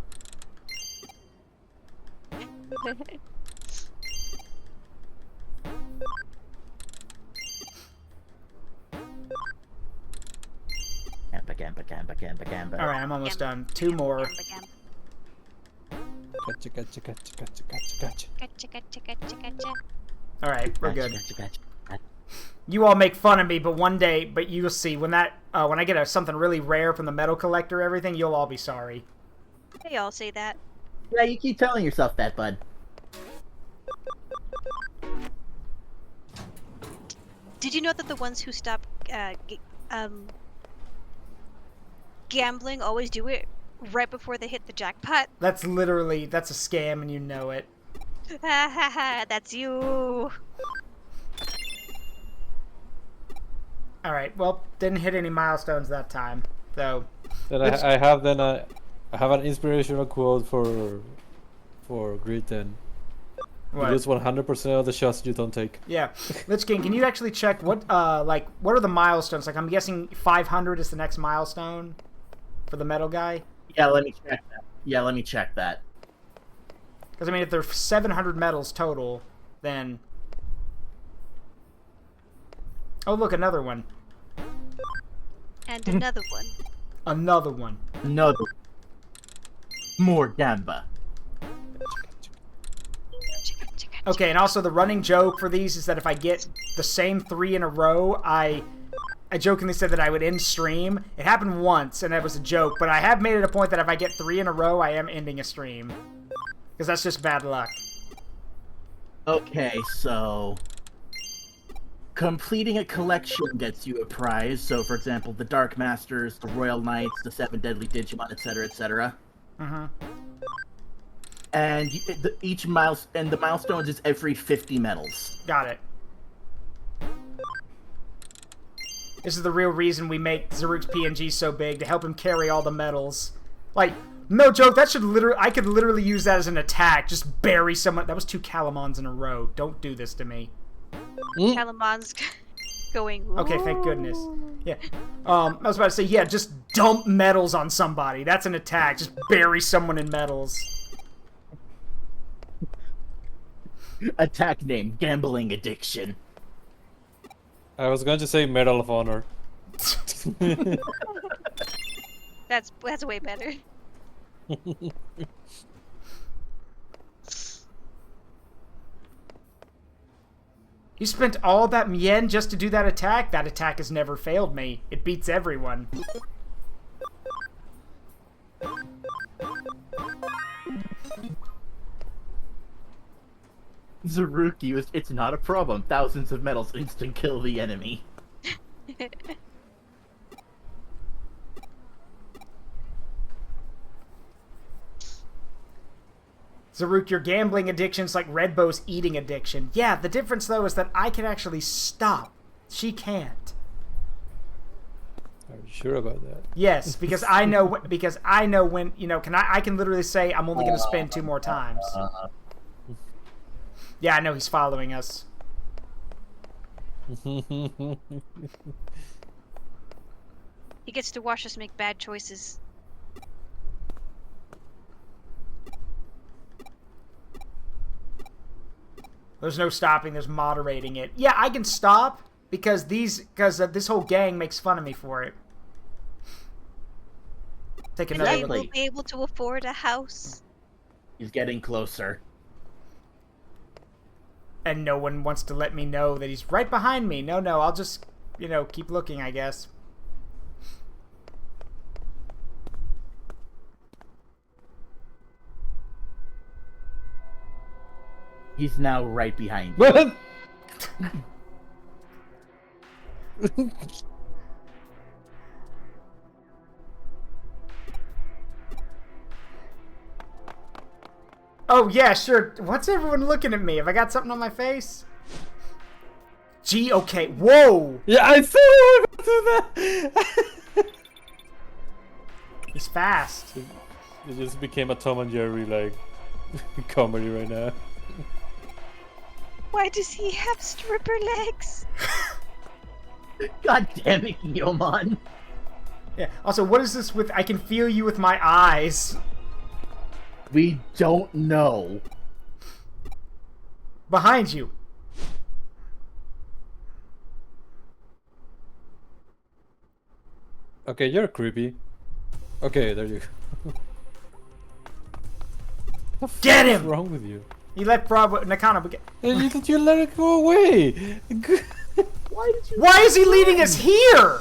Gamba, gamba, gamba, gamba, gamba. All right, I'm almost done. Two more. Gamba, gamba. Gotcha, gotcha, gotcha, gotcha, gotcha, gotcha. Gotcha, gotcha, gotcha, gotcha. All right, we're good. Gotcha, gotcha, gotcha. You all make fun of me, but one day, but you'll see when I get something really rare from the metal collector, everything, you'll all be sorry. They all say that. Yeah, you keep telling yourself that, bud. Did you know that the ones who stop gambling always do it right before they hit the jackpot? That's a scam, and you know it. Ha ha ha! That's you. All right, well, didn't hit any milestones that time, so. Then I have an inspirational quote for Gritten. You lose 100% of the shots you don't take. Yeah, LichKing, can you actually check what are the milestones? Like, I'm guessing 500 is the next milestone for the metal guy. Yeah, let me check that. Yeah, let me check that. Because, I mean, if there's 700 medals total, then... Oh, look, another one. And another one. Another one. Another. More Gamba. Okay, and also the running joke for these is that if I get the same 3 in a row, I jokingly said that I would end stream. It happened once, and that was a joke, but I have made it a point that if I get 3 in a row, I am ending a stream. Because that's just bad luck. Okay, so... completing a collection gets you a prize. So, for example, the Dark Masters, the Royal Knights, the 7 Deadly Digimon, etc., etc. Mm-hmm. And each the milestones is every 50 medals. Got it. This is the real reason we make Zaruk's PNG so big, to help him carry all the medals. Like, no joke, that should I could literally use that as an attack. Just bury someone. That was 2 Calamons in a row. Don't do this to me. Calamon's going. Okay, thank goodness. Yeah. I was about to say, yeah, just dump medals on somebody. That's an attack. Just bury someone in medals. Attack name, Gambling Addiction. I was going to say Medal of Honor. That's way better. You spent all that yen just to do that attack? That attack has never failed me. It beats everyone. Zaruki, it's not a problem. Thousands of medals instant kill the enemy. Zaruk, your gambling addiction's like Redbow's eating addiction. Yeah, the difference though is that I can actually stop. She can't. Are you sure about that? Yes, because I know when, you know, I can literally say I'm only going to spend 2 more times. Yeah, I know he's following us. He gets to watch us make bad choices. There's no stopping, there's moderating it. Yeah, I can stop because this whole gang makes fun of me for it. Take another They Exactly. will be able to afford a house. He's getting closer. And no one wants to let me know that he's right behind me. No, I'll just, you know, keep looking, I guess. He's now right behind you. Oh, yeah, sure. What's everyone looking at me? Have I got something on my face? Gee, okay. Whoa! Yeah, I said I was going to do that! He's fast. It just became a Tom and Jerry, like, comedy right now. Why does he have stripper legs? God damn it, Guillaume. Yeah. Also, what is this with I can feel you with my eyes? We don't know. Behind you. Okay, you're creepy. Okay, there you go. Get What's him! wrong with you? You let Bravo Nakano get... You let it go away! Why is he leading us here?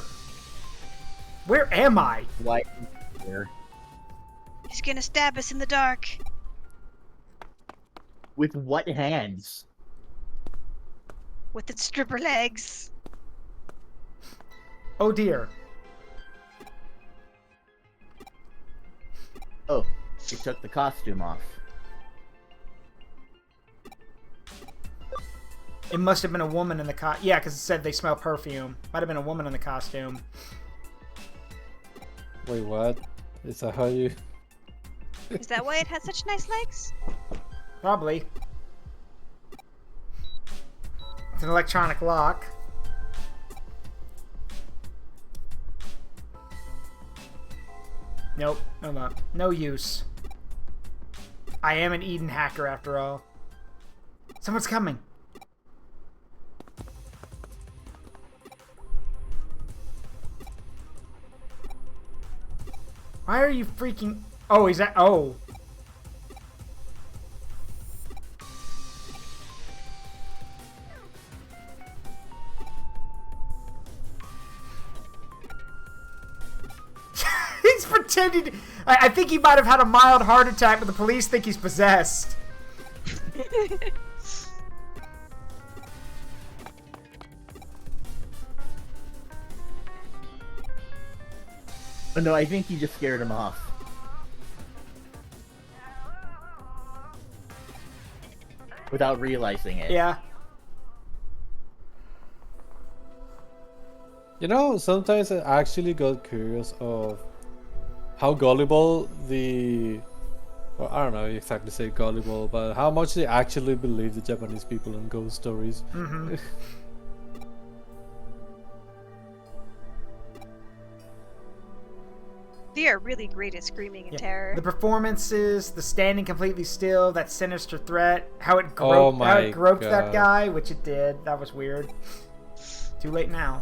Where am I? Why here? He's gonna stab us in the dark. With what hands? With its stripper legs. Oh dear. Oh, he took the costume off. It must have been a woman in the yeah, because it said they smell perfume. Might have been a woman in the costume. Wait, what? Is that how you... Is that why it has such nice legs? Probably. It's an electronic lock. Nope. No, not. No use. I am an Eden hacker after all. Someone's coming. Why are you freaking... Oh, he's at... Oh. He's pretending... I think he might have had a mild heart attack, but the police think he's possessed. Oh, no, I think you just scared him off. Without realizing it. Yeah. You know, sometimes I actually got curious of how gullible the... Well, I don't know exactly say gullible, but how much they actually believe the Japanese people in ghost stories. Mm-hmm. They are really great at screaming in terror. The performances, the standing completely still, that sinister threat, how it groped, that guy, which it did. That was weird. Too late now.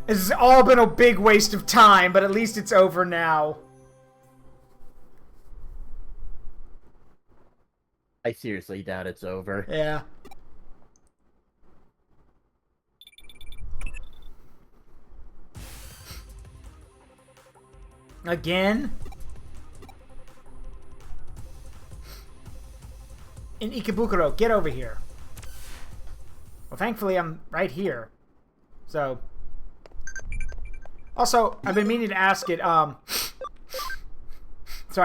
This has all been a big waste of time, but at least it's over now. I seriously doubt it's over. Yeah. Again? In Ikebukuro, get over here. Well, thankfully I'm right here. So... Also, I've been meaning to ask it, sorry,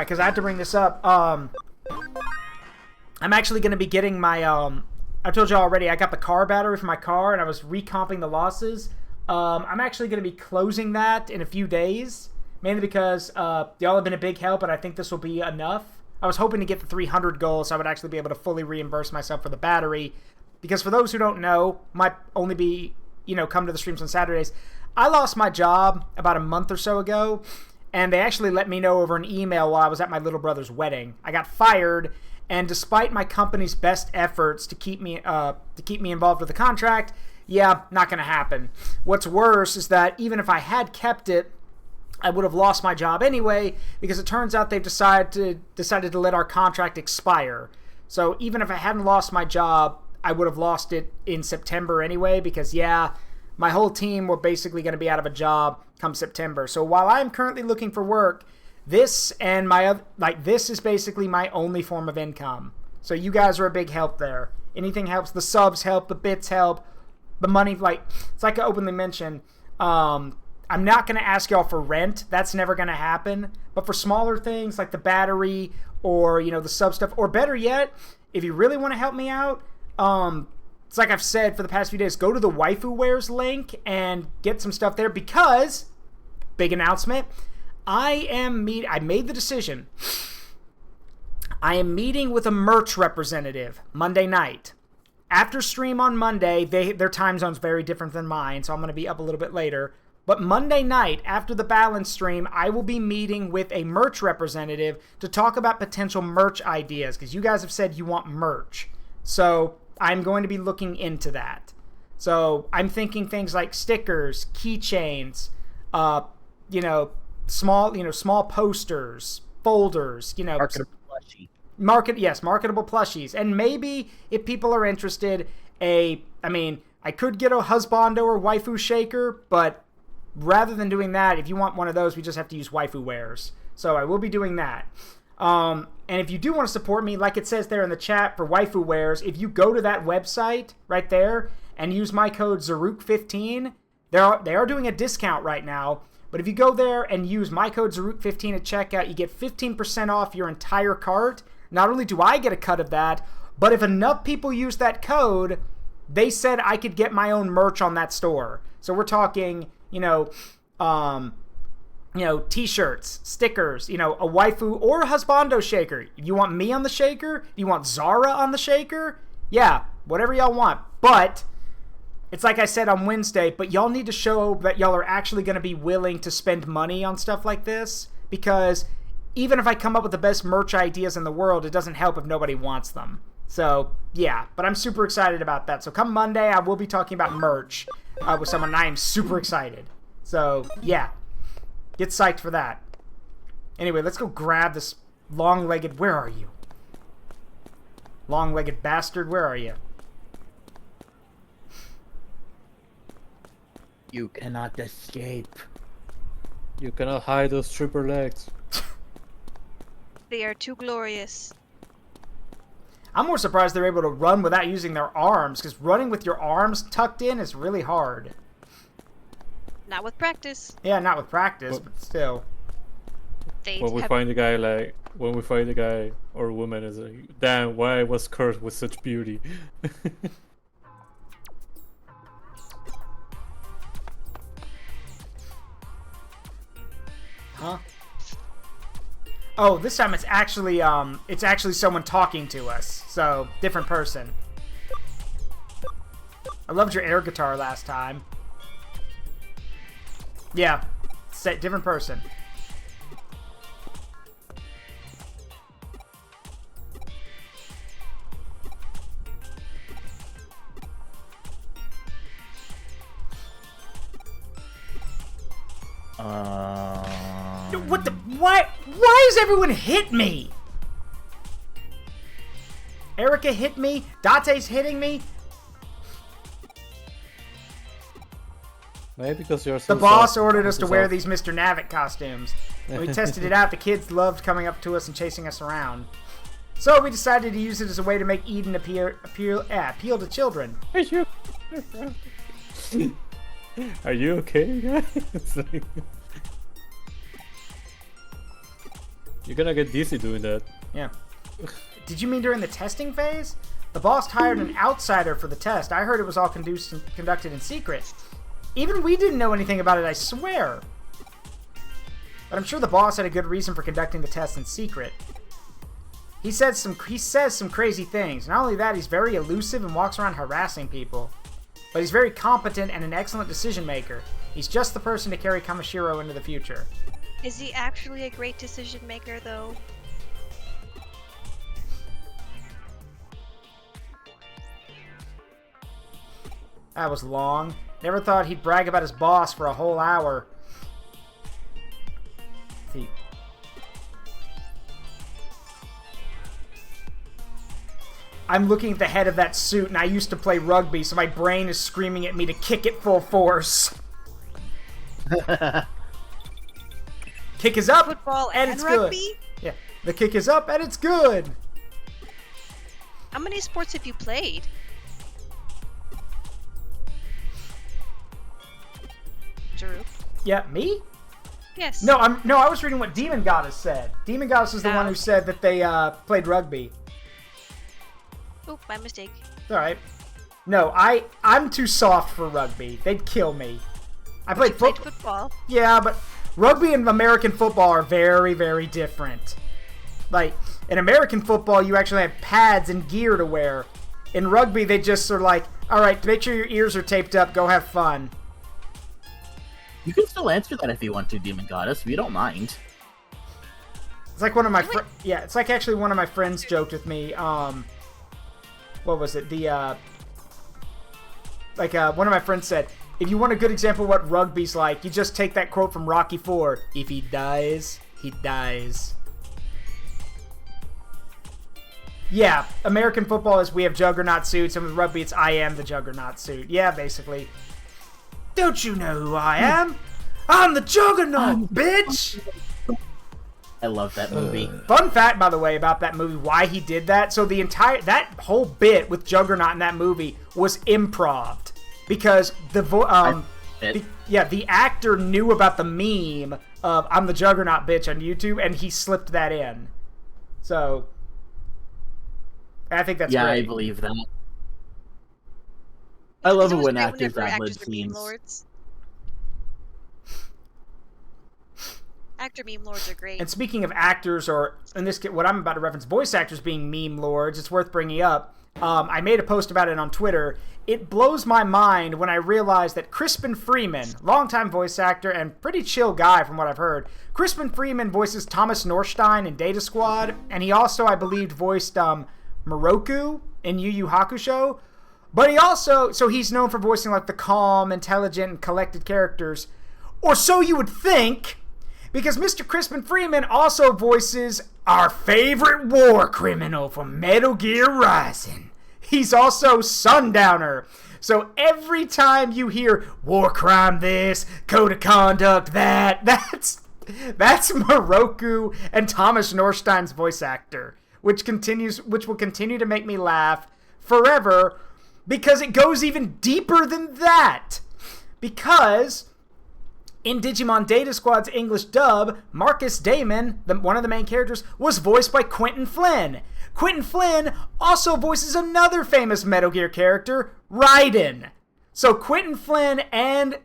because I had to bring this up. I'm actually going to be getting my, I told you already, I got the car battery for my car, and I was recomping the losses. I'm actually going to be closing that in a few days, mainly because y'all have been a big help, and I think this will be enough. I was hoping to get the 300 goal, so I would actually be able to fully reimburse myself for the battery. Because for those who don't know, might only be, you know, come to the streams on Saturdays, I lost my job about a month or so ago, and they actually let me know over an email while I was at my little brother's wedding. I got fired, and despite my company's best efforts to keep me involved with the contract, yeah, not going to happen. What's worse is that even if I had kept it, I would have lost my job anyway, because it turns out they've decided to let our contract expire. So even if I hadn't lost my job, I would have lost it in September anyway, because yeah, my whole team were basically going to be out of a job come September. So while I'm currently looking for work, this and this is basically my only form of income. So you guys are a big help there. Anything helps. The subs help. The bits help. The money, it's like I openly mentioned. I'm not going to ask y'all for rent. That's never going to happen. But for smaller things like the battery or, you know, the sub stuff, or better yet, if you really want to help me out, it's like I've said for the past few days, go to the Waifu Wares link and get some stuff there because, big announcement, I made the decision. I am meeting with a merch representative Monday night. After stream on Monday, their time zone's very different than mine, so I'm going to be up a little bit later. But Monday night, after the balance stream, I will be meeting with a merch representative to talk about potential merch ideas, because you guys have said you want merch. So I'm going to be looking into that. So I'm thinking things like stickers, keychains, small posters, folders, marketable plushies. And maybe if people are interested, I could get a husbando or waifu shaker, but rather than doing that, if you want one of those, we just have to use Waifu Wares. So I will be doing that. And if you do want to support me, like it says there in the chat for Waifu Wares, if you go to that website right there and use my code Zaruk15, they are doing a discount right now. But if you go there and use my code Zaruk15 at checkout, you get 15% off your entire cart. Not only do I get a cut of that, but if enough people use that code, they said I could get my own merch on that store. So we're talking, t-shirts, stickers, a waifu or a husbando shaker. You want me on the shaker? You want Zara on the shaker? Yeah, whatever y'all want. But it's like I said on Wednesday, but y'all need to show that y'all are actually going to be willing to spend money on stuff like this, because even if I come up with the best merch ideas in the world, it doesn't help if nobody wants them. So, yeah, but I'm super excited about that. So come Monday, I will be talking about merch with someone, and I am super excited. So, yeah, get psyched for that. Anyway, let's go grab this long-legged... Where are you? Long-legged bastard, where are you? You cannot escape. You cannot hide those stripper legs. They are too glorious. I'm more surprised they're able to run without using their arms, because running with your arms tucked in is really hard. Not with practice. Yeah, not with practice, but still. When we find a guy or woman is like, damn, why I was cursed with such beauty. Huh? Oh, this time it's actually someone talking to us. So, different person. I loved your air guitar last time. Yeah, different person. What the? Why does everyone hit me? Erica hit me. Date's hitting me. Maybe because you're so The boss soft. ordered us to wear these Mr. Navic costumes. When we tested it out, the kids loved coming up to us and chasing us around. So we decided to use it as a way to make Eden appeal to children. Are you okay, guys? You're gonna get dizzy doing that. Yeah. Did you mean during the testing phase? The boss hired an outsider for the test. I heard it was all conducted in secret. Even we didn't know anything about it, I swear. But I'm sure the boss had a good reason for conducting the test in secret. He says some crazy things. Not only that, he's very elusive and walks around harassing people. But he's very competent and an excellent decision maker. He's just the person to carry Kamishiro into the future. Is he actually a great decision maker, though? That was long. Never thought he'd brag about his boss for a whole hour. I'm looking at the head of that suit, and I used to play rugby, so my brain is screaming at me to kick it full force. Kick is up, Football and it's good. rugby? Yeah, the kick is up, and it's good. How many sports have you played? Drew? Yeah, me? Yes. No, I was reading what Demon Goddess said. Demon Goddess is the one who said that they played rugby. Oh, my mistake. It's alright. No, I'm too soft for rugby. They'd kill me. I played football. Yeah, but rugby and American football are very, very different. Like, in American football, you actually have pads and gear to wear. In rugby, they just are like, alright, make sure your ears are taped up, go have fun. You can still answer that if you want to, Demon Goddess. We don't mind. It's like one of my it's like actually one of my friends joked with me. What was it? One of my friends said, if you want a good example of what rugby's like, you just take that quote from Rocky IV. If he dies, he dies. Yeah, American football is we have juggernaut suits, and with rugby it's I am the juggernaut suit. Yeah, basically. Don't you know who I am? I'm the juggernaut, bitch! I love that movie. Fun fact, by the way, about that movie, why he did that. So that whole bit with Juggernaut in that movie was improv, because the actor knew about the meme of "I'm the Juggernaut, bitch" on YouTube, and he slipped that in. So I think that's great. I believe that. I love it when actors ad-lib scenes. Actor meme lords are great. And speaking of actors, or in this what I'm about to reference, voice actors being meme lords, it's worth bringing up. I made a post about it on Twitter. It blows my mind when I realize that Crispin Freeman, longtime voice actor and pretty chill guy from what I've heard, Crispin Freeman voices Thomas Norstein in Data Squad, and he also, I believe, voiced Moroku in Yu Yu Hakusho. But he also, so he's known for voicing like the calm, intelligent, and collected characters. Or so you would think, because Mr. Crispin Freeman also voices our favorite war criminal from Metal Gear Rising. He's also Sundowner. So every time you hear war crime this, code of conduct that, that's Moroku and Thomas Norstein's voice actor, which will continue to make me laugh forever, because it goes even deeper than that. Because in Digimon Data Squad's English dub, Marcus Damon, one of the main characters, was voiced by Quentin Flynn. Quentin Flynn also voices another famous Metal Gear character, Raiden. So Quentin Flynn and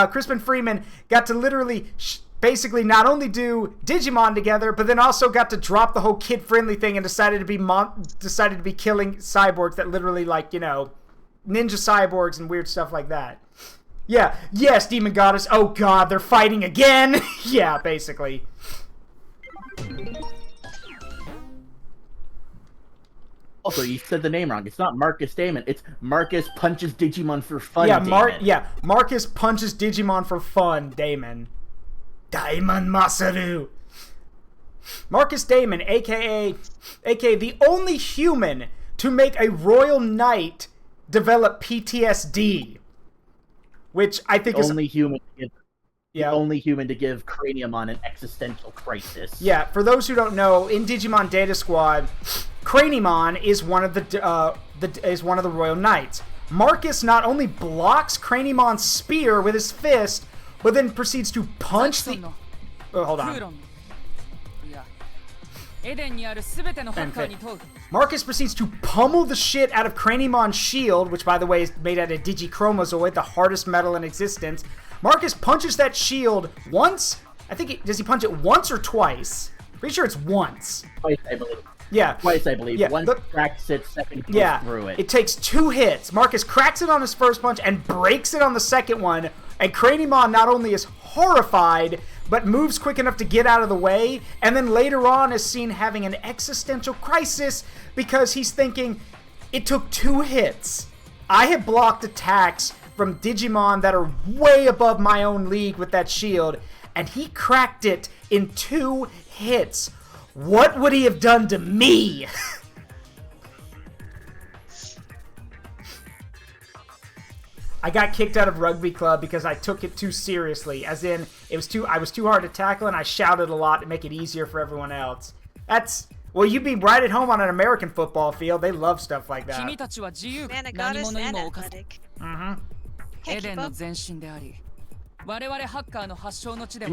Crispin Freeman got to literally basically not only do Digimon together, but then also got to drop the whole kid-friendly thing and decided to be killing cyborgs that literally, like, you know, ninja cyborgs and weird stuff like that. Yeah, yes, Demon Goddess. Oh god, they're fighting again. Yeah, basically. Also, you said the name wrong. It's not Marcus Damon. It's Marcus Punches Digimon for Fun. Yeah, Marcus Punches Digimon for Fun, Damon. Daimon Masaru. Marcus Damon, aka the only human to make a royal knight develop PTSD. Which I think is only human to give Craniumon an existential crisis. Yeah, for those who don't know, in Digimon Data Squad, Craniumon is one of the royal knights. Marcus not only blocks Craniumon's spear with his fist, but then proceeds to punch the. Oh, hold on. Marcus proceeds to pummel the shit out of Craniumon's shield, which, by the way, is made out of Digichromazoid, the hardest metal in existence. Marcus punches that shield once. I think does he punch it once or twice? Pretty sure it's once. Twice, I believe. Yeah. Twice, I believe. Yeah. One cracks it, second goes through it. It takes 2 hits. Marcus cracks it on his first punch and breaks it on the second one. And Craniumon not only is horrified, but moves quick enough to get out of the way, and then later on is seen having an existential crisis because he's thinking, it took 2 hits. I have blocked attacks from Digimon that are way above my own league with that shield, and he cracked it in 2 hits. What would he have done to me? I got kicked out of rugby club because I took it too seriously. As in, I was too hard to tackle, and I shouted a lot to make it easier for everyone else. Well, you'd be right at home on an American football field. They love stuff like that. Man, a goddess and athletic. Mm-hmm. Can't keep up. Demon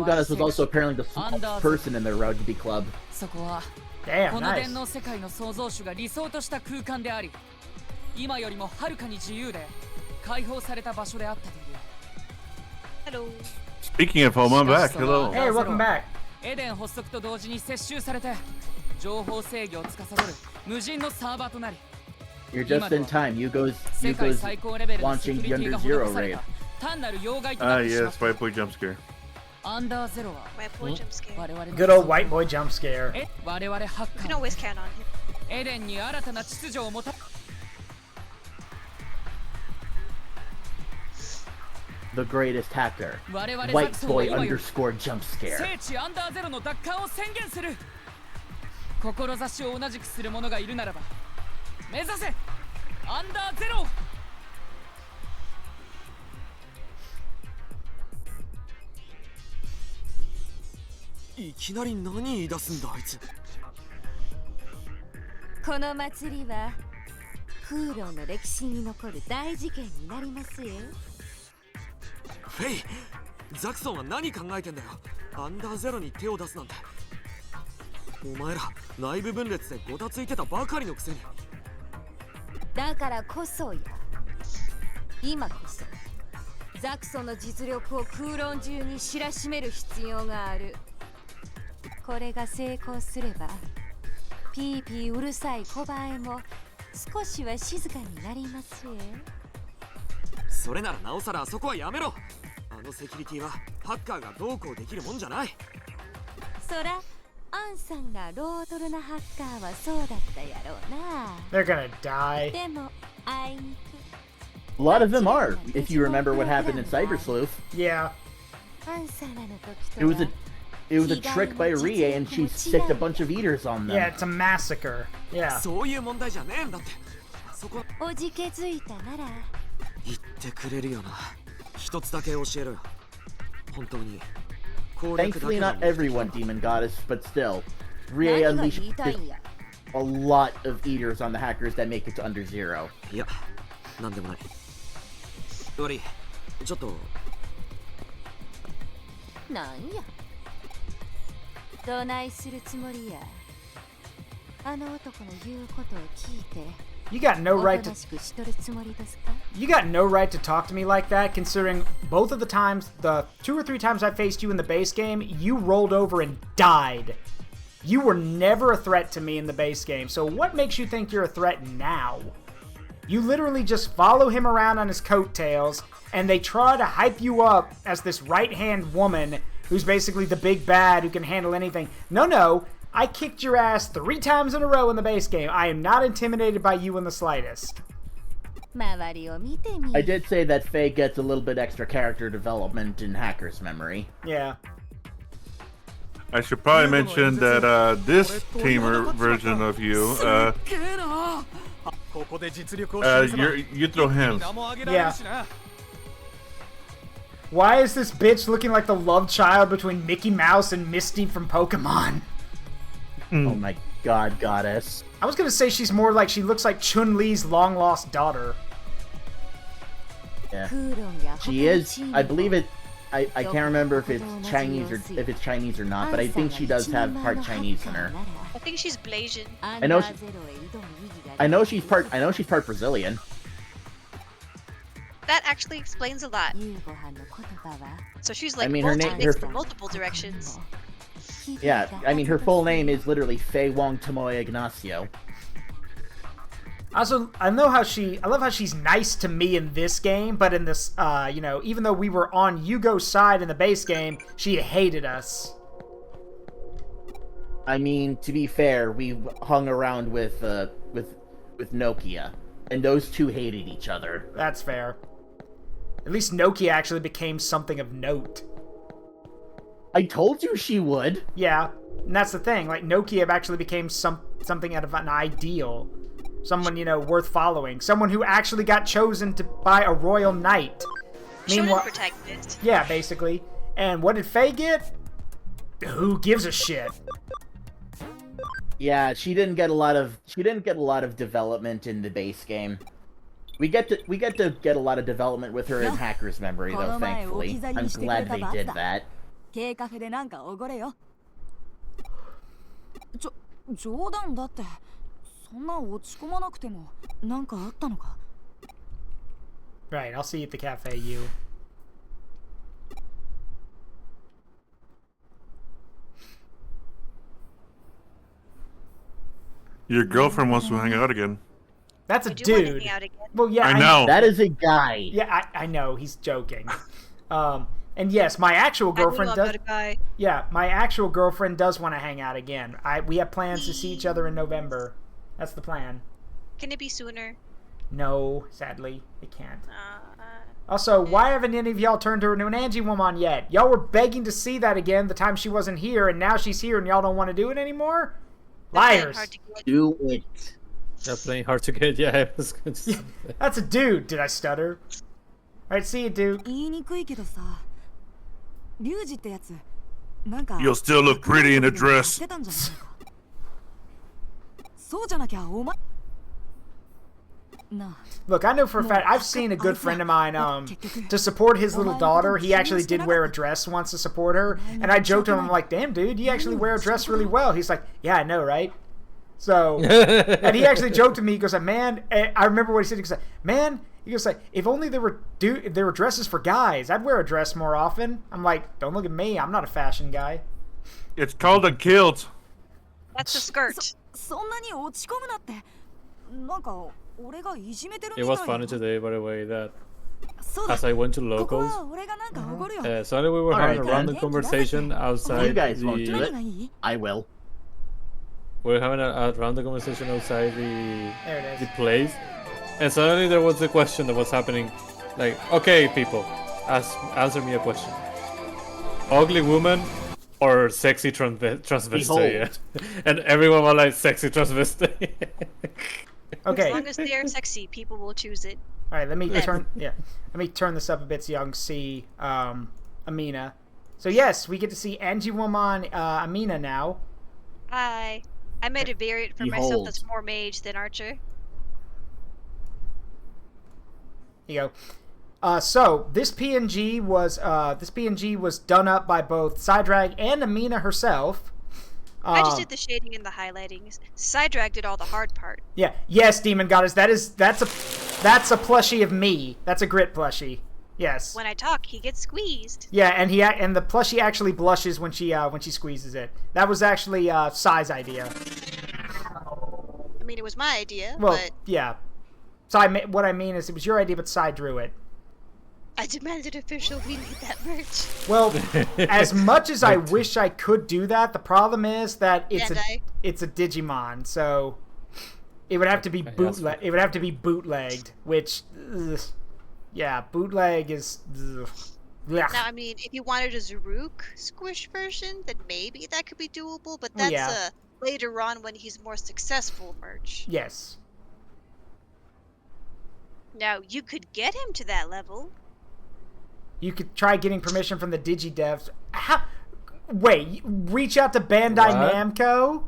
Goddess was also apparently the smallest person in their rugby club. Damn, nice. Hello. Speaking of home, I'm back. Hello. Hey, welcome back. You're just in time. Yugo's launching the Under Zero raid. Yes, white boy jump scare. White boy jump scare. Good old white boy jump scare. You can always count on him. The greatest hacker. White boy _ jump scare. This この祭りは空論の歴史に残る大事件になりますよ。フェイ、ザクソンは何考えてんだよ。アンダーゼロに手を出すなんて。お前ら内部分裂でごたついてたばかりのくせに。だからこそや。今こそザクソンの実力を空論中に知らしめる必要がある。これが成功すればピーピーうるさい小バエも少しは静かになりますよ。それならなおさらあそこはやめろ。あのセキュリティはハッカーがどうこうできるもんじゃない。そらアンさんがロードルなハッカーはそうだったやろうな。 They're gonna die. でもあいにく A lot of them are, if you remember what happened in Cyber Sleuth. Yeah. アンさんらの時と It was は it was a trick by Rie, and she sicked a bunch of eaters on them. Yeah, it's a massacre. Yeah. そういう問題じゃねえんだって。そこおじけづいたなら言ってくれるよな。一つだけ教えろよ。本当に攻略だ Thankfully, けな not のに。 everyone, Demon Goddess, but still, Rie 何が言い unleashed たいんや。 a lot of eaters on the hackers that make it to under zero. いや、なんでもない。悪い。ちょっとなんやどないするつもりや。あの男の言うことを聞いて You got no お right と to なしくしとるつもりですか。 You got no right to talk to me like that, considering both of the times, the 2 or 3 times I faced you in the base game, you rolled over and died. You were never a threat to me in the base game, so what makes you think you're a threat now? You literally just follow him around on his coattails, and they try to hype you up as this right-hand woman who's basically the big bad who can handle anything. No, I kicked your ass 3 times in a row in the base game. I am not intimidated by you in the slightest. 周りを見てみ I did say that Faye gets a little bit extra character development in Hacker's Memory. Yeah. I should probably mention that this tamer version of you, you throw hands. Yeah. Why is this bitch looking like the love child between Mickey Mouse and Misty from Pokemon? Oh my god, Goddess. I was gonna say she's more like she looks like Chun-Li's long-lost daughter. Yeah. クーロンや She is, I believe it, I can't remember if it's Chinese or not, but I think she does have part Chinese in her. I think she's Blasian. I know she's part Brazilian. That actually explains a lot. So she's like I mean, her name- mixed her- from multiple directions. Yeah, I mean, her full name is literally Fei Wong Tomoe Ignacio. Also, I love how she's nice to me in this game, but in this, even though we were on Yugo's side in the base game, she hated us. I mean, to be fair, we hung around with Nokia, and those two hated each other. That's fair. At least Nokia actually became something of note. I told you she would. Yeah, and that's the thing. Like, Nokia actually became something out of an ideal. Someone, worth following. Someone who actually got chosen by a royal knight. Shonen protagonist. Yeah, basically. And what did Faye get? Who gives a shit? Yeah, she didn't get a lot of development in the base game. We get to get a lot of development with her in Hacker's Memory, though. Thankfully, I'm glad they did that. K カフェでなんかおごれよ。冗談だって。そんな落ち込まなくてもなんかあったのか。 Right, I'll see you at the cafe, you. Your girlfriend wants to hang out again. That's a I do want to dude. hang out again. Well, yeah, I know. That is a guy. Yeah, I know. He's joking. And yes, my actual girlfriend does. Yeah, my actual girlfriend does want to hang out again. We have plans to see each other in November. That's the plan. Can it be sooner? No, sadly, it can't. Also, why haven't any of y'all turned her into an Angie-woman yet? Y'all were begging to see that again the time she wasn't here, and now she's here and y'all don't want to do it anymore? Liars. Do it. They're playing hard to get. Yeah, I was going to say that. That's a dude. Did I stutter? Alright, see you, dude. 言いにくいけどさ。リュウジってやつ。なんか You'll still look pretty in a dress. やってたんじゃないか。そうじゃなきゃお前。なあ。 Look, I know for a fact, I've seen a good friend of mine, to support his little daughter, he actually did wear a dress once to support her, and I joked to him, I'm like, damn, dude, you actually wear a dress really well. He's like, yeah, I know, right? So, and he actually joked to me, he goes, man, I remember what he said, he goes, man, he goes, if only there were dresses for guys, I'd wear a dress more often. I'm like, don't look at me, I'm not a fashion guy. It's called a kilt. That's a skirt. そんなに落ち込むなって。なんか俺がいじめてる It みたい was な。 funny today, by the way, that そうだ。 as I went to ここ locals, は俺がなんかおごるよ。 suddenly we were having a Alright, random then. conversation You outside guys won't do the. it. 何がいい？ I will. We were having a random conversation outside the There it is. place, and suddenly there was a question that was happening. Like, okay, people, answer me a question: ugly woman or sexy transvestite? And everyone was like, sexy transvestite. Okay. As long as they are sexy, people will choose it. All right, let me Yes. turn this up a bit so y'all can see Amina. So yes, we get to see Anjiwoman Amina now. Hi. I made a variant for myself Behold. that's more mage than archer. Here you go. So this PNG was done up by both PsyDrag and Amina herself. I just did the shading and the highlighting. PsyDrag did all the hard part. Yeah. Yes, Demon Goddess. That's a plushie of me. That's a grit plushie. Yes. When I talk, he gets squeezed. Yeah, and the plushie actually blushes when she squeezes it. That was actually Psy's idea. I mean, it was my idea, Well, but yeah. What I mean is it was your idea, but Psy drew it. I demanded official. We need that merch. Well, as much as I wish I could do that, the problem is that Bandai. it's a Digimon, so it would have to be bootlegged, which yeah, bootleg is Now, I mean, if you wanted a Zaruk squish version, then maybe that could be doable, but that's yeah. Later on when he's more successful merch. Yes. Now, you could get him to that level. You could try getting permission from the DigiDevs. Wait, reach out to Bandai What? Namco?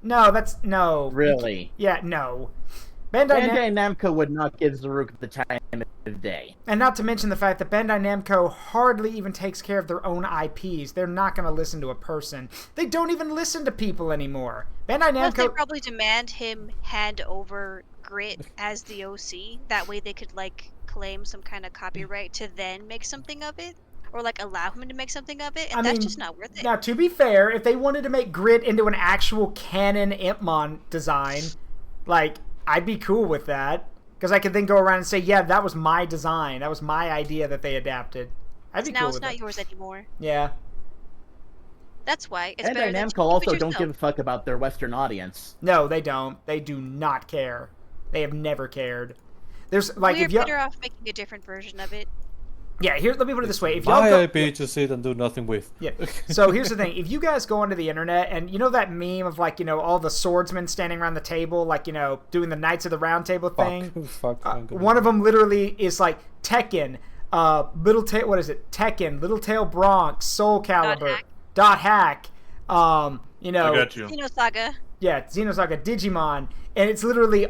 No, that's no. Really? Yeah, no. Bandai Namco would not give Zaruk the time of day. And not to mention the fact that Bandai Namco hardly even takes care of their own IPs. They're not going to listen to a person. They don't even listen to people anymore. Bandai Plus, they Namco... probably demand him hand over Grit as the OC. That way they could, like, claim some kind of copyright to then make something of it. Or, like, allow him to make something of it. And that's just not worth it. Now, to be fair, if they wanted to make Grit into an actual canon Impmon design, like, I'd be cool with that. Because I could then go around and say, yeah, that was my design. That was my idea that they adapted. I'd be now cool it's with not that. yours anymore. Yeah. That's why it's Bandai better than Namco keep it also don't yourself. give a fuck about their Western audience. No, they don't. They do not care. They have never cared. There's, like, We're if you... better off making a different version of it. Yeah, here, let me put it this way. If y'all My go... IP to sit and do nothing with. Yeah. So here's the thing. If you guys go onto the internet and you know that meme of, like, you know, all the swordsmen standing around the table, like, you know, doing the Knights of the Round Table thing. One of them literally is like Tekken, what is it? Tekken, Little Tail Bronx, Soul Calibur, Dot Hack, you know. I got you. Xenosaga. Yeah, Xenosaga, Digimon, and it's literally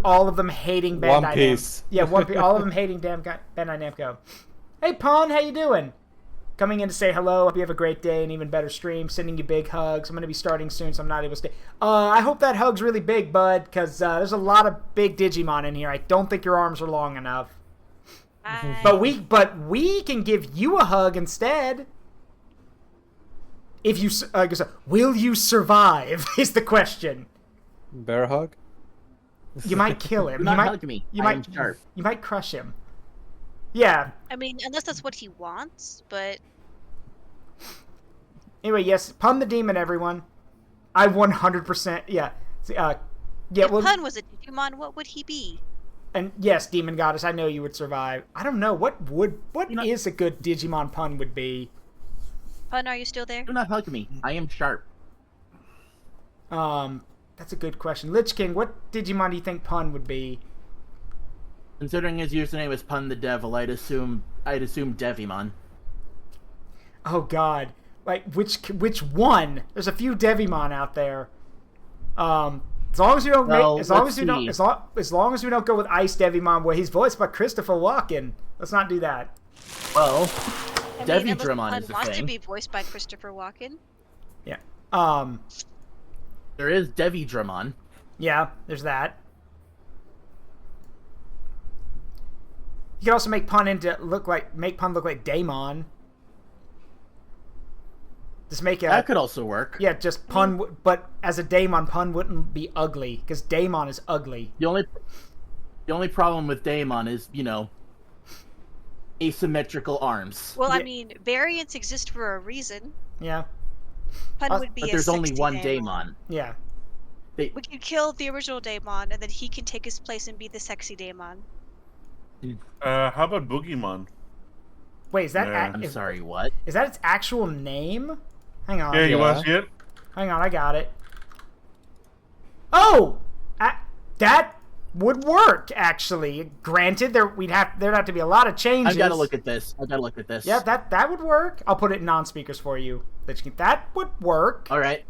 all of them hating Bandai One Piece. Namco. Yeah, One Piece. All of them hating Bandai Namco. Hey, Pon, how you doing? Coming in to say hello. Hope you have a great day and even better stream. Sending you big hugs. I'm going to be starting soon, so I'm not able to stay. I hope that hug's really big, bud, because there's a lot of big Digimon in here. I don't think your arms are long enough. But we can give you a hug instead. If you will you survive? Is the question. Bear hug? You might kill him. Do not hug me. I am sharp. You might crush him. Yeah. I mean, unless that's what he wants, but... Anyway, yes, Pun the Demon, everyone. I 100%, yeah. Yeah, if well, Pun was a Digimon, what would he be? And yes, Demon Goddess, I know you would survive. I don't know, what is a good Digimon Pun would be? Pun, are you still there? Do not hug me. I am sharp. That's a good question. LichKing, what Digimon do you think Pun would be? Considering his username is Pun the Devil, I'd assume Devimon. Oh God, like which one? There's a few Devimon out there. As long as you don't as long as we don't go with Ice Devimon, where he's voiced by Christopher Walken. Let's not do that. Well, I mean, Devimon is the wants to thing. be voiced by Christopher Walken. Yeah. There is Devimon. Yeah, there's that. You could also make Pun look like Daemon. Just make a... That could also work. Yeah, just Pun, but as a Daemon, Pun wouldn't be ugly, because Daemon is ugly. The only problem with Daemon is, asymmetrical arms. Well, Yeah. I mean, variants exist for a reason. Yeah, Pun would be But a there's only sexy one Daemon. Daemon. yeah. We can kill the original Daemon, and then he can take his place and be the sexy Daemon. How about Boogeyman? Wait, is that... Yeah. I'm sorry, what? Is that its actual name? Hang on. Yeah, you want to see it? Hang on, I got it. Oh! That would work, actually. Granted, there'd have to be a lot of changes. I gotta look at this. Yeah, that would work. I'll put it in non-speakers for you. That would work. All right.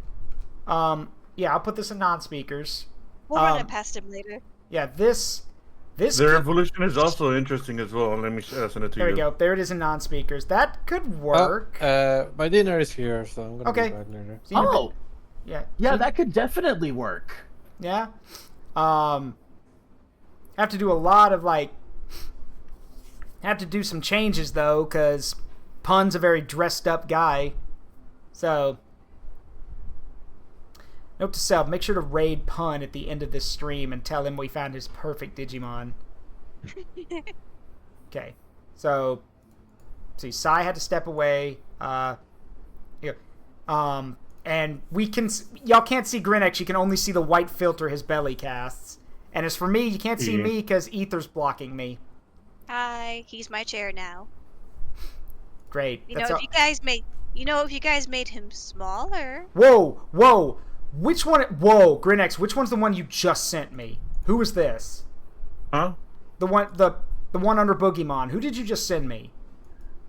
Yeah, I'll put this in non-speakers. We'll run it past him later. Yeah, this Their evolution is also interesting as well. Let me send it to you. There we go. There it is in non-speakers. That could work. My dinner is here, so I'm gonna Okay. be back later. See you in a Oh, bit. Yeah. yeah, that could definitely work. Yeah. Have to do a lot of have to do some changes though, because Pun's a very dressed up guy. So, note to self: make sure to raid Pun at the end of this stream and tell him we found his perfect Digimon. Okay. So, see, Sai had to step away. And we can, y'all can't see Grinx. You can only see the white filter his belly casts. And as for me, you can't see me because Ether's blocking me. Hi, he's my chair now. Great. If you guys made him smaller. Whoa! Which one? Whoa, Grinx. Which one's the one you just sent me? Who is this? Huh? The one under Boogeyman. Who did you just send me?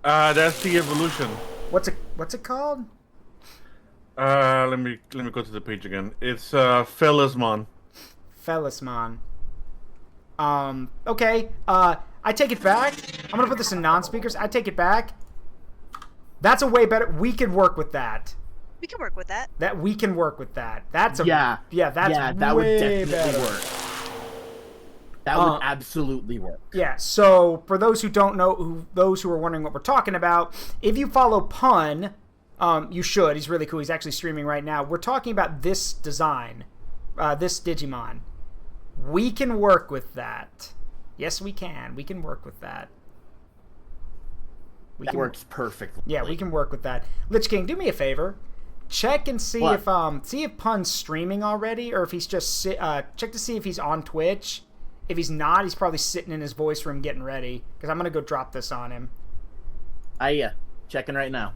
That's the evolution. What's it called? Let me go to the page again. It's Fellasmon. Fellasmon. Okay. I take it back. I'm gonna put this in non-speakers. I take it back. That's a way better. We could work with that. We can work with that. We can work with that. That's a Yeah. That's that would way definitely better. work. That would absolutely work. Yeah. So for those who don't know, those who are wondering what we're talking about, if you follow Pun, you should. He's really cool. He's actually streaming right now. We're talking about this design, this Digimon. We can work with that. Yes, we can. We can work with that. That works perfectly. Yeah, we can work with that. LichKing, do me a favor. Check and see if Pun's streaming already, or if he's just check to see if he's on Twitch. If he's not, he's probably sitting in his voice room getting ready. Because I'm gonna go drop this on him. Checking right now.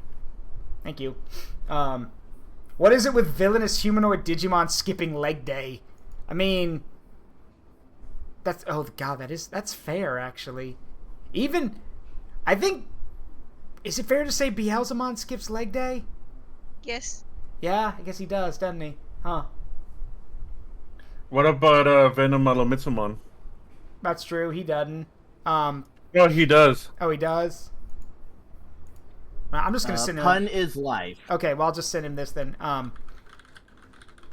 Thank you. What is it with villainous humanoid Digimon skipping leg day? I mean, that's that's fair actually. Even, I think, is it fair to say Beelzemon skips leg day? Yes. Yeah, I guess he does, doesn't he? Huh. What about Venom Malomitsumon? That's true. He doesn't. No, he does. Oh, he does. I'm just gonna send him. Pun is live. Okay, well I'll just send him this then.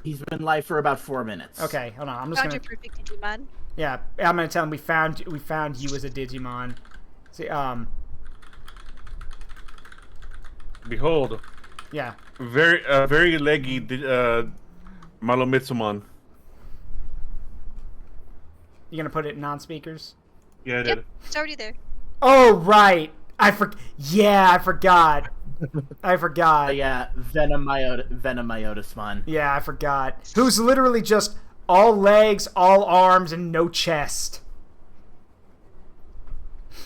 He's been live for about 4 minutes. Okay, hold on. I'm just Found gonna. your perfect Digimon. Yeah, I'm gonna tell him we found you as a Digimon. See, Behold. Yeah. Very leggy Malomitsumon. You gonna put it in non-speakers? Yeah, I did. Yep, it's already there. Oh right. I forgot. I forgot. Yeah, Venomyotismon. Yeah, I forgot. Who's literally just all legs, all arms, and no chest.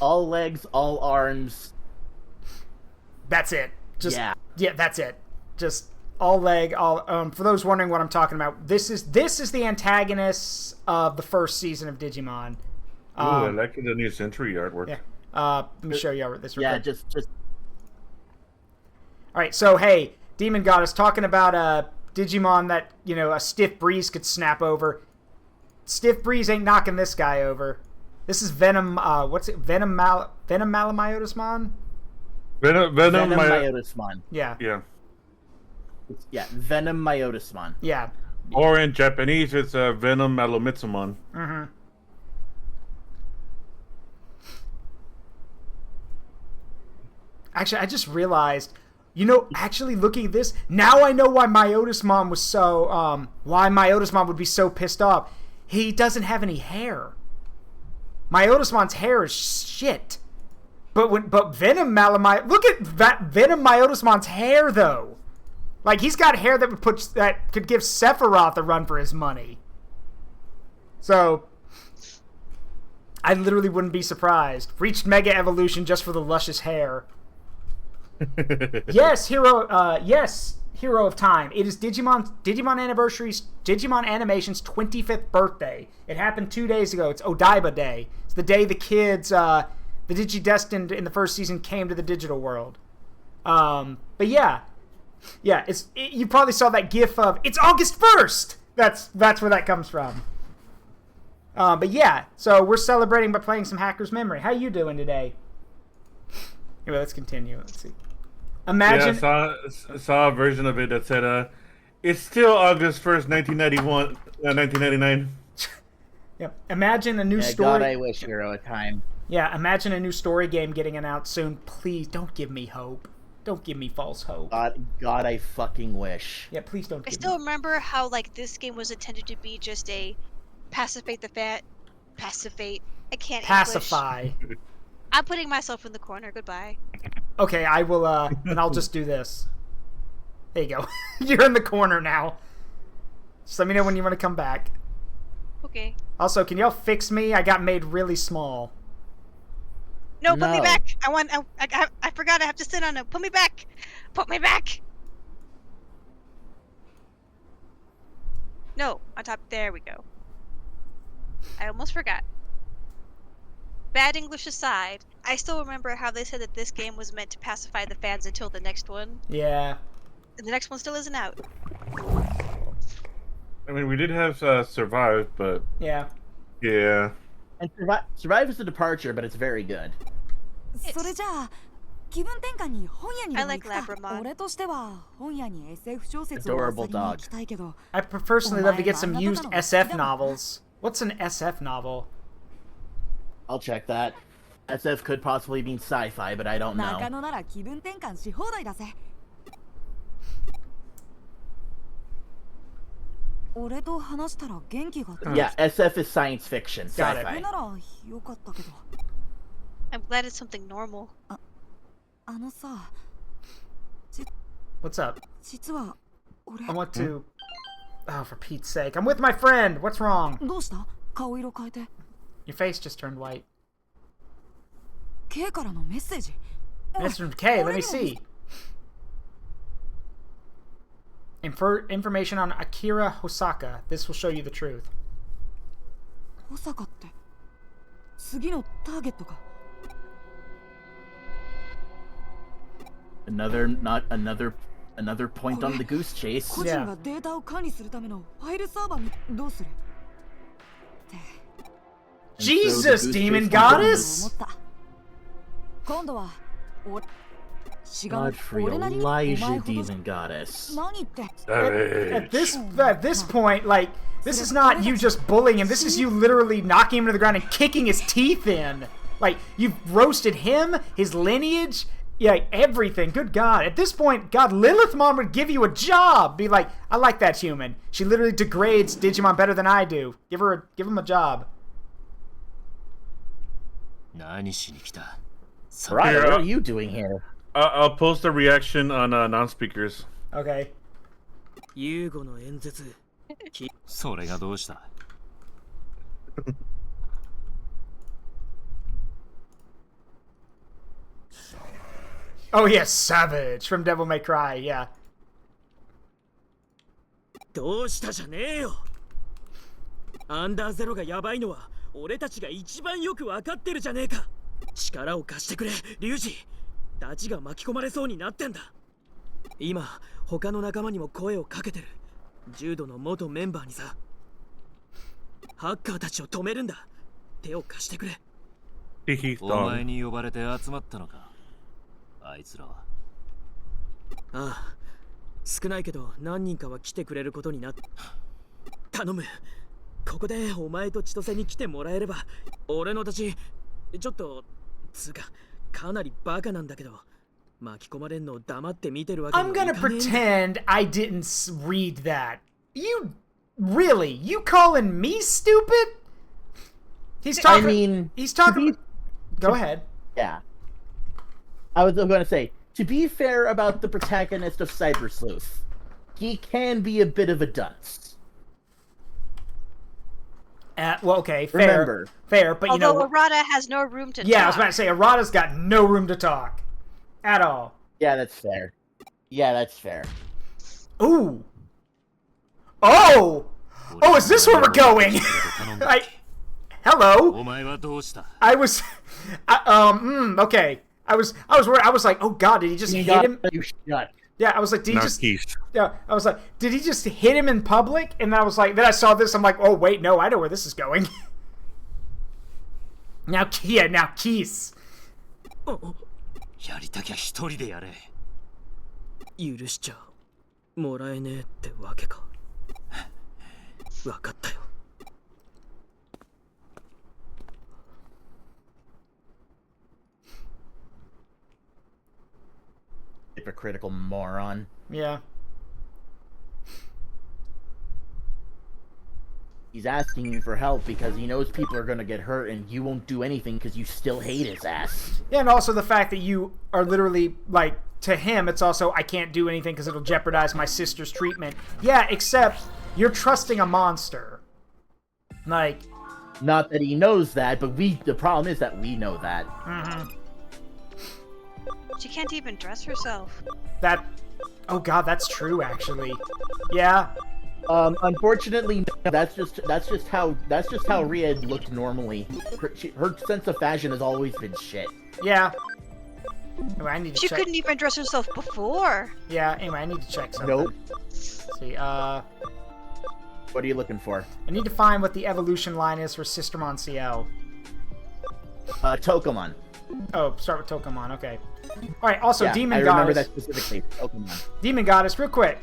All legs, all arms. That's it. Just Yeah, that's it. Just all leg, all. For those wondering what I'm talking about, this is the antagonist of the first season of Digimon. Ooh, I like the new Century artwork. Yeah. Let me show you this. Yeah, quick. just. All right. So hey, Demon Goddess talking about a Digimon that a stiff breeze could snap over. Stiff breeze ain't knocking this guy over. This is Venom. What's it? Venom Malomyotismon? Venomyotismon. Yeah. Yeah. Yeah, Venomyotismon. Yeah. Or in Japanese, it's Venom Malomitsumon. Mm-hmm. Actually, I just realized You know, actually looking at this, now I know why Myotis Mom was so, why Myotis Mom would be so pissed off. He doesn't have any hair. Myotis Mom's hair is shit. But Venom Malamite, look at that Venom Myotis Mom's hair though. Like, he's got hair that could give Sephiroth a run for his money. So, I literally wouldn't be surprised. Reached Mega Evolution just for the luscious hair. Yes, Hero of Time. It is Digimon Animation's 25th birthday. It happened 2 days ago. It's Odaiba Day. It's the day the kids, the Digidestined in the first season came to the digital world. But yeah, you probably saw that GIF of it's August 1st. That's where that comes from. But yeah, so we're celebrating by playing some Hacker's Memory. How you doing today? Anyway, let's continue. Let's see. Imagine. Yeah, I saw a version of it that said, "It's still August 1st, 1991, 1999." Yep. Imagine a new story. God, I wish Hero of Time. Yeah, imagine a new story game getting announced soon. Please don't give me hope. Don't give me false hope. God, I fucking wish. Yeah, please don't. I still remember how like this game was intended to be just a pacify. I can't. Pacify. English. I'm putting myself in the corner. Goodbye. Okay, I will. And I'll just do this. There you go. You're in the corner now. Just let me know when you want to come back. Okay. Also, can y'all fix me? I got made really small. No, put me back. I forgot I have to sit on it. Put me back. Put me back. No, on top. There we go. I almost forgot. Bad English aside, I still remember how they said that this game was meant to pacify the fans until the next one. Yeah. And the next one still isn't out. I mean, we did have Survive, but... Yeah. Yeah. And Survive is a departure, but it's very good. I like Labramon. Adorable dog. I personally love to get some used SF novels. What's an SF novel? I'll check that. SF could possibly mean sci-fi, but I don't know. Yeah, SF is science fiction. Got Sci-fi. it. I'm glad it's something normal. What's up? I want to... Oh, for Pete's sake. I'm with my friend! What's wrong? Your face just turned white. Message from K, let me see. Information on Akira Hosaka. This will show you the truth. Another point on the goose chase. Yeah. Jesus, Demon Goddess! Godfrey, Elijah, Demon Goddess. At this point, like, this is not you just bullying him. This is you literally knocking him to the ground and kicking his teeth in. Like, you've roasted him, his lineage, yeah, everything. Good God. At this point, God, Lilith Mom would give you a job. Be like, I like that human. She literally degrades Digimon better than I do. Give him a job. Right, what are you doing here? I'll post a reaction on non-speakers. Okay. Oh yes, Savage from Devil May Cry, yeah. どうしたじゃねえよ。アンダーゼロがやばいのは俺たちが一番よくわかってるじゃねえか。力を貸してくれ、リュウジ。ダチが巻き込まれそうになってんだ。今、他の仲間にも声をかけてる。柔道の元メンバーにさ。ハッカーたちを止めるんだ。手を貸してくれ。お前に呼ばれて集まったのか。あいつらは。ああ、少ないけど何人かは来てくれることになった。頼む。ここでお前と千歳に来てもらえれば、俺のたちちょっとつうかかなりバカなんだけど、巻き込まれんのを黙って見てるわけに I'm はいかね gonna えんだ。 pretend I didn't read that. You calling me stupid? He's talking. I mean, he's talking. Go ahead. Yeah. I'm going to say, to be fair about the protagonist of Cyber Sleuth, he can be a bit of a dunce. Well, okay, fair. Fair, but Although you know... Arata has no room to talk. Yeah, I was about to say, Arata's got no room to talk. At all. Yeah, that's fair. Yeah, that's fair. Ooh. Oh! Oh, is this where we're going? Hello? I was... okay. I was worried. I was like, oh god, did he just hit him? Yeah, I was like, did he just... Yeah, I was like, did he just hit him in public? And I was like, then I saw this, I'm like, oh wait, no, I know where this is going. now Keith. やりたきゃ一人でやれ。許しちゃもらえねえってわけか。わかったよ。 Hypocritical moron. Yeah. He's asking you for help because he knows people are gonna get hurt and you won't do anything because you still hate his ass. Yeah, and also the fact that you are literally, like, to him, it's also, I can't do anything because it'll jeopardize my sister's treatment. Yeah, except you're trusting a monster. Like... Not that he knows that, but the problem is that we know that. Mm-hmm. She can't even dress herself. Oh god, that's true, actually. Yeah. Unfortunately, no, that's just how Rhea looked normally. Her sense of fashion has always been shit. Yeah. Anyway, I need to She check. couldn't even dress herself before. Yeah, anyway, I need to check something. Nope. Let's see, What are you looking for? I need to find what the evolution line is for Sistermon CL. Tokomon. Oh, start with Tokomon, okay. Alright, also, Yeah, Demon I Goddess. remember that specifically. Tokomon. Demon Goddess, real quick.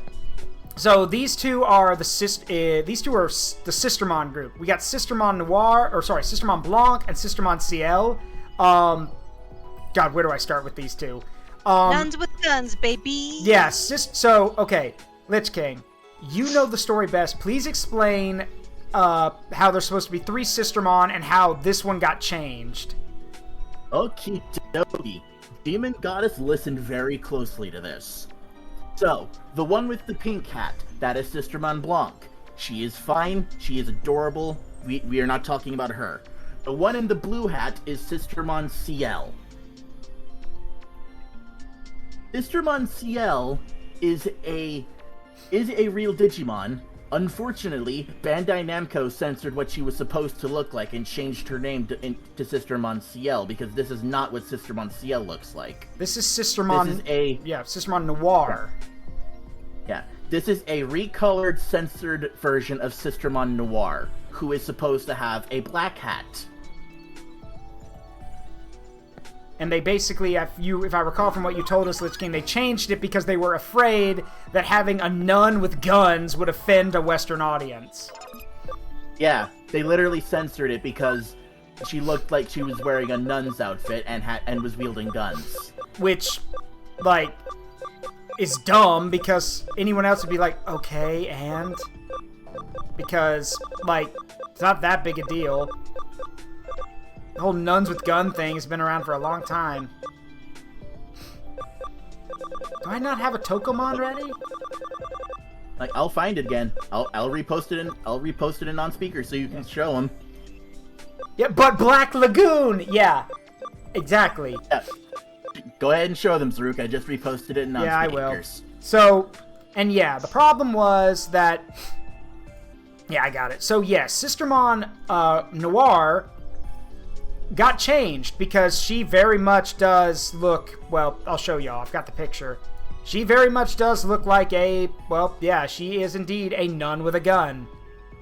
So these two are the Sistermon group. We got Sistermon Noir, or sorry, Sistermon Blanc and Sistermon CL. God, where do I start with these two? Nuns with guns, baby. Yeah, so okay, LichKing, you know the story best. Please explain how there's supposed to be 3 Sistermon and how this one got changed. Okie dokie. Demon Goddess listened very closely to this. So, the one with the pink hat, that is Sistermon Blanc. She is fine, she is adorable, we are not talking about her. The one in the blue hat is Sistermon CL. Sistermon CL is a real Digimon. Unfortunately, Bandai Namco censored what she was supposed to look like and changed her name to Sistermon CL, because this is not what Sistermon CL looks like. This is Sistermon... This is a... Yeah, Sistermon Noir. Yeah. This is a recolored, censored version of Sistermon Noir, who is supposed to have a black hat. And they basically, if I recall from what you told us, LichKing, they changed it because they were afraid that having a nun with guns would offend a Western audience. Yeah, they literally censored it because she looked like she was wearing a nun's outfit and was wielding guns. Which, like, is dumb because anyone else would be like, okay, and? Because, like, it's not that big a deal. The whole nuns with gun thing has been around for a long time. Do I not have a Tokomon ready? Like, I'll find it again. I'll repost it in non-speaker so you can show them. Yeah, but Black Lagoon! Yeah, exactly. Yeah. Go ahead and show them, Zaruk. I just reposted it in non-speakers. Yeah, I will. So, and yeah, the problem was that... Yeah, I got it. So, yes, Sistermon Noir got changed because she very much does look... Well, I'll show y'all. I've got the picture. She very much does look like a... Well, yeah, she is indeed a nun with a gun.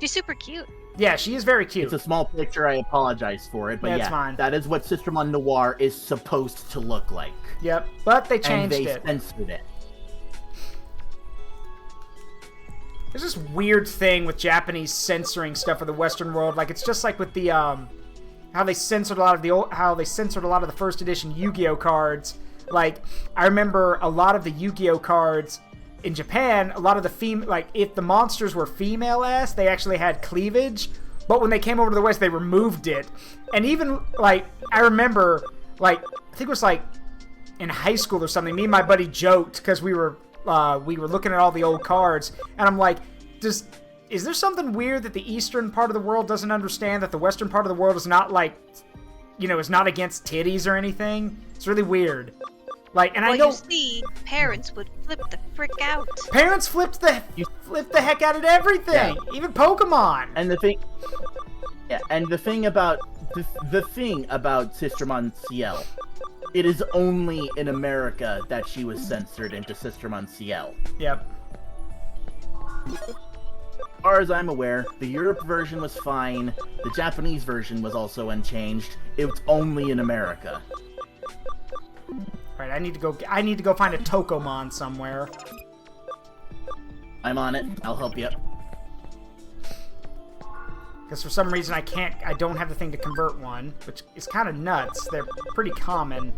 She's super cute. Yeah, she is very cute. It's a small picture. I apologize for it, but It's fine. That is what Sistermon Noir is supposed to look like. Yep, but they changed it. it. And they censored it. There's this weird thing with Japanese censoring stuff for the Western world. Like, it's just like with the, how they censored a lot of the first edition Yu-Gi-Oh cards. Like, I remember a lot of the Yu-Gi-Oh cards in Japan, a lot of the like, if the monsters were female-ass, they actually had cleavage. But when they came over to the West, they removed it. And even, like, I remember, like, I think it was, like, in high school or something, me and my buddy joked because we were looking at all the old cards, and I'm like, is there something weird that the eastern part of the world doesn't understand, that the western part of the world is not, like, you know, is not against titties or anything? It's really weird. Like, and well, I know you see, parents would flip the frick out. Parents flipped the heck out of everything, even Pokemon. And the thing, and the thing about the thing about Sistermon CL, it is only in America that she was censored into Sistermon CL. Yep. As far as I'm aware, the Europe version was fine. The Japanese version was also unchanged. It was only in America. Right, I need to go find a Tokomon somewhere. I'm on it. I'll help you. Because for some reason I don't have the thing to convert one, which is kind of nuts. They're pretty common.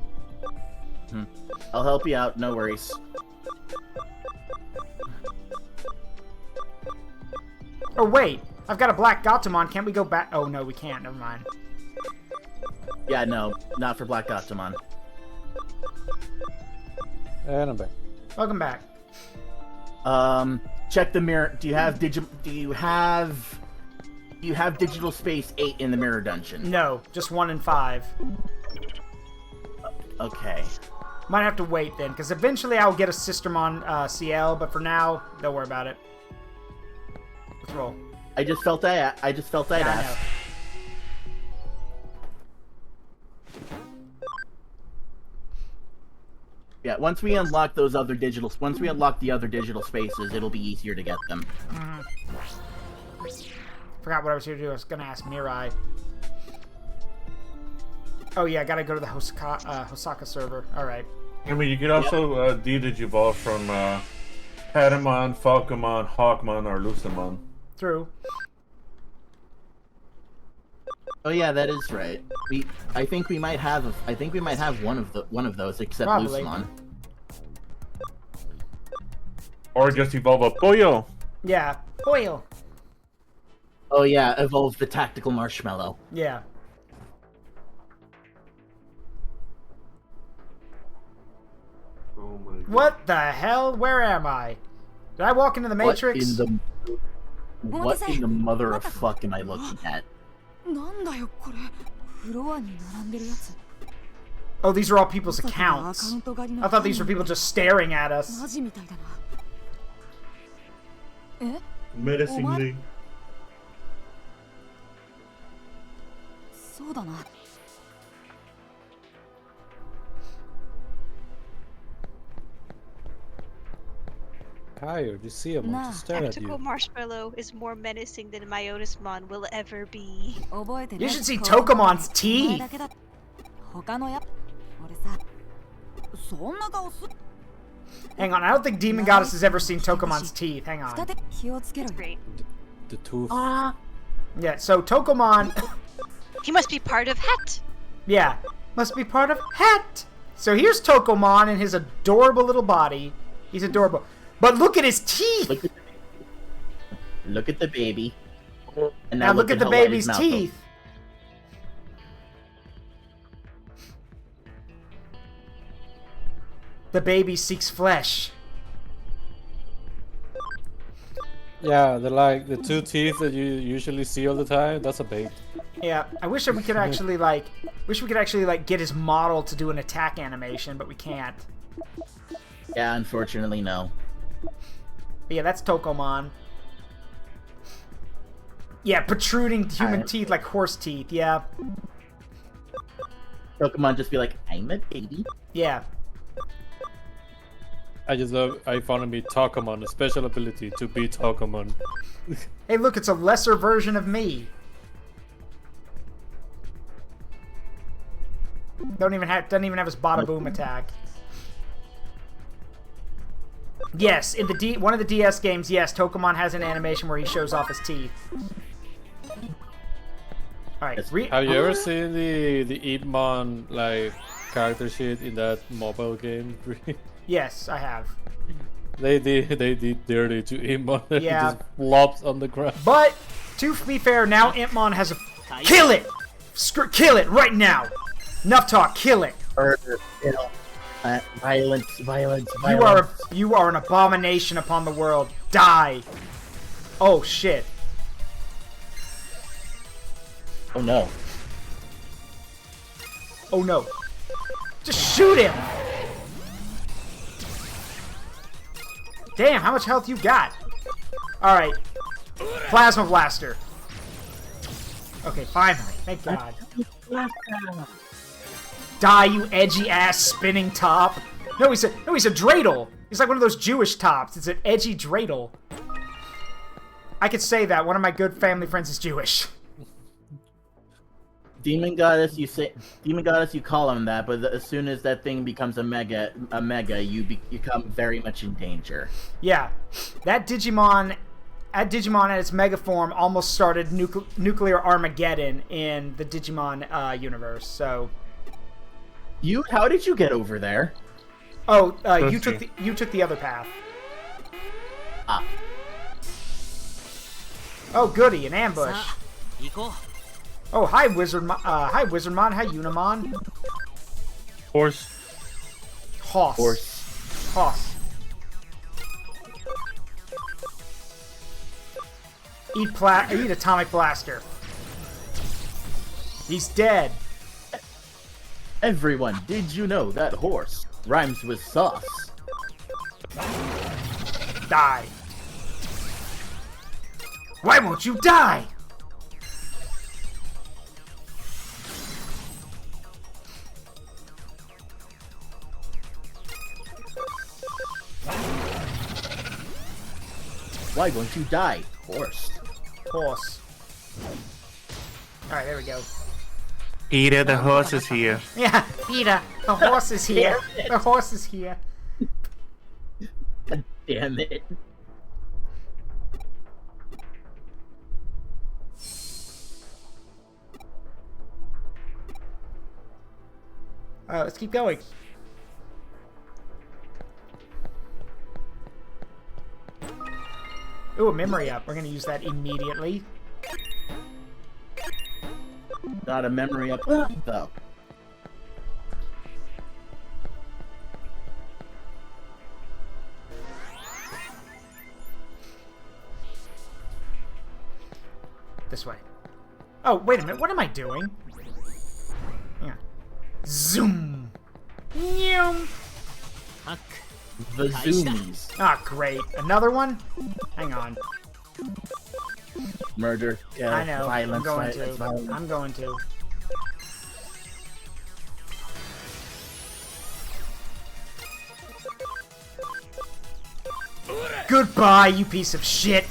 I'll help you out, no worries. Oh wait, I've got a black Gatomon. Can't we go back? Oh no, we can't. Never mind. Yeah, no, not for Black Gatomon. And I'm back. Welcome back. Check the mirror. Do you have Digital Space 8 in the mirror dungeon? No, just 1 and 5. Okay. Might have to wait then, because eventually I'll get a Sistermon CL, but for now, don't worry about it. Let's roll. I just felt that. I know. Yeah, once we unlock the other digital spaces, it'll be easier to get them. Forgot what I was here to do. I was gonna ask Mirai. Oh yeah, I gotta go to the Hosaka server. Alright. I mean, you could also de-digivolve from Patamon, Falcomon, Hawkmon, or Lucamon. True. Oh yeah, that is right. I think we might have one of those, except Probably. Lucamon. Or just evolve a Pollo. Yeah. Oil. Oh yeah, evolve the Tactical Marshmallow. Yeah. Oh my God. What the hell? Where am I? Did I walk into the Matrix? What in the mother of fuck am I looking at? Oh, these are all people's accounts. I thought these were people just staring at us. Menacingly. Tired, you see him to stare at Tactical you. Marshmallow is more menacing than Myotismon will ever be. You should see Tokomon's teeth. Hang on, I don't think Demon Goddess has ever seen Tokomon's teeth. Hang on. Great. The tooth. Yeah, so Tokomon... He must be part of Het. Yeah, must be part of Het. So here's Tokomon in his adorable little body. He's adorable. But look at his teeth! Look at the baby. And now look at the baby's teeth. The baby seeks flesh. Yeah, they're like the two teeth that you usually see all the time. That's a bait. Yeah, I wish we could actually get his model to do an attack animation, but we can't. Yeah, unfortunately, no. But yeah, that's Tokomon. Yeah, protruding human teeth like horse teeth. Yeah. Pokemon just be like, I'm a baby. Yeah. I found him be Tokomon, a special ability to be Tokomon. Hey, look, it's a lesser version of me. Doesn't even have his bada boom attack. Yes, in the one of the DS games, yes, Tokomon has an animation where he shows off his teeth. All right. Have you ever seen the Eatmon like character sheet in that mobile game? Yes, I have. They did dirty to Imon. Yeah. Just flops on the ground. But to be fair, now Impmon has a kill it. Kill it right now. Enough talk. Kill it. Murder, violence. You are an abomination upon the world. Die. Oh shit. Oh no. Oh no. Just shoot him. Damn, how much health you got? Alright. Plasma Blaster. Okay, finally. Thank God. Die, you edgy ass spinning top. No, he's a dreidel. He's like one of those Jewish tops. It's an edgy dreidel. I could say that. One of my good family friends is Jewish. Demon Goddess, you call him that, but as soon as that thing becomes a mega, you become very much in danger. Yeah, that Digimon at its mega form almost started nuclear Armageddon in the Digimon universe. So, how did you get over there? Oh, you took the other path. Ah. Oh, goody, an ambush. Oh, hi, Wizardmon. Hi, Unimon. Horse. Hoss. Eat Atomic Blaster. He's dead. Everyone, did you know that horse rhymes with sauce? Die. Why won't you die? Why won't you die, horse? Alright, there we go. Peter, the horse is here. Yeah, Peter, the horse is here. The horse is here. God damn it. Let's keep going. Ooh, a memory up. We're gonna use that immediately. Not a memory up, though. This way. Oh, wait a minute. What am I doing? Yeah. Zoom. Nyum. The zoomies. Ah, great. Another one? Hang on. Murder, kill, I know. violence, Violence. I'm going to. Goodbye, you piece of shit.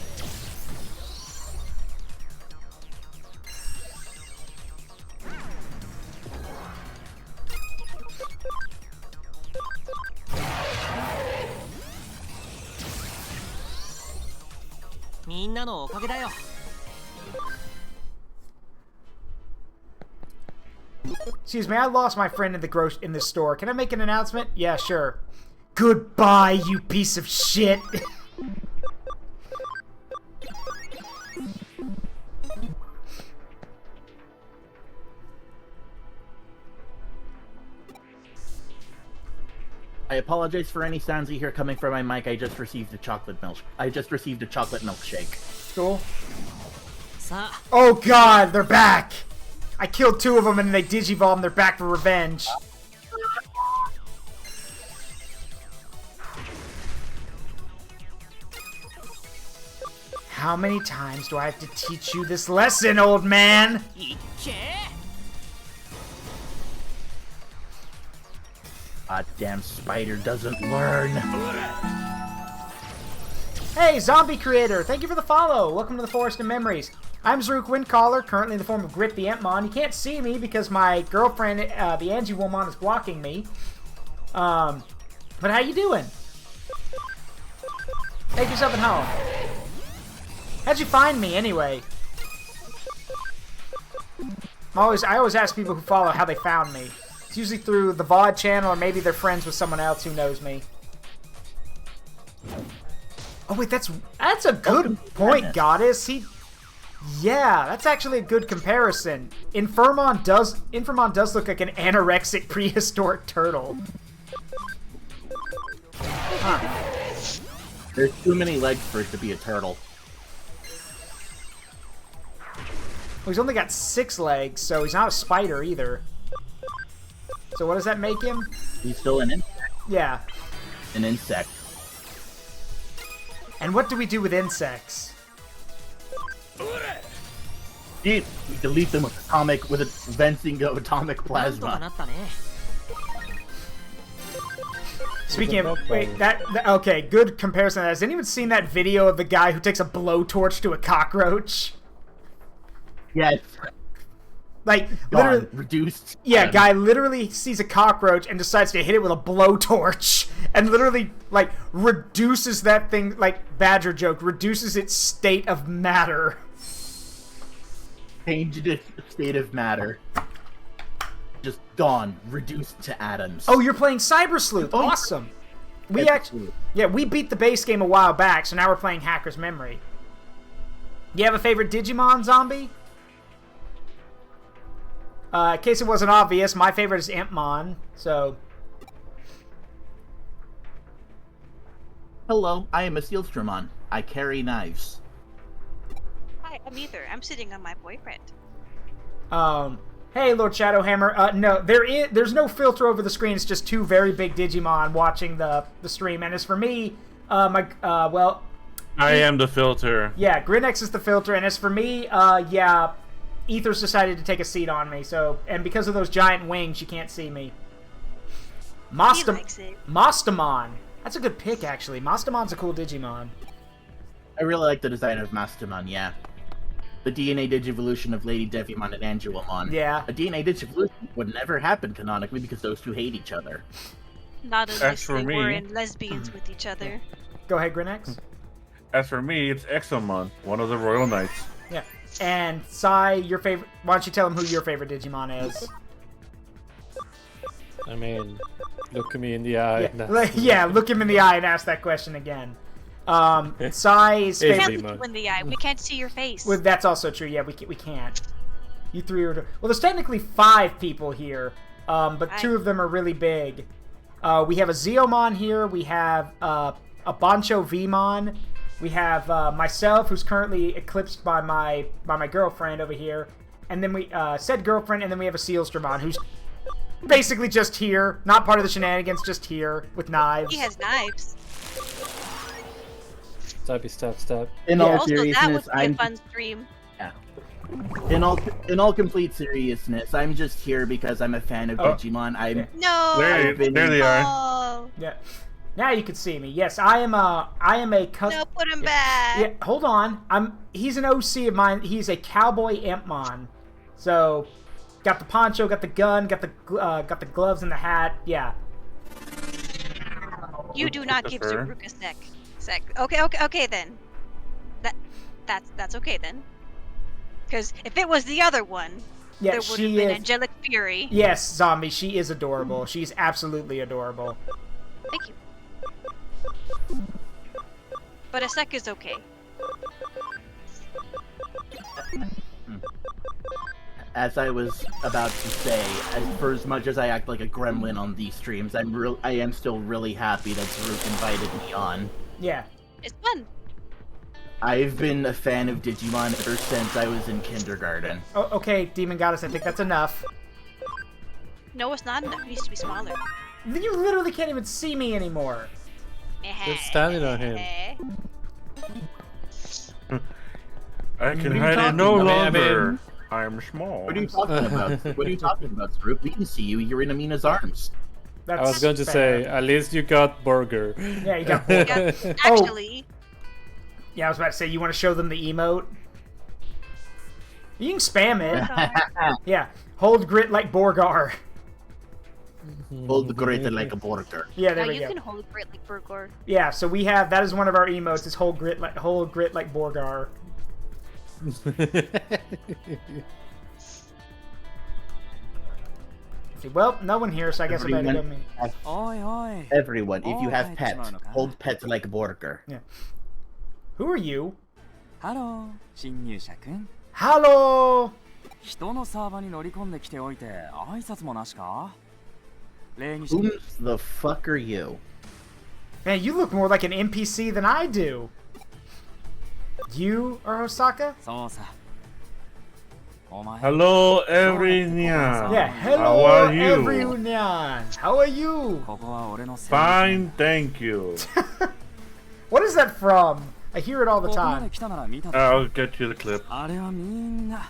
Excuse me, I lost my friend in the store. Can I make an announcement? Yeah, sure. Goodbye, you piece of shit. I apologize for any sounds you hear coming from my mic. I just received a chocolate milkshake. Cool. Oh god, they're back! I killed 2 of them and they digivolved and they're back for revenge. How many times do I have to teach you this lesson, old man? Ah, damn spider doesn't learn. Hey, Zombie Creator! Thank you for the follow! Welcome to the Forest of Memories. I'm Zaruk Windcaller, currently in the form of Grit the Entmon. You can't see me because my girlfriend, the Angie Woman, is blocking me. But how you doing? Take yourself at home. How'd you find me, anyway? I always ask people who follow how they found me. It's usually through the VOD channel, or maybe they're friends with someone else who knows me. Oh wait, that's a good point, Goddess. Yeah, that's actually a good comparison. Infirmon does look like an anorexic prehistoric turtle. Huh. There's too many legs for it to be a turtle. Well, he's only got 6 legs, so he's not a spider either. So what does that make him? He's still an insect. Yeah. An insect. And what do we do with insects? We delete them with a venting of atomic plasma. Speaking of, wait, okay, good comparison. Has anyone seen that video of the guy who takes a blowtorch to a cockroach? Yes. Like, literally, reduced. Yeah, guy literally sees a cockroach and decides to hit it with a blowtorch, and literally, like, reduces that thing, like, Badger joke, reduces its state of matter. Changed its state of matter. Just gone, reduced to atoms. Oh, you're playing Cyber Sleuth. Awesome. We actually, yeah, we beat the base game a while back, so now we're playing Hacker's Memory. You have a favorite Digimon, Zombie? In case it wasn't obvious, my favorite is Impmon, so... Hello, I am a Sealstramon. I carry knives. Hi, I'm either. I'm sitting on my boyfriend. Hey, Lord Shadowhammer. No, there's no filter over the screen. It's just 2 very big Digimon watching the stream. And as for me, well... I am the filter. Yeah, Grinex is the filter. And as for me, yeah, Ether's decided to take a seat on me. So, and because of those giant wings, you can't see me. Mastamon. That's a good pick, actually. Mastamon's a cool Digimon. I really like the design of Mastamon, yeah. The DNA Digivolution of Lady Devimon and Angelomon. Yeah. A DNA Digivolution would never happen canonically because those two hate each other. Not unless they were in lesbians with each other. Go ahead, Grinex. As for me, it's Exomon, one of the Royal Knights. Yeah. And Sai, your favorite... Why don't you tell him who your favorite Digimon is? I mean, look at me in the eye. Yeah, look him in the eye and ask that question again. Sai's We can't look you in the eye. We can't see your face. Well, that's also true. Yeah, we can't. You 3 are... Well, there's technically 5 people here, but 2 of them are really big. We have a Zeomon here. We have a Bancho Vmon. We have myself, who's currently eclipsed by my girlfriend over here. And then we... said girlfriend, and then we have a Sealstramon, who's basically just here. Not part of the shenanigans, just here with knives. He has knives. Stab. In all seriousness, that would be a fun stream. Yeah. In all complete seriousness, I'm just here because I'm a fan of Digimon. No. There they are. Yeah. Now you can see me. Yes, I am a No, put him back. Yeah, hold on. He's an OC of mine. He's a cowboy Impmon. So, got the poncho, got the gun, got the gloves and the hat. Yeah. You do not give Zaruka sec. Okay then. That's okay then. Because if it was the other one, yeah, there would have been Angelic Fury. Yes, Zombie, she is adorable. She's absolutely adorable. Thank you. But a sec is okay. As I was about to say, for as much as I act like a gremlin on these streams, I am still really happy that Zaruk invited me on. Yeah. It's fun. I've been a fan of Digimon ever since I was in kindergarten. Oh, okay, Demon Goddess, I think that's enough. No, it's not enough. It needs to be smaller. You literally can't even see me anymore. Just standing on him. I can hide it no longer. I'm small. What are you talking about? What are you talking about, Zaruk? We can see you. You're in Amina's arms. I was going to say, at least you got Burger. Yeah, you got Burger. Yeah, actually. Yeah, I was about to say, you want to show them the emote? You can spam it. Yeah, hold grit like Borgar. Hold the grit like a Borgar. Yeah, there we you go. can hold grit like Borgar. Yeah, so we have, that is one of our emotes, is hold grit like Borgar. Well, no one here, so I guess I better go me. Everyone, if you have pets, hold pets like a burger. Yeah. Who are you? Hello, 新入社君。 Hello! 人のサーバーに乗り込んできておいて挨拶もなしか？ Who the fuck are you? Man, you look more like an NPC than I do. You are Hosaka? そうさ。お前 Hello, everyone. Yeah, hello How are you? everyone. How are you? ここは俺のせい。 Fine, thank you. What is that from? I hear it all the ここまで time. 来たなら見た。 I'll get you the clip. あれはみんな。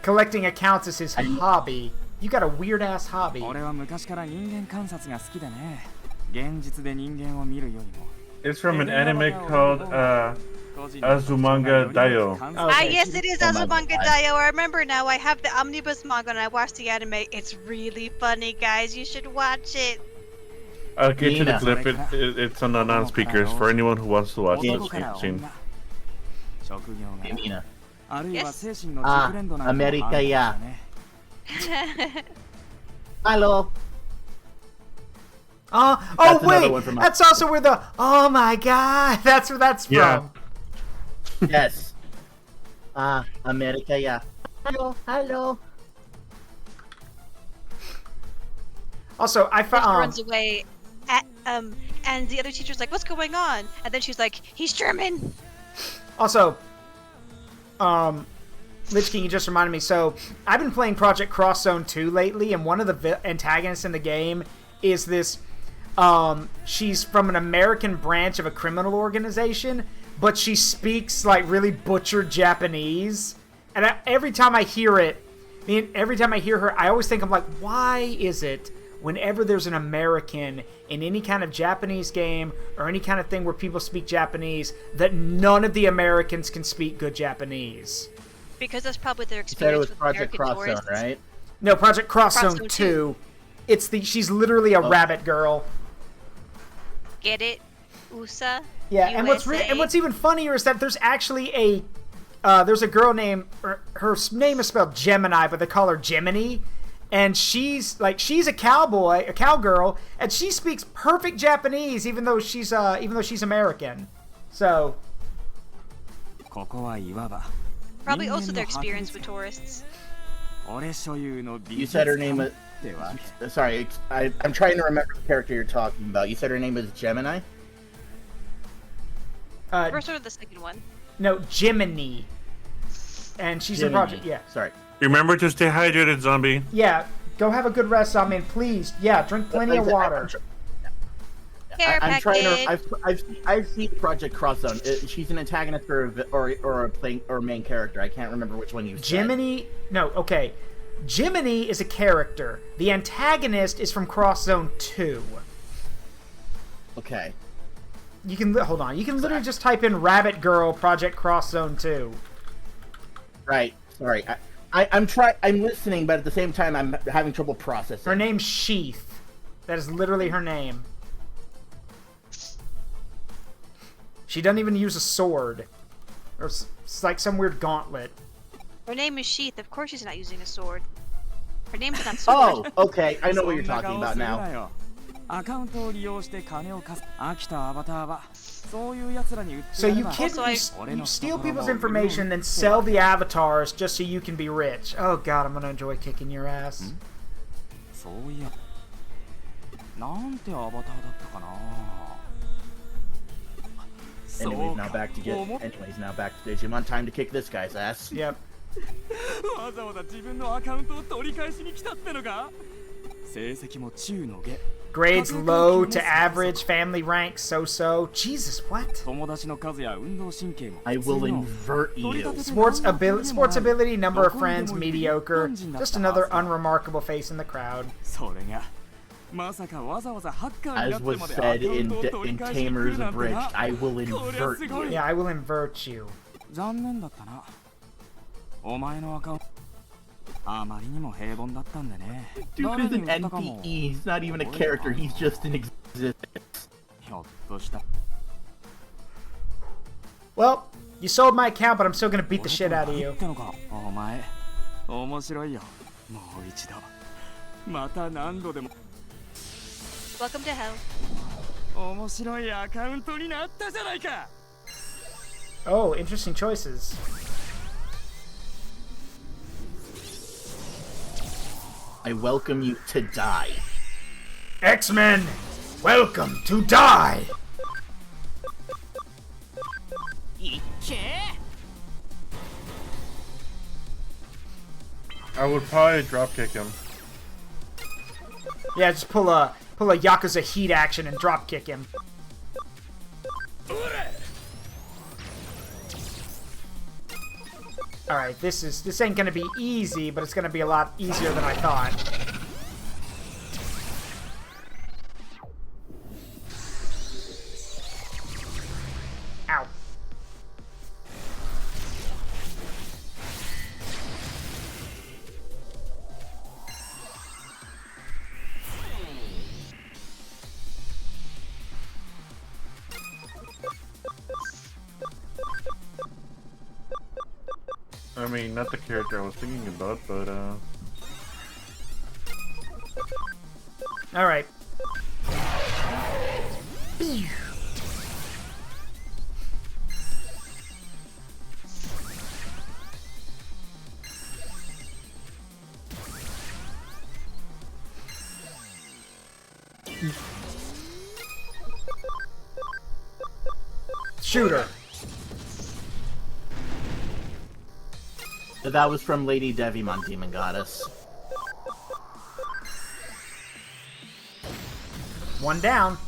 Collecting accounts is his hobby. You got a weird ass hobby. 俺は昔から人間観察が好きでね。現実で人間を見るよりも。 It's from an anime called Azumanga Daioh. Yes, it is Azumanga Daioh. I remember now. I have the omnibus manga and I watched the anime. It's really funny, guys. You should watch it. I'll get you the clip. It's on the non-speakers for anyone who wants to watch the scene. 職業が。 Mina. あるいは精神の熟練度なんかもあるんだね。アメリカや。Hello. Oh That's another wait, one from that's also where the oh my god, that's where that's Yeah. from. Yes. America ya. Hello, hello. Also, I First found runs away, and the other teacher's like, "What's going on?" And then she's like, "He's German." also, LichKing, you just reminded me. So I've been playing Project Cross Zone 2 lately, and one of the antagonists in the game is this. She's from an American branch of a criminal organization, but she speaks like really butchered Japanese. And every time I hear it, every time I hear her, I always think, I'm like, why is it whenever there's an American in any kind of Japanese game or any kind of thing where people speak Japanese, that none of the Americans can speak good Japanese? Because that's probably their You said it experience was with Project American Cross Zone, tourists. right? No, Project Cross Cross Zone Zone 2. She's literally a rabbit girl. Get it? USA? Yeah, and USA? what's even funnier is that there's actually a there's a girl named her name is spelled Gemini, but they call her Gemini, and she's a cowgirl, and she speaks perfect Japanese even though she's American. So ここはいわば。 Probably also their experience with tourists. 俺所有の美 You 術 said her name was. では。 Sorry, I'm trying to remember the character you're talking about. You said her name is Gemini? First one or the second one? no, Gemini, and she's in Gemini. Project. Yeah, Sorry. Remember to stay hydrated, zombie. yeah. Go have a good rest, I mean, please. Yeah, drink plenty of water. Care I'm trying package. to. I've seen Project Cross Zone. She's an antagonist or a main character. I can't remember which one you said. Gemini. No, okay. Gemini is a character. The antagonist is from Cross Zone 2. Okay. You can hold on. You can literally just type in Rabbit Girl Project Cross Zone 2. Right. Sorry. I'm listening, but at the same time, I'm having trouble processing. Her name's Sheath. That is literally her name. She doesn't even use a sword. Or it's like some weird gauntlet. Her name is Sheath. Of course she's not using a sword. Her name's not Oh, sword. okay. I know what you're talking about now. アカウントを利用して金を貸す飽きたアバターはそういう奴らに売って So やれ you ば you steal people's information, then sell the avatars just so you can be rich. Oh god, I'm gonna enjoy kicking your ass. そういやなんてアバターだったかな Anyways, now back to Digimon. Time to kick this guy's ass. Yep. わざわざ自分のアカウントを取り返しに来たってのか成績も中の下 Grades low to average, family rank so-so. Jesus, what? 友達の数や運動神経も I will invert you. Sports ability, number of friends, mediocre. Just another unremarkable face in the crowd. それがまさかわざわざハッカーにな As って was までア said カウン in トを取り返しに来 Tamers るなんて Abridged, な I will こりゃ invert すごい you. Yeah, I will invert you. 残念だったなお前のアカウントあまりにも平凡だったんでね Dude is an NPE. He's not even a character. He's just an existence. ひょっとした Well, you sold my account, but I'm still gonna beat the shit out of you. ってのかお前面白いよもう一度また何度でも Welcome to hell. 面白いアカウントになったじゃないか。 Oh, interesting choices. I welcome you to die. X-Men, welcome to die. I would probably dropkick him. Yeah, just pull a Yakuza Heat action and drop kick him. All right, this ain't gonna be easy, but it's gonna be a lot easier than I thought. Ow. I mean, not the character I was thinking about, but All right. Shooter. That was from Lady Devimon, Demon Goddess. One down.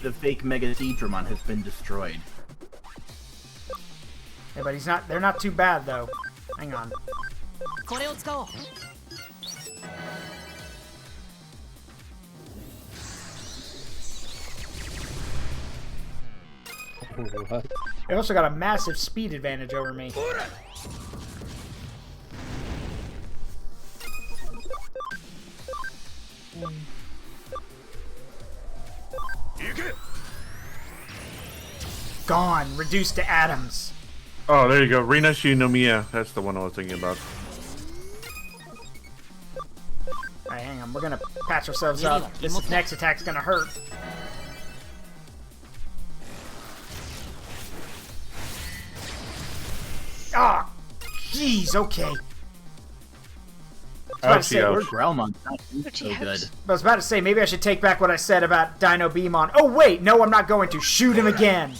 The fake Mega Digimon has been destroyed. Yeah, but they're not too bad though. Hang on. What? They also got a massive speed advantage over me. Gone. Reduced to atoms. oh, there you go. Rina Shinomiya. That's the one I was thinking about. Alright, hang on. We're gonna patch ourselves up. This next attack's gonna hurt. Ah! Jeez, okay. Ouchie, Or ouch. Growlmon's not so Ouch. good. I was about to say, maybe I should take back what I said about Dino Beamon. Oh, wait! No, I'm not going to. Shoot him again!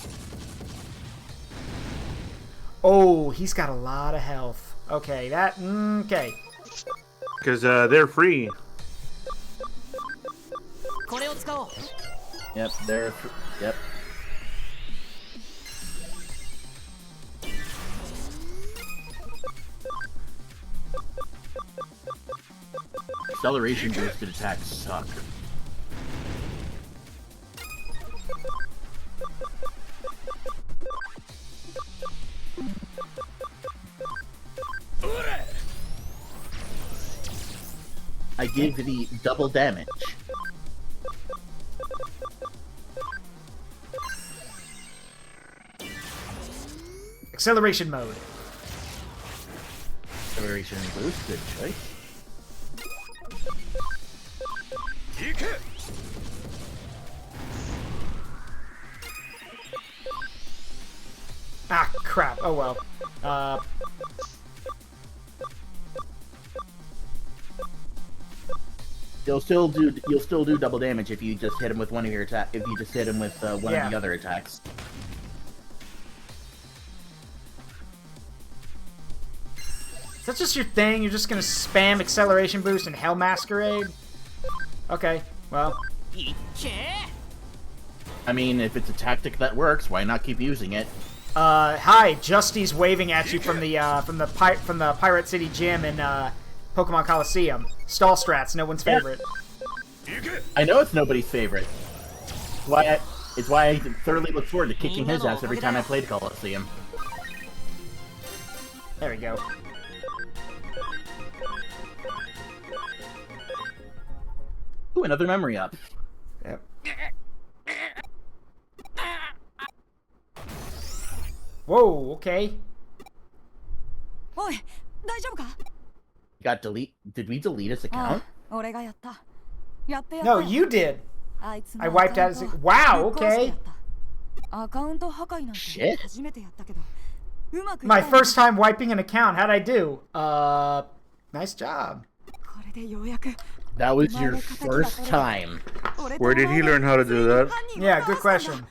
Oh, he's got a lot of health. Okay, okay. Because they're free. Yep, yep. Acceleration boosted attacks suck. I give the double damage. Acceleration mode. Acceleration boost, good choice. Ah, crap. Oh well. You'll still do double damage if you just hit him with one of your attack. If you just hit him with one of the other attacks. Is that just your thing? You're just gonna spam acceleration boost and Hell Masquerade? Okay, well. I mean, if it's a tactic that works, why not keep using it? Hi, Justy's waving at you from the Pirate City Gym in Pokemon Coliseum. Stall strats, no one's favorite. I know it's nobody's favorite. It's why I thoroughly look forward to kicking his ass every time I play Coliseum. There we go. Ooh, another memory up. Yep. Whoa, okay. おい、大丈夫か？ Got delete. Did we delete his あ account? あ、俺がやった。やってやった No, よ。 you did. あいつ I のア wiped カウ out ン his. ト Wow, ぶっ壊して okay. やった。アカウント破壊なんて Shit. 初めてやったけど、うまくい My ったよね。 first time wiping an account. How'd I do? Nice job. これでようやく That was your first time. Where did he learn how to do that? Yeah, good question.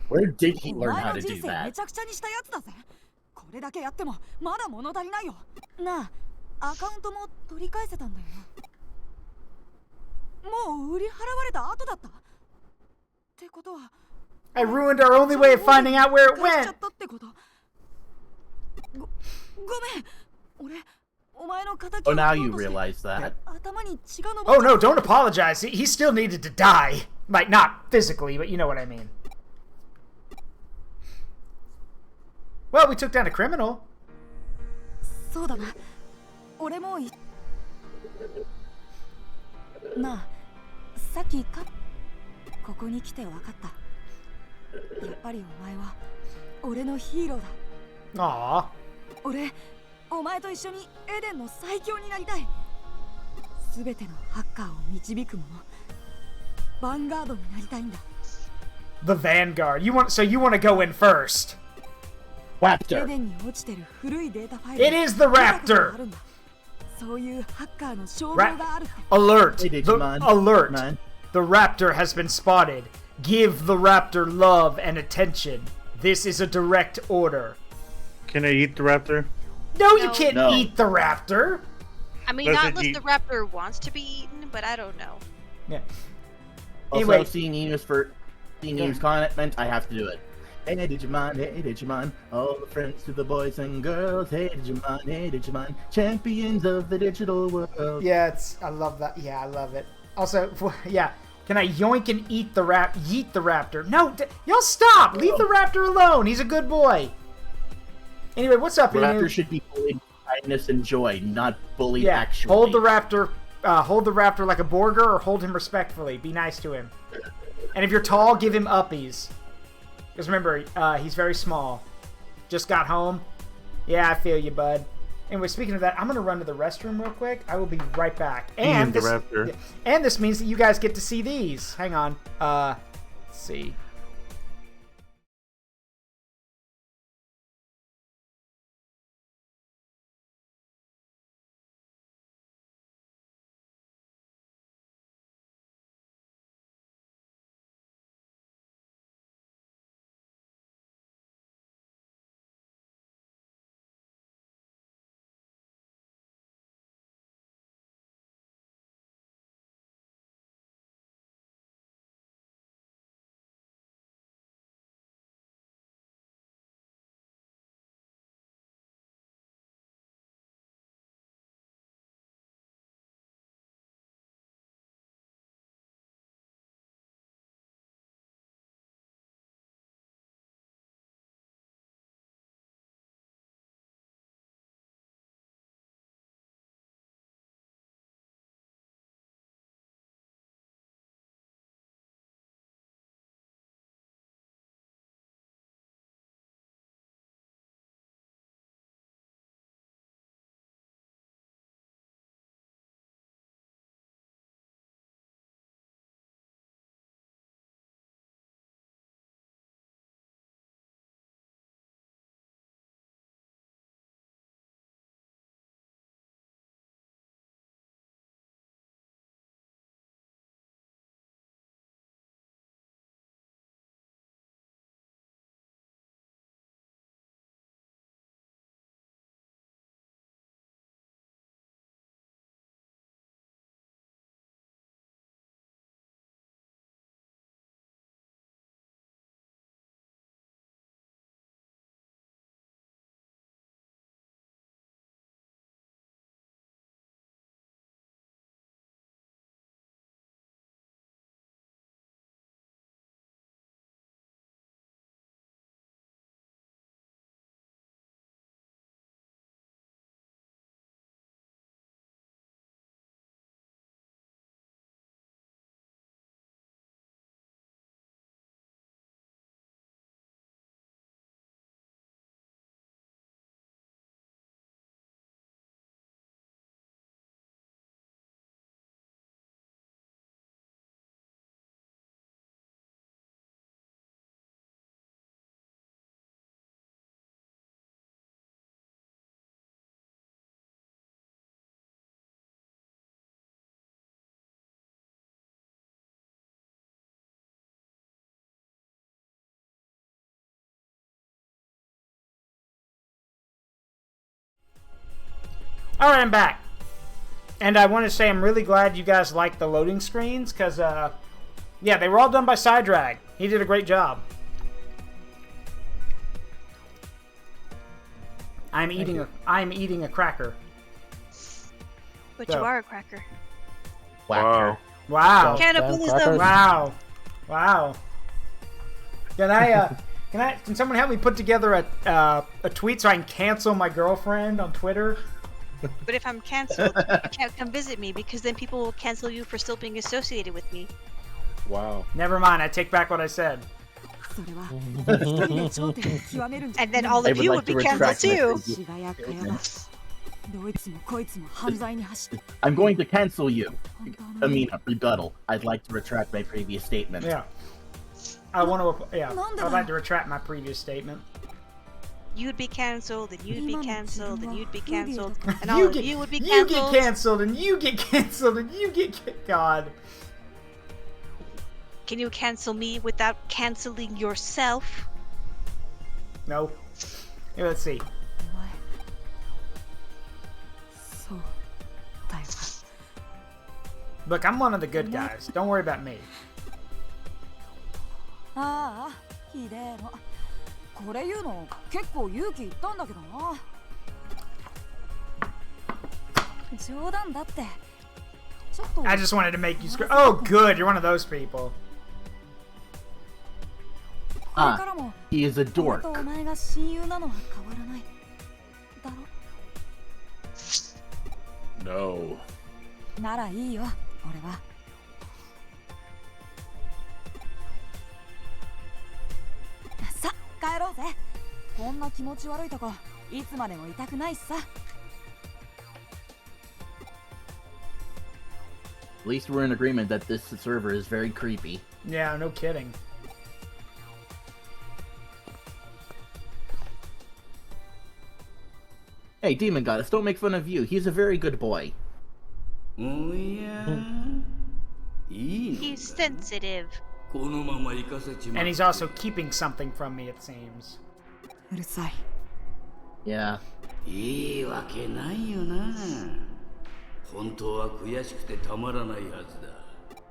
Where did he お learn 前 how の to 人 do 生め that? ちゃくちゃにしたやつだぜ。これだけやってもまだ物足りないよ。なあ、アカウントも取り返せたんだよな。もう売り払われた後だった。ってことは I ruined our only way of finding out where it 返しちゃ went. ったってこと。ごめん。俺、お前の仇を Oh, now 取ろ you うとして realize that. 頭に血が上っ Oh ちゃ no, った。 don't apologize. He still needed to die. Like, not physically, but you know what I mean. Well, we took down a criminal. そうだな。俺もなあ、さっきここに来て分かった。やっぱりお前は俺のヒーローだ。 Aw. 俺、お前と一緒にエデンの最強になりたい。すべてのハッカーを導く者、ヴァンガードになりたいんだ。 The Vanguard. So you want to go in first. エ Raptor. デンに落ちてる古いデータファイル。 It is the Raptor. そういうハッカーの称号があるって。 Alert. Hey, The, Digimon. alert. Man. The Raptor has been spotted. Give the Raptor love and attention. This is a direct order. Can I eat the raptor? No, you No. can't No. eat the Raptor. I mean, Does not it unless eat- the raptor wants to be eaten, but I don't know. Yeah. Also, Anyway. seeing Enos comment, I have to do it. Hey Digimon, all the friends to the boys and girls. Hey Digimon, champions of the digital world. Yeah, I love that. Yeah, I love it. Also, yeah, can I yoink and eat the yeet the raptor? No, y'all stop! Leave the raptor alone. He's a good boy. Anyway, what's up, Raptor Inu? should be bullied with kindness and joy, not bullied Yeah, actually. hold the raptor. Hold the raptor like a burger, or hold him respectfully. Be nice to him. And if you're tall, give him uppies. Because remember, he's very small. Just got home. Yeah, I feel you, bud. Anyway, speaking of that, I'm going to run to the restroom real quick. I will be right back. And the raptor. And this means that you guys get to see these. Hang on. Let's see. All right, I'm back. And I want to say I'm really glad you guys liked the loading screens because, yeah, they were all done by PsyDrag. He did a great job. I'm eating a cracker. But you are a cracker. Wow. Wow. Cannibalism. Wow. Wow. Can someone help me put together a tweet so I can cancel my girlfriend on Twitter? But if I'm canceled, you can't come visit me because then people will cancel you for still being associated with me. Wow. Never mind, I take back what I said. And then all of you would be canceled too. I'm going to cancel you. I mean, rebuttal. I'd like to retract my previous statement. Yeah. I'd like to retract my previous statement. You'd be canceled, and you'd be canceled, and you'd be canceled, and all of you would be canceled. You get canceled, and you get canceled, and you get God. Can you cancel me without canceling yourself? No. Here, let's see. Look, I'm one of the good guys. Don't worry about me. ひでえのこれ言うの結構勇気いったんだけどな冗談だってちょっと I just wanted to make you scream. Oh, good. You're one of those people. He is a dork. お前が親友なのは変わらないだろ No. ならいいよ俺はさ帰ろうぜこんな気持ち悪いとこいつまでもいたくないしさ At least we're in agreement that this server is very creepy. Yeah, no kidding. Hey, Demon Goddess, don't make fun of you. He's a very good boy. Oh, yeah. He's sensitive. And he's also keeping something from me, it seems. うるさい Yeah. いいわけないよな。本当は悔しくてたまらないはずだ。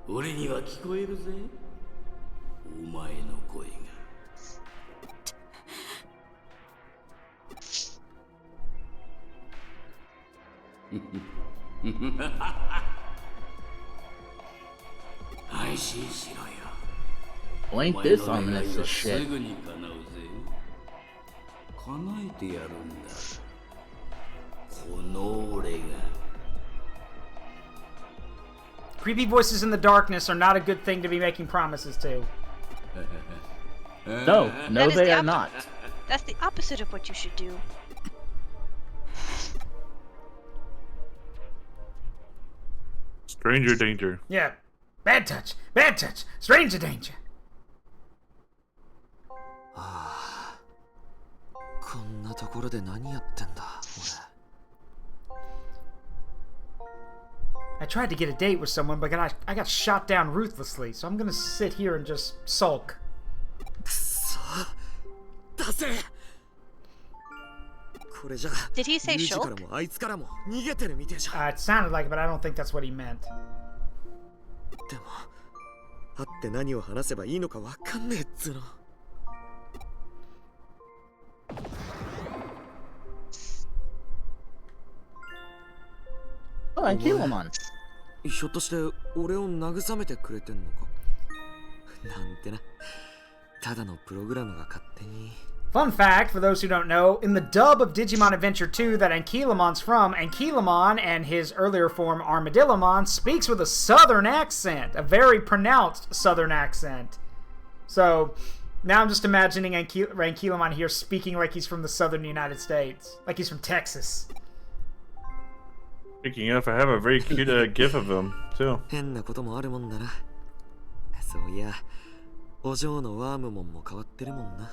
俺には聞こえるぜ。お前の声が。安心しろよ。 Well, ain't this ominous as shit? すぐに叶うぜ。叶えてやるんだ。この俺が。 Creepy voices in the darkness are not a good thing to be making promises to. No, they are not. That's the opposite of what you should do. Stranger danger. Yeah. Bad touch. Bad touch. Stranger danger. こんなところで何やってんだ I tried to get a date with someone, but I got shot down ruthlessly, so I'm gonna sit here and just sulk. くそだぜこれじゃ Did he say ユージ shulk? からもあいつからも逃げてるみてえじゃ It sounded like it, but I don't think that's what he meant. でも会って何を話せばいいのかわかんねえっつうの Oh, and Kilomon. ひょっとして俺を慰めてくれてんのかなんてなただのプログラムが勝手に Fun fact, for those who don't know, in the dub of Digimon Adventure 2 that Ankylomon's from, Ankylomon and his earlier form Armadillomon speaks with a southern accent, a very pronounced southern accent. So, now I'm just imagining Ankylomon here speaking like he's from the southern United States, like he's from Texas. Speaking of, I have a very cute gif of him, too. 変なこともあるもんだなそういやお嬢のワームモンも変わってるもんな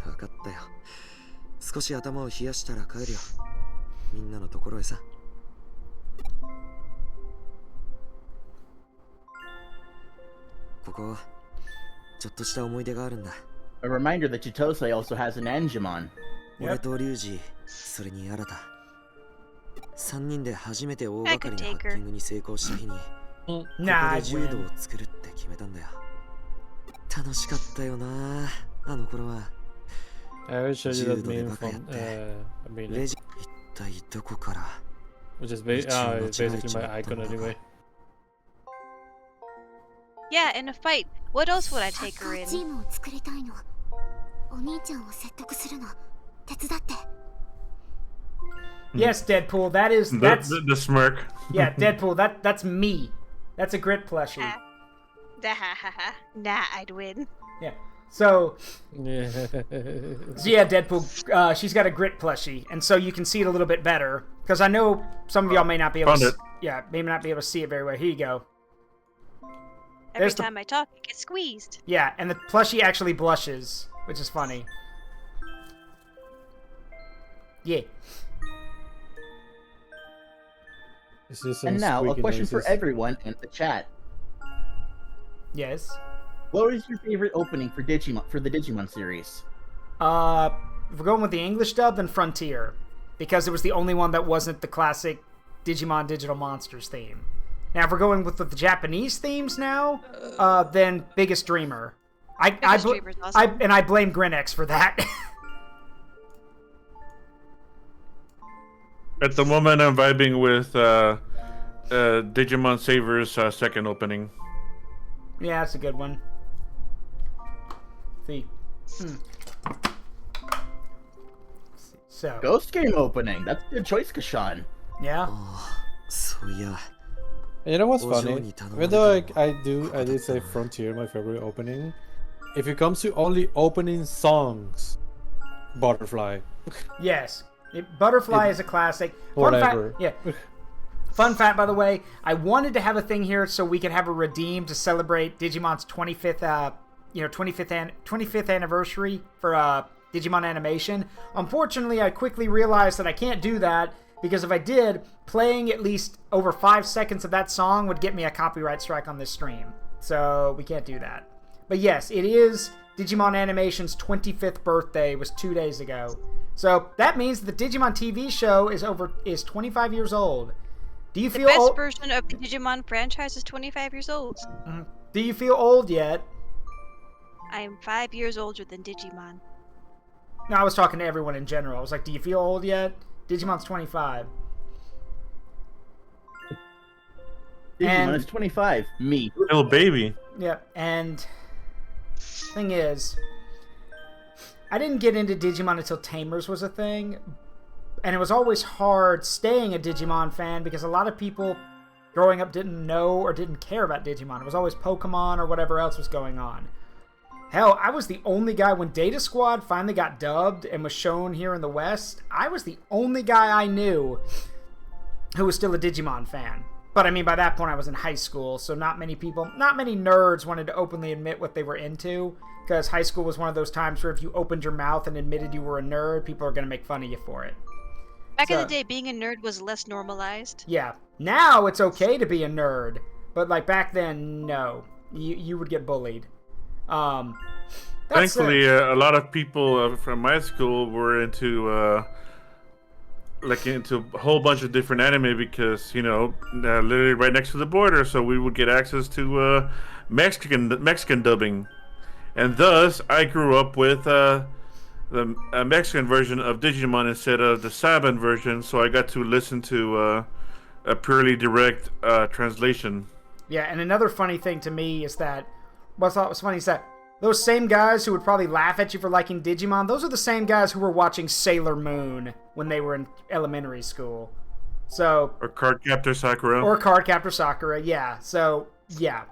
分かったよ少し頭を冷やしたら帰るよみんなのところへさここちょっとした思い出があるんだ A reminder that Chitose also has an Angemon. 俺とリュウジ、それに新た。3人で初めて大 I 掛か could りなハ take ッ her. キングに成功した日に、ここ Nah, で I'd 柔道 win. を作るって決めたんだよ。楽しかったよな、あの頃は。 I will show you that 柔道で meme バカやっ from て、レ Amelia, ジ、一体どこから which is 道を間違え basically ちま my ったん icon だか。 anyway. Yeah, in a fight. What else would I サッ take カ her ーチ in? ームを作りたいの。お兄ちゃんを説得するの手伝って。 Yes, Deadpool. That's The smirk. yeah, Deadpool. That's me. That's a grit plushie. Nah, I'd win. Yeah. So Yeah. yeah, Deadpool. She's got a grit plushie, and so you can see it a little bit better because I know some of y'all may not be able Found to. it. Yeah, may not be able to see it very well. Here you go. Every There's the- time I talk, it gets squeezed. Yeah, and the plushie actually blushes, which is funny. Yeah. Is this some And now, a squeaky question for noises? everyone in the chat. Yes. What was your favorite opening for Digimon for the Digimon series? If we're going with the English dub, then Frontier, because it was the only one that wasn't the classic Digimon Digital Monsters theme. Now, if we're going with the Japanese themes now, then Biggest Dreamer. Biggest Dreamer's awesome. I blame Grinex for that. At the moment, I'm vibing with Digimon Saver's second opening. Yeah, that's a good one. See. So. Ghost game opening. That's a good choice, Kashan. Yeah. そういや And you know what's 工場 funny? に頼ま Even れた though の I は did ここだった say な。 Frontier, my favorite opening, if it comes to only opening songs, Butterfly. Yes. Butterfly is a classic. Fun Whatever. fact, yeah. Fun fact, by the way, I wanted to have a thing here so we could have a redeem to celebrate Digimon's 25th, 25th anniversary for Digimon animation. Unfortunately, I quickly realized that I can't do that because if I did, playing at least over 5 seconds of that song would get me a copyright strike on this stream. So we can't do that. But yes, it is Digimon Animation's 25th birthday. It was 2 days ago. So that means the Digimon TV show is 25 years old. Do you The feel best old? version of the Digimon franchise is 25 years old. Do you feel old yet? I am 5 years older than Digimon. No, I was talking to everyone in general. I was like, do you feel old yet? Digimon's 25. Digimon is 25. Me. Little baby. Yeah, and thing is, I didn't get into Digimon until Tamers was a thing, and it was always hard staying a Digimon fan because a lot of people growing up didn't know or didn't care about Digimon. It was always Pokemon or whatever else was going on. Hell, I was the only guy when Data Squad finally got dubbed and was shown here in the West. I was the only guy I knew who was still a Digimon fan. But I mean, by that point I was in high school, so not many nerds wanted to openly admit what they were into, because high school was one of those times where if you opened your mouth and admitted you were a nerd, people are going to make fun of you for it. Back in the day, being a nerd was less normalized. Yeah. Now it's okay to be a nerd, but like back then, no. You would get bullied. Thankfully, a lot of people from my school were into a whole bunch of different anime because, you know, literally right next to the border, so we would get access to Mexican dubbing. And thus, I grew up with the Mexican version of Digimon instead of the Saban version, so I got to listen to a purely direct translation. Yeah, and another funny thing to me is that what I thought was funny is that those same guys who would probably laugh at you for liking Digimon, those are the same guys who were watching Sailor Moon when they were in elementary school. So Or Cardcaptor Sakura. Or Cardcaptor Sakura, yeah. So, yeah.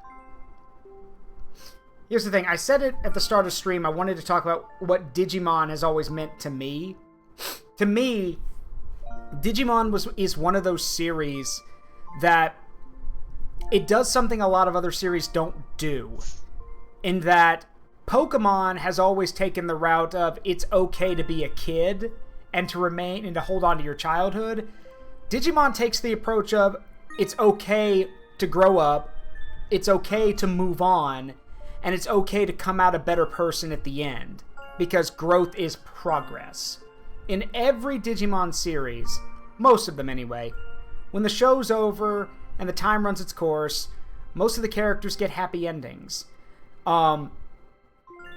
Here's the thing. I said it at the start of stream. I wanted to talk about what Digimon has always meant to me. To me, Digimon is one of those series that it does something a lot of other series don't do. In that Pokemon has always taken the route of it's okay to be a kid and to remain and to hold on to your childhood. Digimon takes the approach of it's okay to grow up, it's okay to move on, and it's okay to come out a better person at the end because growth is progress. in every Digimon series, most of them anyway, when the show's over and the time runs its course, most of the characters get happy endings. I'm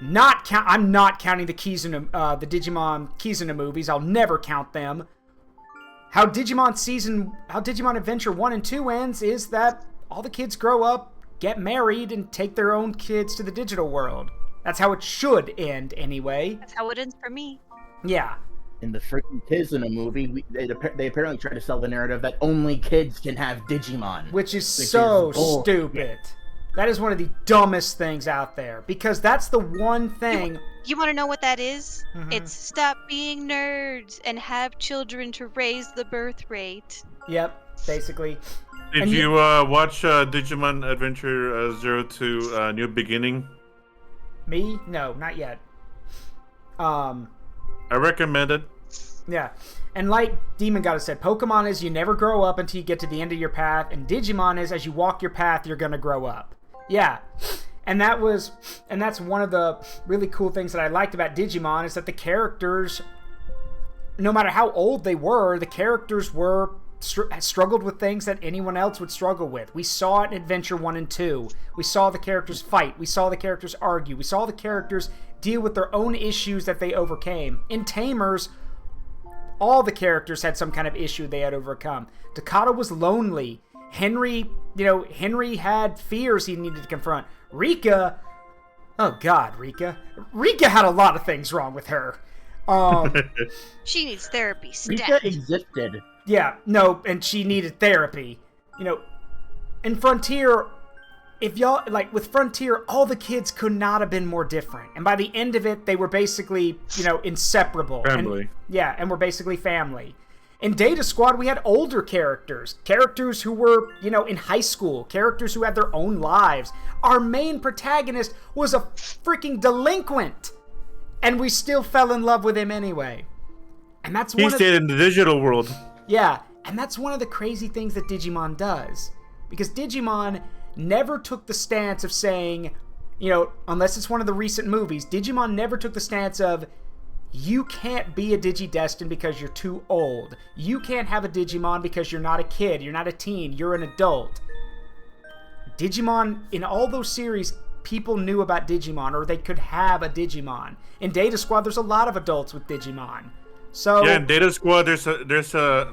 not counting the the Digimon Kizuna movies. I'll never count them. How Digimon Adventure 1 and 2 ends is that all the kids grow up, get married, and take their own kids to the digital world. That's how it should end, anyway. That's how it ends for me. Yeah. In the freaking Kizuna movie, they apparently try to sell the narrative that only kids can have Digimon. Which is so stupid. That is one of the dumbest things out there. Because that's the one thing... You want to know what that is? Mm-hmm. It's stop being nerds and have children to raise the birth rate. Yep, basically. Did you watch Digimon Adventure 0 to New Beginning? Me? No, not yet. I recommend it. Yeah. And like Demon Goddess said, Pokemon is you never grow up until you get to the end of your path, and Digimon is as you walk your path, you're gonna grow up. Yeah. And that's one of the really cool things that I liked about Digimon is that the characters, no matter how old they were, the characters were struggled with things that anyone else would struggle with. We saw it in Adventure 1 and 2. We saw the characters fight. We saw the characters argue. We saw the characters deal with their own issues that they overcame. In Tamers, all the characters had some kind of issue they had overcome. Takata was lonely. Henry had fears he needed to confront. Rika, oh God, Rika had a lot of things wrong with her. She needs therapy. Rika existed. Yeah, no, and she needed therapy. In Frontier, with Frontier, all the kids could not have been more different. And by the end of it, they were basically, inseparable. Family. And were basically family. In Data Squad, we had older characters who were, in high school, characters who had their own lives. Our main protagonist was a freaking delinquent, and we still fell in love with him anyway. And that's he stayed in the digital world. Yeah, and that's one of the crazy things that Digimon does, because Digimon never took the stance of saying, unless it's one of the recent movies, Digimon never took the stance of, you can't be a Digidestined because you're too old. You can't have a Digimon because you're not a kid, you're not a teen, you're an adult. Digimon, in all those series, people knew about Digimon, or they could have a Digimon. In Data Squad, there's a lot of adults with Digimon. So yeah, in Data Squad, there's a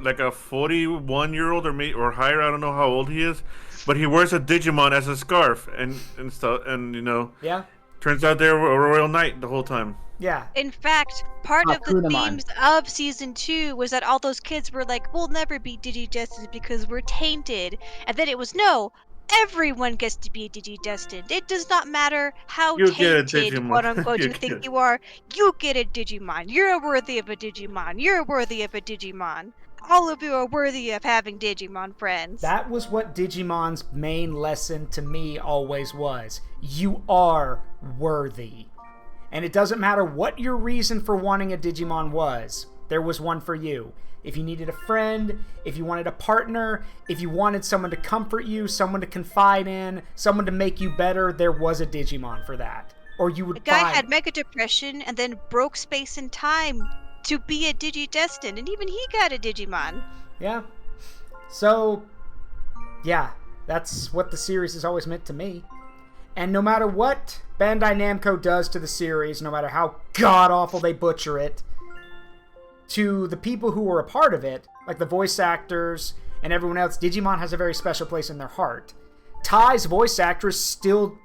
41-year-old or higher. I don't know how old he is, but he wears a Digimon as a scarf and stuff, and yeah, turns out they were a royal knight the whole time. Yeah. In fact, part of the themes of season 2 was that all those kids were like, we'll never be Digidestined because we're tainted. And then it was, no, everyone gets to be Digidestined. It does not matter how tainted, quote unquote, you think you are. You get a Digimon. You're worthy of a Digimon. You're worthy of a Digimon. All of you are worthy of having Digimon friends. That was what Digimon's main lesson to me always was. You are worthy. And it doesn't matter what your reason for wanting a Digimon was. There was one for you. If you needed a friend, if you wanted a partner, if you wanted someone to comfort you, someone to confide in, someone to make you better, there was a Digimon for that. Or you would The guy had mega depression and then broke space and time to be a Digidestined, and even he got a Digimon. Yeah. So, yeah, that's what the series has always meant to me. And no matter what Bandai Namco does to the series, no matter how god-awful they butcher it, to the people who were a part of it, like the voice actors and everyone else, Digimon has a very special place in their heart. Ty's voice actress still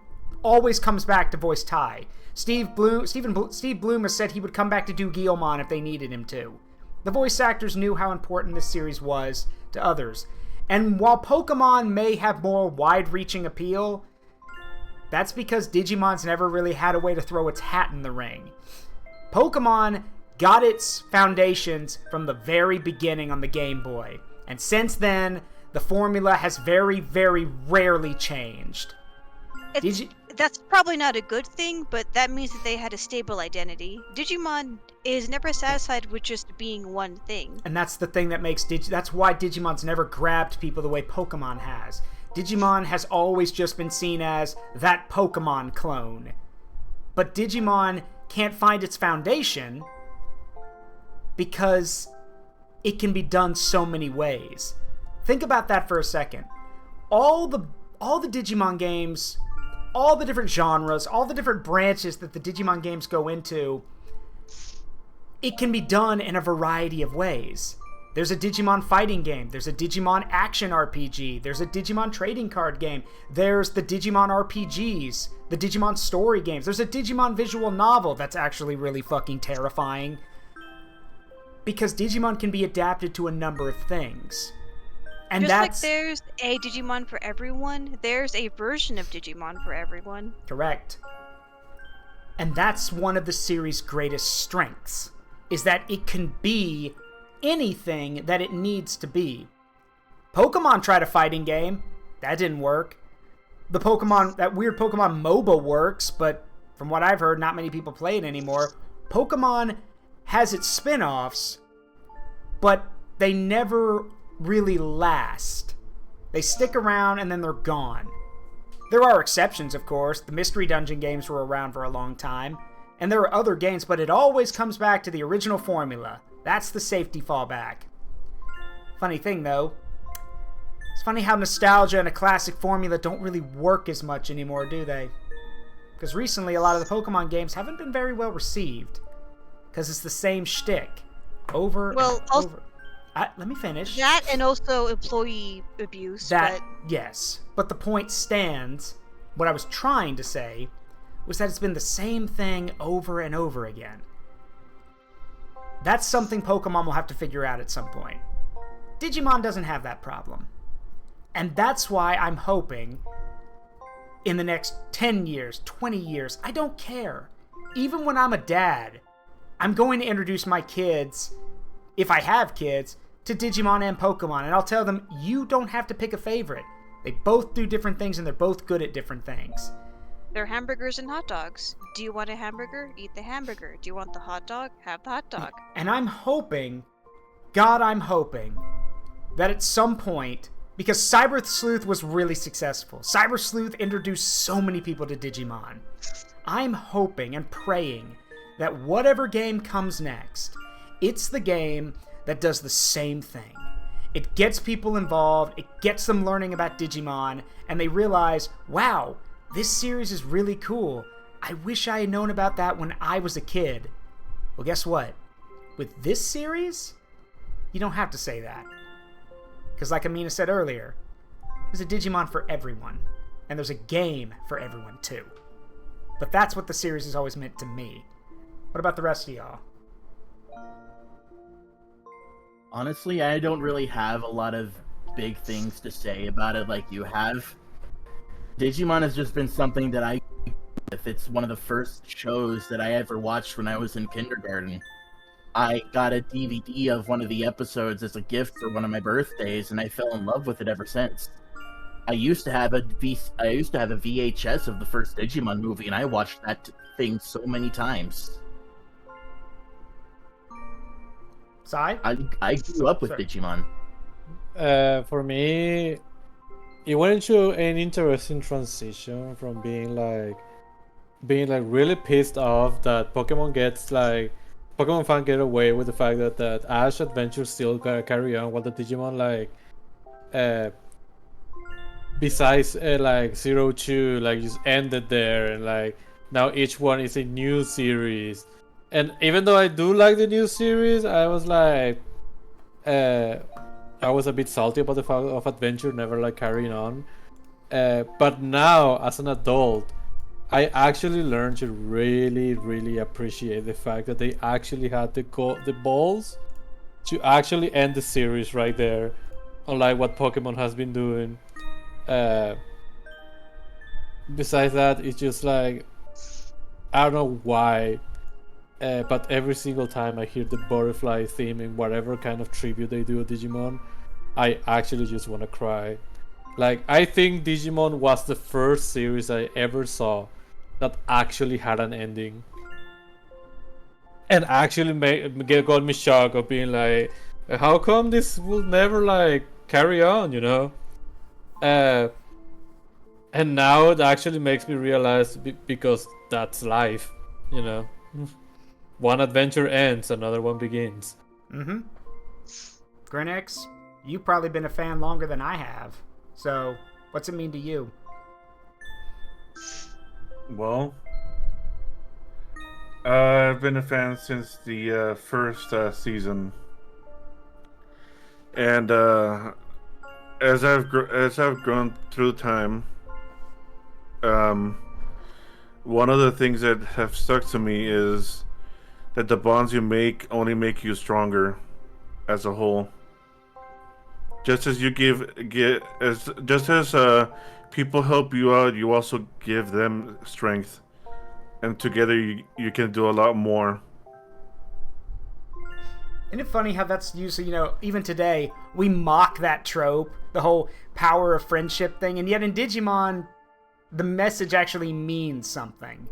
always comes back to voice Ty. Steve Bloom has said he would come back to do Guilmon if they needed him to. The voice actors knew how important this series was to others. And while Pokemon may have more wide-reaching appeal, that's because Digimon's never really had a way to throw its hat in the ring. Pokemon got its foundations from the very beginning on the Game Boy. And since then, the formula has very, very rarely changed. That's probably not a good thing, but that means that they had a stable identity. Digimon is never satisfied with just being one thing. And that's the thing that makes that's why Digimon's never grabbed people the way Pokemon has. Digimon has always just been seen as that Pokemon clone. But Digimon can't find its foundation because it can be done so many ways. Think about that for a second. All the Digimon games, all the different genres, all the different branches that the Digimon games go into, it can be done in a variety of ways. There's a Digimon fighting game. There's a Digimon action RPG. There's a Digimon trading card game. There's the Digimon RPGs, the Digimon story games. There's a Digimon visual novel that's actually really fucking terrifying. Because Digimon can be adapted to a number of things. And Just that's... like there's a Digimon for everyone, there's a version of Digimon for everyone. Correct. And that's one of the series' greatest strengths, is that it can be anything that it needs to be. Pokemon tried a fighting game. That didn't work. That weird Pokemon MOBA works, but from what I've heard, not many people play it anymore. Pokemon has its spin-offs, but they never really last. They stick around and then they're gone. There are exceptions, of course. The Mystery Dungeon games were around for a long time, and there are other games, but it always comes back to the original formula. That's the safety fallback. Funny thing, though, it's funny how nostalgia and a classic formula don't really work as much anymore, do they? Because recently, a lot of the Pokemon games haven't been very well received. Because it's the same shtick. Over and over. Let me finish. That and also employee abuse. Yes. But the point stands, what I was trying to say, was that it's been the same thing over and over again. That's something Pokemon will have to figure out at some point. Digimon doesn't have that problem. And that's why I'm hoping in the next 10 years, 20 years, I don't care. Even when I'm a dad, I'm going to introduce my kids, if I have kids, to Digimon and Pokemon. And I'll tell them, you don't have to pick a favorite. They both do different things and they're both good at different things. They're hamburgers and hot dogs. Do you want a hamburger? Eat the hamburger. Do you want the hot dog? Have the hot dog. And I'm hoping, God, I'm hoping, that at some point, because Cyber Sleuth was really successful. Cyber Sleuth introduced so many people to Digimon. I'm hoping and praying that whatever game comes next, it's the game that does the same thing. It gets people involved, it gets them learning about Digimon, and they realize, wow, this series is really cool. I wish I had known about that when I was a kid. Well, guess what? With this series, you don't have to say that. Because like Amina said earlier, there's a Digimon for everyone. And there's a game for everyone, too. But that's what the series has always meant to me. What about the rest of y'all? Honestly, I don't really have a lot of big things to say about it like you have. Digimon has just been something that it's one of the first shows that I ever watched when I was in kindergarten. I got a DVD of one of the episodes as a gift for one of my birthdays, and I fell in love with it ever since. I used to have a VHS of the first Digimon movie, and I watched that thing so many times. Sai? I grew up with Digimon. For me, it went into an interesting transition from being really pissed off that Pokemon fans get away with the fact that Ash adventures still gotta carry on, while the Digimon besides Zero 2 just ended there, and now each one is a new series. And even though I do like the new series, I was a bit salty about the fact of Adventure never carrying on. But now, as an adult, I actually learned to really, really appreciate the fact that they actually had the balls to actually end the series right there, unlike what Pokemon has been doing. Besides that, it's just I don't know why, but every single time I hear the butterfly theme in whatever kind of tribute they do to Digimon, I actually just want to cry. I think Digimon was the first series I ever saw that actually had an ending, and actually got me shocked of being how come this will never carry on, you know? And now it actually makes me realize because that's life, you know. one adventure ends, another one begins. Mm-hmm. Grinix, you've probably been a fan longer than I have. So, what's it mean to you? Well, I've been a fan since the first season, and as I've grown through time, one of the things that have stuck to me is that the bonds you make only make you stronger as a whole. Just as you just as people help you out, you also give them strength, and together you can do a lot more. Isn't it funny how that's usually, you know, even today, we mock that trope, the whole power of friendship thing, and yet in Digimon, the message actually means something.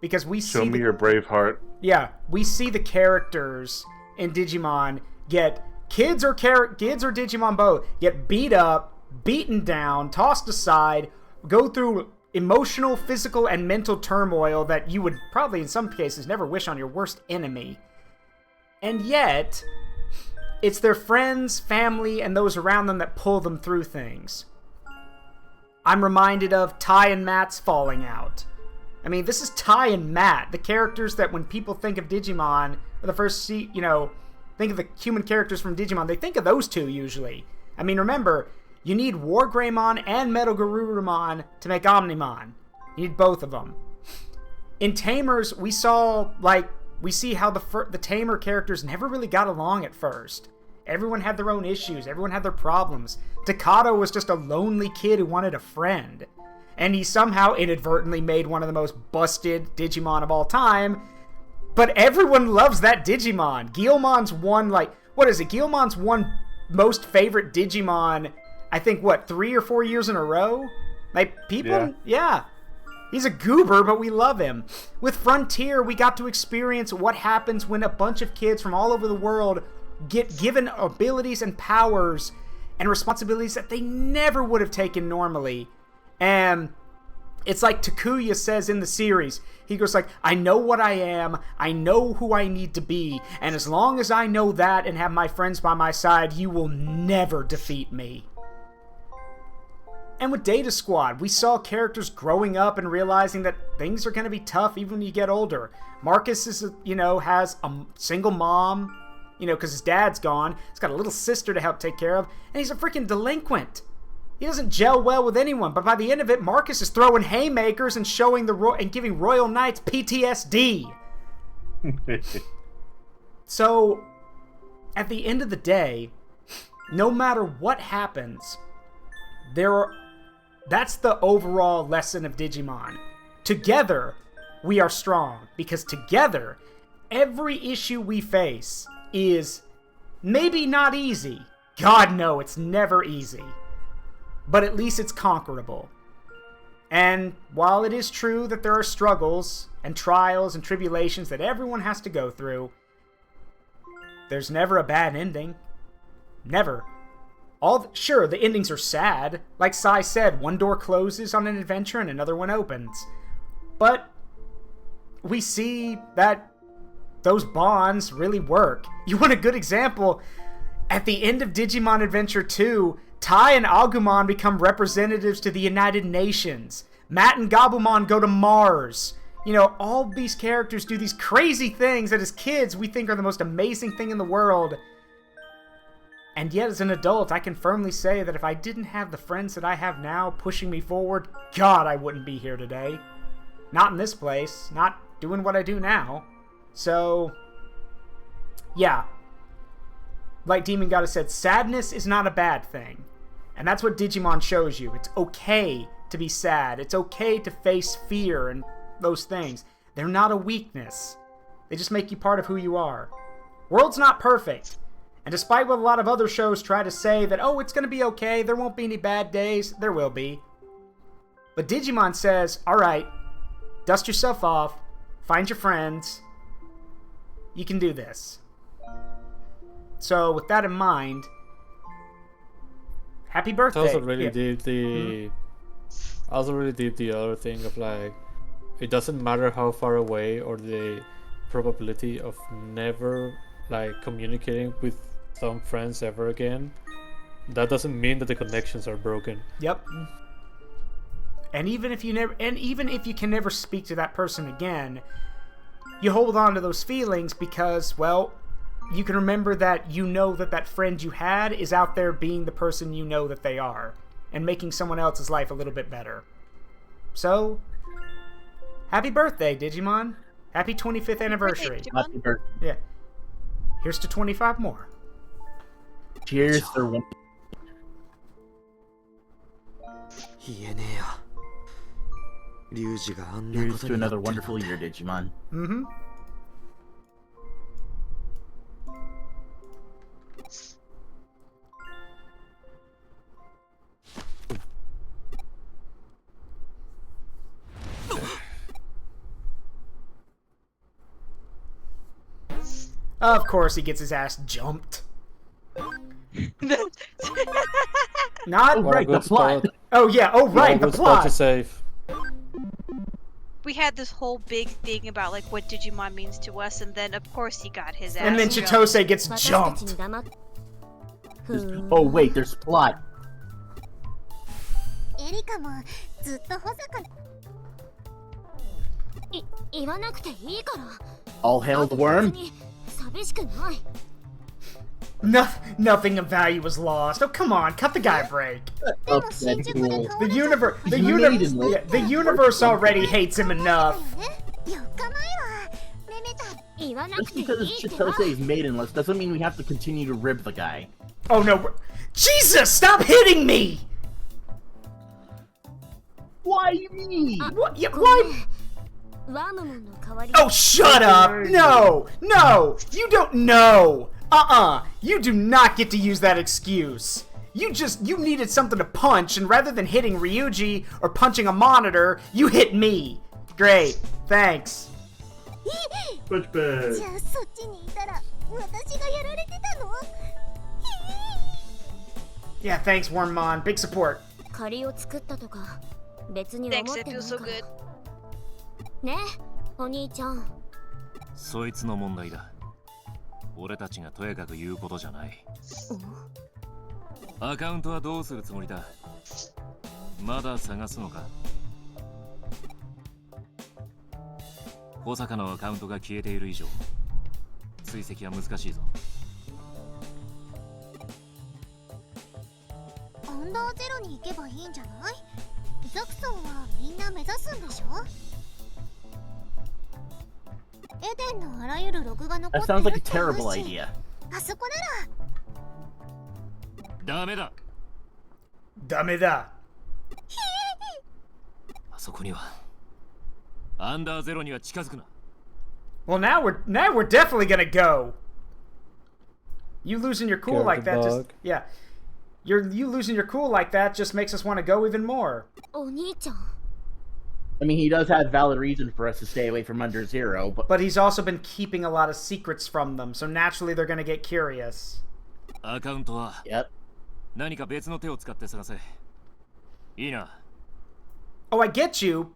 Because we see... Show me your brave heart. Yeah, we see the characters in Digimon get... Kids or Digimon both get beat up, beaten down, tossed aside, go through emotional, physical, and mental turmoil that you would probably, in some cases, never wish on your worst enemy. And yet, it's their friends, family, and those around them that pull them through things. I'm reminded of Tai and Matt's falling out. I mean, this is Tai and Matt, the characters that when people think of Digimon, or the first, think of the human characters from Digimon, they think of those two usually. I mean, remember, you need War Greymon and Metal Garurumon to make Omnimon. You need both of them. In Tamers, we see how the Tamer characters never really got along at first. Everyone had their own issues. Everyone had their problems. Takato was just a lonely kid who wanted a friend. And he somehow inadvertently made one of the most busted Digimon of all time. But everyone loves that Digimon. Guilmon's won, Guilmon's won most favorite Digimon, I think, 3 or 4 years in a row? Yeah. He's a goober, but we love him. With Frontier, we got to experience what happens when a bunch of kids from all over the world get given abilities and powers and responsibilities that they never would have taken normally. And it's like Takuya says in the series. He goes like, I know what I am, I know who I need to be, and as long as I know that and have my friends by my side, you will never defeat me. And with Data Squad, we saw characters growing up and realizing that things are going to be tough even when you get older. Marcus is, has a single mom, because his dad's gone. He's got a little sister to help take care of, and he's a freaking delinquent. He doesn't gel well with anyone, but by the end of it, Marcus is throwing haymakers and and giving Royal Knights PTSD. So, at the end of the day, no matter what happens, that's the overall lesson of Digimon. Together, we are strong, because together, every issue we face is maybe not easy. God, no, it's never easy. But at least it's conquerable. And while it is true that there are struggles and trials and tribulations that everyone has to go through, there's never a bad ending. Never. Sure, the endings are sad. Like Sai said, one door closes on an adventure and another one opens. But we see that those bonds really work. You want a good example? At the end of Digimon Adventure 2, Tai and Agumon become representatives to the United Nations. Matt and Gabumon go to Mars. All these characters do these crazy things that as kids we think are the most amazing thing in the world. And yet as an adult, I can firmly say that if I didn't have the friends that I have now pushing me forward, God, I wouldn't be here today. Not in this place. Not doing what I do now. So, yeah. Like Demon Goddess said, sadness is not a bad thing. And that's what Digimon shows you. It's okay to be sad. It's okay to face fear and those things. They're not a weakness. They just make you part of who you are. World's not perfect. And despite what a lot of other shows try to say that, oh, it's going to be okay, there won't be any bad days, there will be. But Digimon says, alright, dust yourself off, find your friends, you can do this. So, with that in mind, happy birthday. I also really did the other thing of it doesn't matter how far away or the probability of never like communicating with some friends ever again, that doesn't mean that the connections are broken. Yep. And even if you can never speak to that person again, you hold on to those feelings because, well, you can remember that you know that that friend you had is out there being the person you know that they are and making someone else's life a little bit better. So, happy birthday, Digimon. Happy 25th anniversary. Happy birthday. Yeah. Here's to 25 more. Cheers for one. Here's to another wonderful year, Digimon. Mm-hmm. Of course he gets his ass jumped. Not right, the plot. Oh yeah, oh right, the plot. To save. We had this whole big thing about like what Digimon means to us, and then of course he got his ass. And then jumped. Chitose gets jumped. Oh wait, there's plot. All hail the worm. Nothing of value was lost. Oh come on, cut the guy a break. The universe already hates him enough. Just because Chitose is maidenless doesn't mean we have to continue to rib the guy. Oh no, Jesus! Stop hitting me! Why me? What? Yeah, why? Oh, shut up! No! No! You don't know! You do not get to use that excuse. You needed something to punch, and rather than hitting Ryuji or punching a monitor, you hit me. Great. Thanks. Switchback. Yeah, thanks, Wormmon. Big support. Thanks, it feels so good. ね、お兄ちゃん。そいつの問題だ。俺たちがとやかく言うことじゃない。アカウントはどうするつもりだ。まだ探すのか。小坂のアカウントが消えている以上、追跡は難しいぞ。アンダーゼロに行けばいいんじゃない？ザクソンはみんな目指すんでしょ？ That sounds like a terrible idea. ダメだ。ダメだ。あそこにはアンダーゼロには近づくな。Well, now we're definitely gonna go. You losing your cool like that just you losing your cool like that just makes us want to go even more. I mean, he does have valid reason for us to stay away from Under Zero, but he's also been keeping a lot of secrets from them, so naturally they're gonna get curious. アカウントは Yep. 何か別の手を使って探せ。いいな。Oh, I get you.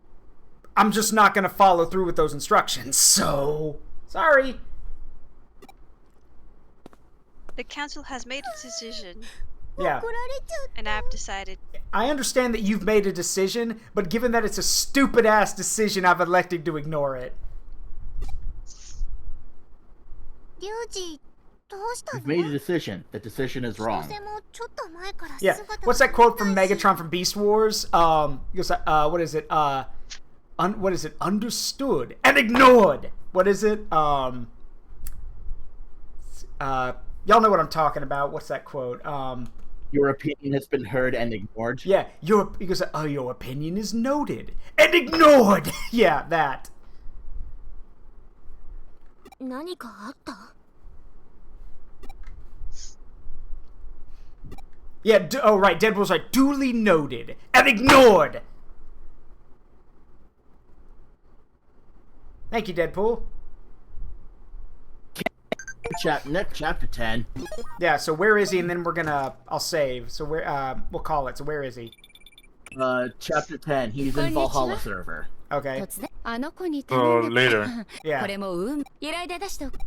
I'm just not gonna follow through with those instructions, so sorry. The council has made a decision. Yeah. And I've decided. I understand that you've made a decision, but given that it's a stupid-ass decision, I've elected to ignore it. You've made a decision. The decision is wrong. Yeah. What's that quote from Megatron from Beast Wars? What is it? What is it? Understood and ignored. What is it? Y'all know what I'm talking about. What's that quote? Your opinion has been heard and ignored. Yeah, your opinion is noted and ignored. Yeah, that. Yeah, oh right, Deadpool's right. Duly noted and ignored. Thank you, Deadpool. Next chapter 10. Yeah, so where is he? And then I'll save. So we'll call it. So where is he? Chapter 10. He's in Valhalla server. Okay. So later. Yeah. これも依頼で出しておく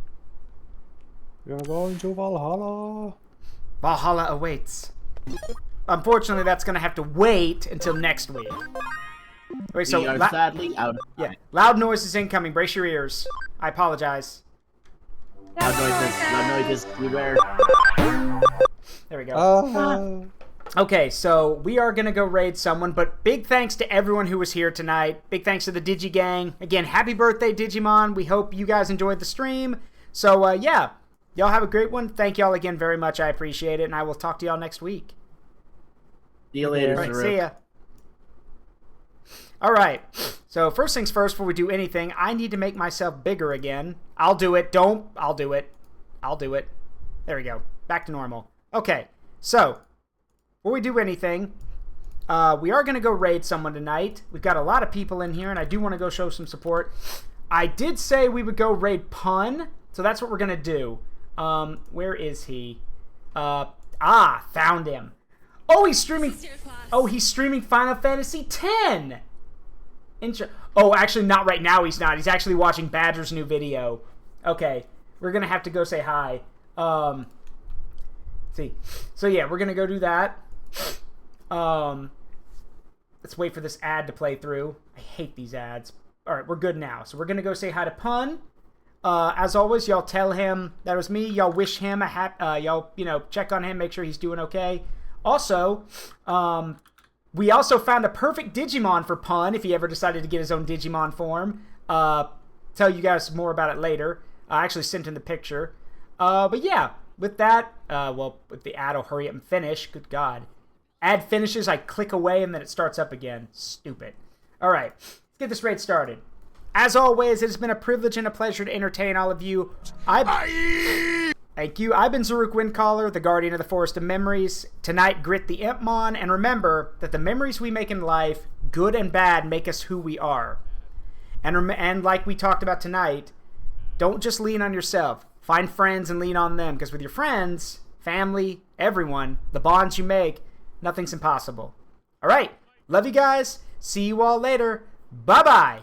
You're going to Valhalla. Valhalla awaits. Unfortunately, that's going to have to wait until next week. Wait, so We are sadly out of time. yeah, loud noises incoming. Brace your ears. I apologize. Loud noises, beware. There we go. Okay, so we are going to go raid someone, but big thanks to everyone who was here tonight. Big thanks to the Digi Gang. Again, happy birthday, Digimon. We hope you guys enjoyed the stream. So, yeah, y'all have a great one. Thank y'all again very much. I appreciate it, and I will talk to y'all next week. See you later, All right, Zaruk. see ya. All right, so first things first, before we do anything, I need to make myself bigger again. I'll do it. I'll do it. I'll do it. There we go. Back to normal. Okay, so before we do anything, we are going to go raid someone tonight. We've got a lot of people in here, and I do want to go show some support. I did say we would go raid Pun, so that's what we're going to do. Where is he? Found him. Oh, he's streaming. Oh, he's streaming Final Fantasy X. Oh, actually, not right now. He's not. He's actually watching Badger's new video. Okay, we're gonna have to go say hi. Let's see. So yeah, we're gonna go do that. Let's wait for this ad to play through. I hate these ads. All right, we're good now. So we're gonna go say hi to Pun. As always, y'all tell him that was me. Y'all wish him a y'all, check on him, make sure he's doing okay. Also, we also found a perfect Digimon for Pun if he ever decided to get his own Digimon form. Tell you guys more about it later. I actually sent in the picture. But yeah, with that, if the ad will hurry up and finish, good God. Ad finishes, I click away, and then it starts up again. Stupid. All right, let's get this raid started. As always, it has been a privilege and a pleasure to entertain all of you. Thank you. I've been Zaruk Windcaller, the Guardian of the Forest of Memories. Tonight, grit the Impmon, and remember that the memories we make in life, good and bad, make us who we are. And like we talked about tonight, don't just lean on yourself. Find friends and lean on them, because with your friends, family, everyone, the bonds you make, nothing's impossible. All right. Love you guys. See you all later. Bye-bye.